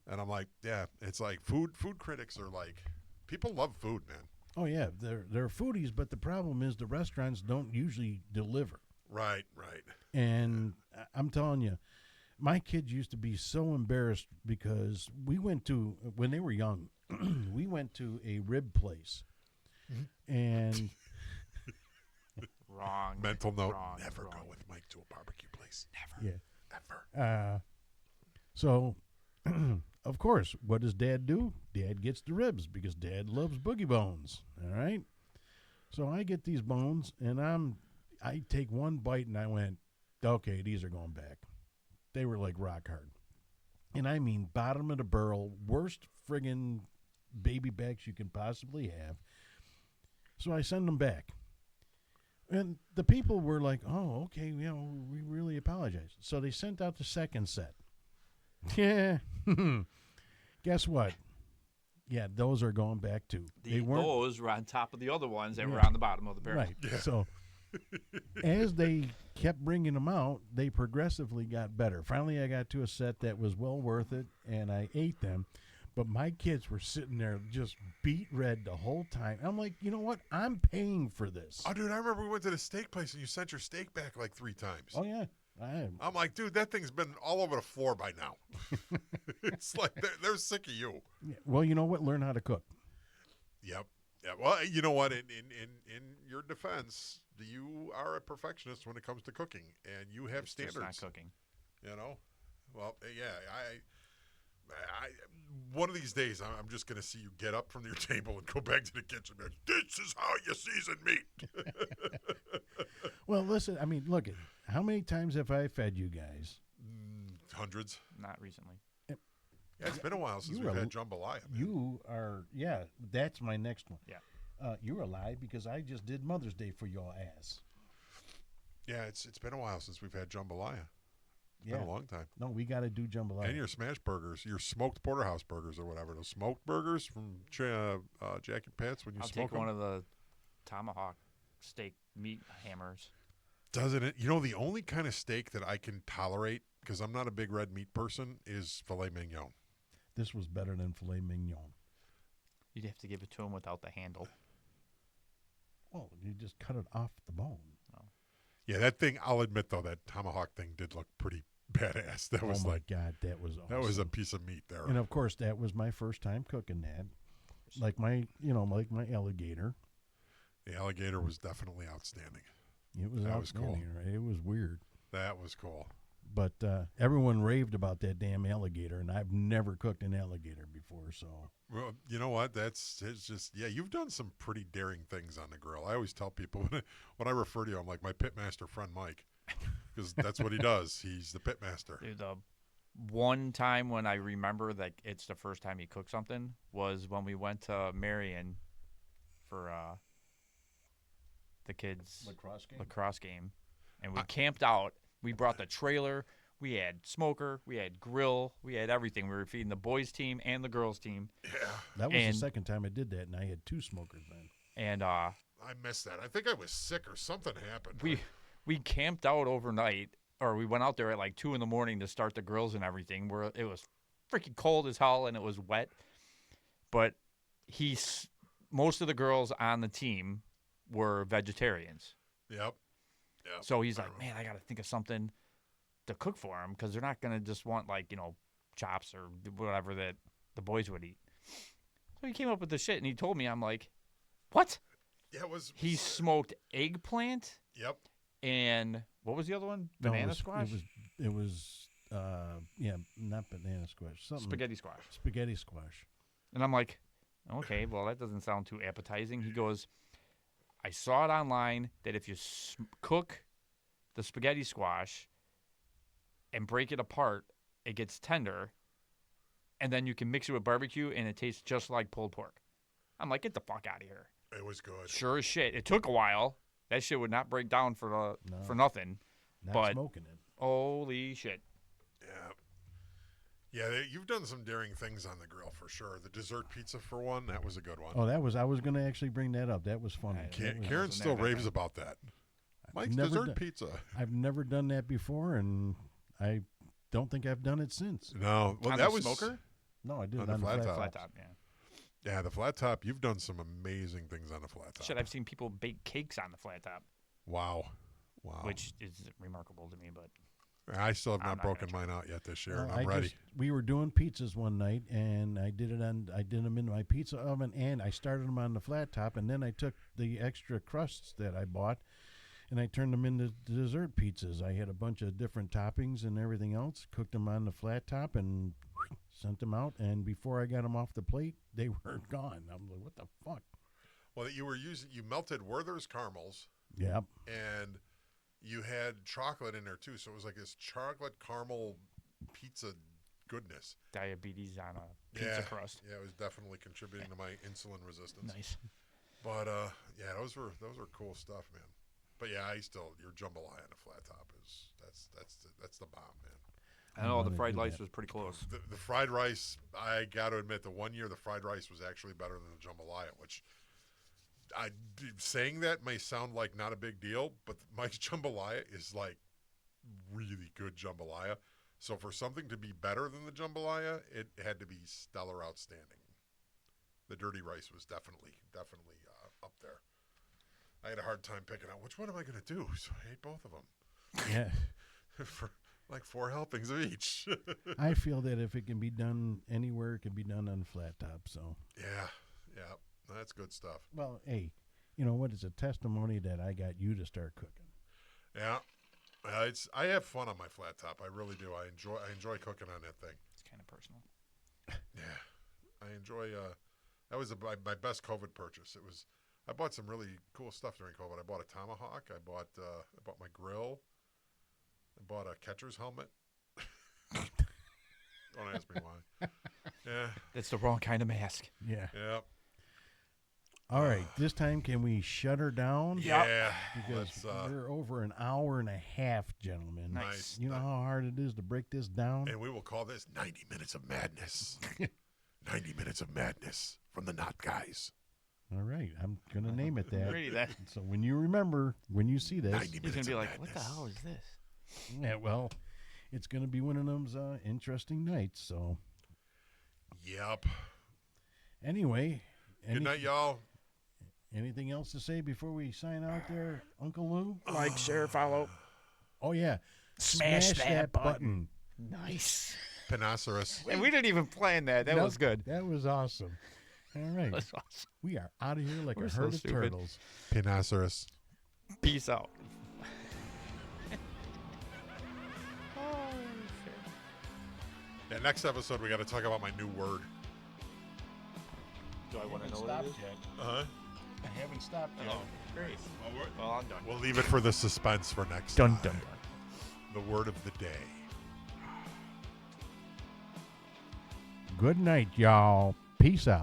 [SPEAKER 1] And I'm like, yeah, it's like food critics are like, people love food, man.
[SPEAKER 3] Oh yeah, they're foodies, but the problem is the restaurants don't usually deliver.
[SPEAKER 1] Right.
[SPEAKER 3] And I'm telling you, my kids used to be so embarrassed because when they were young, we went to a rib place. And
[SPEAKER 2] Wrong.
[SPEAKER 1] Mental note,
[SPEAKER 2] Wrong,
[SPEAKER 1] never
[SPEAKER 2] wrong.
[SPEAKER 1] go with Mike to a barbecue place.
[SPEAKER 2] Never.
[SPEAKER 3] yeah.
[SPEAKER 1] Ever.
[SPEAKER 3] So, of course, what does Dad do? Dad gets the ribs because Dad loves boogie bones. All right. So I get these bones, and I take one bite, and I went, okay, these are going back. They were like rock hard. And I mean bottom of the barrel, worst friggin' baby backs you can possibly have. So I send them back. And the people were like, oh, okay, we really apologize. So they sent out the second set. Yeah. Guess what? Yeah, those are going back too.
[SPEAKER 2] Those were on top of the other ones that
[SPEAKER 3] Yeah.
[SPEAKER 2] were on the bottom of the barrel.
[SPEAKER 3] Right.
[SPEAKER 1] Yeah.
[SPEAKER 3] So as they kept bringing them out, they progressively got better. Finally, I got to a set that was well worth it, and I ate them. But my kids were sitting there just beet red the whole time. I'm like, you know what? I'm paying for this.
[SPEAKER 1] Oh, dude, I remember we went to the steak place and you sent your steak back like 3 times.
[SPEAKER 3] Oh, yeah.
[SPEAKER 1] I'm like, dude, that thing's been all over the floor by now. It's like they're sick of you.
[SPEAKER 3] Yeah. Well, you know what? Learn how to cook.
[SPEAKER 1] Yep. Yeah. Well, you know what? In your defense, you are a perfectionist when it comes to cooking, and you have
[SPEAKER 2] It's just
[SPEAKER 1] standards.
[SPEAKER 2] not cooking.
[SPEAKER 1] Well, yeah. I one of these days, I'm just going to see you get up from your table and go back to the kitchen. And, this is how you season meat.
[SPEAKER 3] Well, listen. I mean, look at how many times have I fed you guys?
[SPEAKER 1] Hundreds.
[SPEAKER 2] Not recently.
[SPEAKER 1] Yeah, it's been a while since
[SPEAKER 3] You
[SPEAKER 1] we've
[SPEAKER 3] were-
[SPEAKER 1] had jambalaya. Man.
[SPEAKER 3] You are, yeah. That's my next one.
[SPEAKER 2] Yeah.
[SPEAKER 3] You're alive because I just did Mother's Day for your ass.
[SPEAKER 1] Yeah, it's been a while since we've had jambalaya. It's
[SPEAKER 3] Yeah.
[SPEAKER 1] been a long time.
[SPEAKER 3] No, we got to do jambalaya.
[SPEAKER 1] And your smash burgers, your smoked porterhouse burgers or whatever. Those smoked burgers from Jack and Pat's when you
[SPEAKER 2] I'll
[SPEAKER 1] smoke
[SPEAKER 2] take
[SPEAKER 1] them.
[SPEAKER 2] one of the tomahawk steak meat hammers.
[SPEAKER 1] Doesn't it? You know, the only kind of steak that I can tolerate, because I'm not a big red meat person, is filet mignon.
[SPEAKER 3] This was better than filet mignon.
[SPEAKER 2] You'd have to give it to him without the handle.
[SPEAKER 3] Well, you just cut it off the bone.
[SPEAKER 1] Yeah, that thing, I'll admit, though, that tomahawk thing did look pretty badass. That was
[SPEAKER 3] oh my
[SPEAKER 1] like,
[SPEAKER 3] God, that was awesome.
[SPEAKER 1] that was a piece of meat there.
[SPEAKER 3] And of course, that was my first time cooking that. Like my alligator.
[SPEAKER 1] The alligator was definitely outstanding.
[SPEAKER 3] It was
[SPEAKER 1] That was cool.
[SPEAKER 3] outstanding, right? It was weird.
[SPEAKER 1] That was cool.
[SPEAKER 3] But everyone raved about that damn alligator, and I've never cooked an alligator before, so.
[SPEAKER 1] Well, you know what? It's just, yeah, you've done some pretty daring things on the grill. I always tell people when I refer to you, I'm like my pitmaster friend Mike, because that's what he does. He's the pitmaster.
[SPEAKER 2] Dude, the one time when I remember that it's the first time he cooked something was when we went to Marion for the kids' lacrosse game, and we camped out. We brought the trailer. We had smoker. We had grill. We had everything. We were feeding the boys' team and the girls' team.
[SPEAKER 1] Yeah,
[SPEAKER 3] That was
[SPEAKER 2] And-
[SPEAKER 3] the second time I did that, and I had 2 smokers then.
[SPEAKER 2] And
[SPEAKER 1] I missed that. I think I was sick or something happened.
[SPEAKER 2] we camped out overnight, or we went out there at like 2 in the morning to start the grills and everything. Where it was freaking cold as hell and it was wet. But most of the girls on the team were vegetarians.
[SPEAKER 1] Yep.
[SPEAKER 2] So he's
[SPEAKER 1] I
[SPEAKER 2] like,
[SPEAKER 1] remember.
[SPEAKER 2] man, I got to think of something to cook for them because they're not going to just want like, chops or whatever that the boys would eat. So he came up with this shit and he told me, I'm like, what?
[SPEAKER 1] Yeah, it was.
[SPEAKER 2] He smoked eggplant
[SPEAKER 1] Yep.
[SPEAKER 2] and what was the other one?
[SPEAKER 3] No,
[SPEAKER 2] Banana squash?
[SPEAKER 3] It was not banana squash. Something.
[SPEAKER 2] Spaghetti squash.
[SPEAKER 3] Spaghetti squash.
[SPEAKER 2] And I'm like, okay, well, that doesn't sound too appetizing. He goes, I saw it online that if you cook the spaghetti squash and break it apart, it gets tender, and then you can mix it with barbecue, and it tastes just like pulled pork. I'm like, get the fuck out of here.
[SPEAKER 1] It was good.
[SPEAKER 2] Sure as shit. It took a while. That shit would not break down for nothing.
[SPEAKER 3] Not
[SPEAKER 2] But-
[SPEAKER 3] smoking it.
[SPEAKER 2] Holy shit.
[SPEAKER 1] Yeah, you've done some daring things on the grill for sure. The dessert pizza for one, that was a good one.
[SPEAKER 3] Oh, I was going to actually bring that up. That was funny.
[SPEAKER 2] Yeah,
[SPEAKER 1] Karen
[SPEAKER 2] wasn't
[SPEAKER 1] still
[SPEAKER 2] that
[SPEAKER 1] raves
[SPEAKER 2] bad.
[SPEAKER 1] about that. Mike's
[SPEAKER 3] never
[SPEAKER 1] dessert
[SPEAKER 3] done-
[SPEAKER 1] pizza.
[SPEAKER 3] I've never done that before, and I don't think I've done it since.
[SPEAKER 1] No, well,
[SPEAKER 2] On
[SPEAKER 1] that
[SPEAKER 2] the
[SPEAKER 1] was
[SPEAKER 2] smoker?
[SPEAKER 3] No, I did
[SPEAKER 1] On
[SPEAKER 3] it
[SPEAKER 1] the
[SPEAKER 3] on the
[SPEAKER 1] flat
[SPEAKER 3] flat
[SPEAKER 1] top.
[SPEAKER 2] Flat
[SPEAKER 3] top.
[SPEAKER 2] top, yeah.
[SPEAKER 1] Yeah, the flat top. You've done some amazing things on the flat top.
[SPEAKER 2] Shit, I've seen people bake cakes on the flat top,
[SPEAKER 1] Wow.
[SPEAKER 2] which is remarkable to me, but
[SPEAKER 1] I still have
[SPEAKER 2] I'm
[SPEAKER 1] not
[SPEAKER 2] not gonna
[SPEAKER 1] broken mine out yet this year.
[SPEAKER 3] Well,
[SPEAKER 1] and I'm ready.
[SPEAKER 3] We were doing pizzas one night, and I did them in my pizza oven, and I started them on the flat top, and then I took the extra crusts that I bought, and I turned them into dessert pizzas. I had a bunch of different toppings and everything else, cooked them on the flat top, and sent them out. And before I got them off the plate, they were gone. I'm like, what the fuck?
[SPEAKER 1] Well, you melted Werther's caramels,
[SPEAKER 3] Yep.
[SPEAKER 1] and you had chocolate in there too. So it was like this chocolate caramel pizza goodness.
[SPEAKER 2] diabetes on a pizza crust.
[SPEAKER 1] Yeah, it was definitely contributing to my insulin resistance.
[SPEAKER 2] Nice.
[SPEAKER 1] But yeah, those were cool stuff, man. But yeah, your jambalaya on a flat top is that's the bomb, man.
[SPEAKER 2] I know the
[SPEAKER 3] wanna
[SPEAKER 2] fried
[SPEAKER 3] do
[SPEAKER 2] rice
[SPEAKER 3] that.
[SPEAKER 2] was pretty close.
[SPEAKER 1] The fried rice, I got to admit, the one year the fried rice was actually better than the jambalaya, which saying that may sound like not a big deal, but Mike's jambalaya is like really good jambalaya. So for something to be better than the jambalaya, it had to be stellar outstanding. The dirty rice was definitely up there. I had a hard time picking out which one am I going to do, so I ate both of them
[SPEAKER 3] Yeah.
[SPEAKER 1] for like 4 helpings of each.
[SPEAKER 3] I feel that if it can be done anywhere, it can be done on the flat top. So,
[SPEAKER 1] Yeah, that's good stuff.
[SPEAKER 3] well, hey, you know what? It's a testimony that I got you to start cooking.
[SPEAKER 1] Yeah, I have fun on my flat top. I really do. I enjoy cooking on that thing.
[SPEAKER 2] It's kind of personal.
[SPEAKER 1] Yeah, I enjoy. That was my best COVID purchase. It was I bought some really cool stuff during COVID. I bought a tomahawk. I bought my grill. I bought a catcher's helmet. Don't ask me why. Yeah.
[SPEAKER 2] It's the wrong kind of mask.
[SPEAKER 3] Yeah.
[SPEAKER 1] Yeah.
[SPEAKER 3] All right. This time, can we shut her down?
[SPEAKER 1] Yeah.
[SPEAKER 3] Because
[SPEAKER 1] Let's,
[SPEAKER 3] we're over an hour and a half, gentlemen.
[SPEAKER 1] nice.
[SPEAKER 3] You know how hard it is to break this down?
[SPEAKER 1] And we will call this 90 Minutes of Madness. 90 Minutes of Madness from the Knot Guys.
[SPEAKER 3] All right. I'm going to name it that.
[SPEAKER 2] Really, that
[SPEAKER 3] So when you remember, when you see this,
[SPEAKER 1] 90
[SPEAKER 2] he's
[SPEAKER 1] Minutes
[SPEAKER 2] gonna be
[SPEAKER 1] of
[SPEAKER 2] like,
[SPEAKER 1] Madness.
[SPEAKER 2] "What the hell is this?"
[SPEAKER 3] yeah, well, it's going to be one of those interesting nights. So
[SPEAKER 1] Yep.
[SPEAKER 3] anyway,
[SPEAKER 1] Good night, y'all.
[SPEAKER 3] anything else to say before we sign out there, Uncle Lou?
[SPEAKER 2] Like, share, follow.
[SPEAKER 3] Oh, yeah.
[SPEAKER 2] Smash that
[SPEAKER 3] button.
[SPEAKER 2] Nice.
[SPEAKER 1] Panoceros.
[SPEAKER 2] And we didn't even plan that. That
[SPEAKER 3] Nope,
[SPEAKER 2] was good.
[SPEAKER 3] That was awesome. All right.
[SPEAKER 2] That's awesome.
[SPEAKER 3] We are out of here like
[SPEAKER 2] We're
[SPEAKER 3] a
[SPEAKER 2] so
[SPEAKER 3] herd of
[SPEAKER 2] stupid.
[SPEAKER 3] turtles.
[SPEAKER 1] Panoceros.
[SPEAKER 2] Peace out.
[SPEAKER 1] Yeah, next episode, we got to talk about my new word.
[SPEAKER 2] Do I want to know what
[SPEAKER 3] stopped
[SPEAKER 2] it is?
[SPEAKER 3] yet.
[SPEAKER 1] Uh-huh.
[SPEAKER 3] I haven't stopped yet.
[SPEAKER 2] Oh, great. Well, I'm done.
[SPEAKER 1] We'll leave it for the suspense for next
[SPEAKER 2] Dun,
[SPEAKER 1] time.
[SPEAKER 2] dun, dun.
[SPEAKER 1] The word of the day.
[SPEAKER 3] Good night, y'all. Peace out.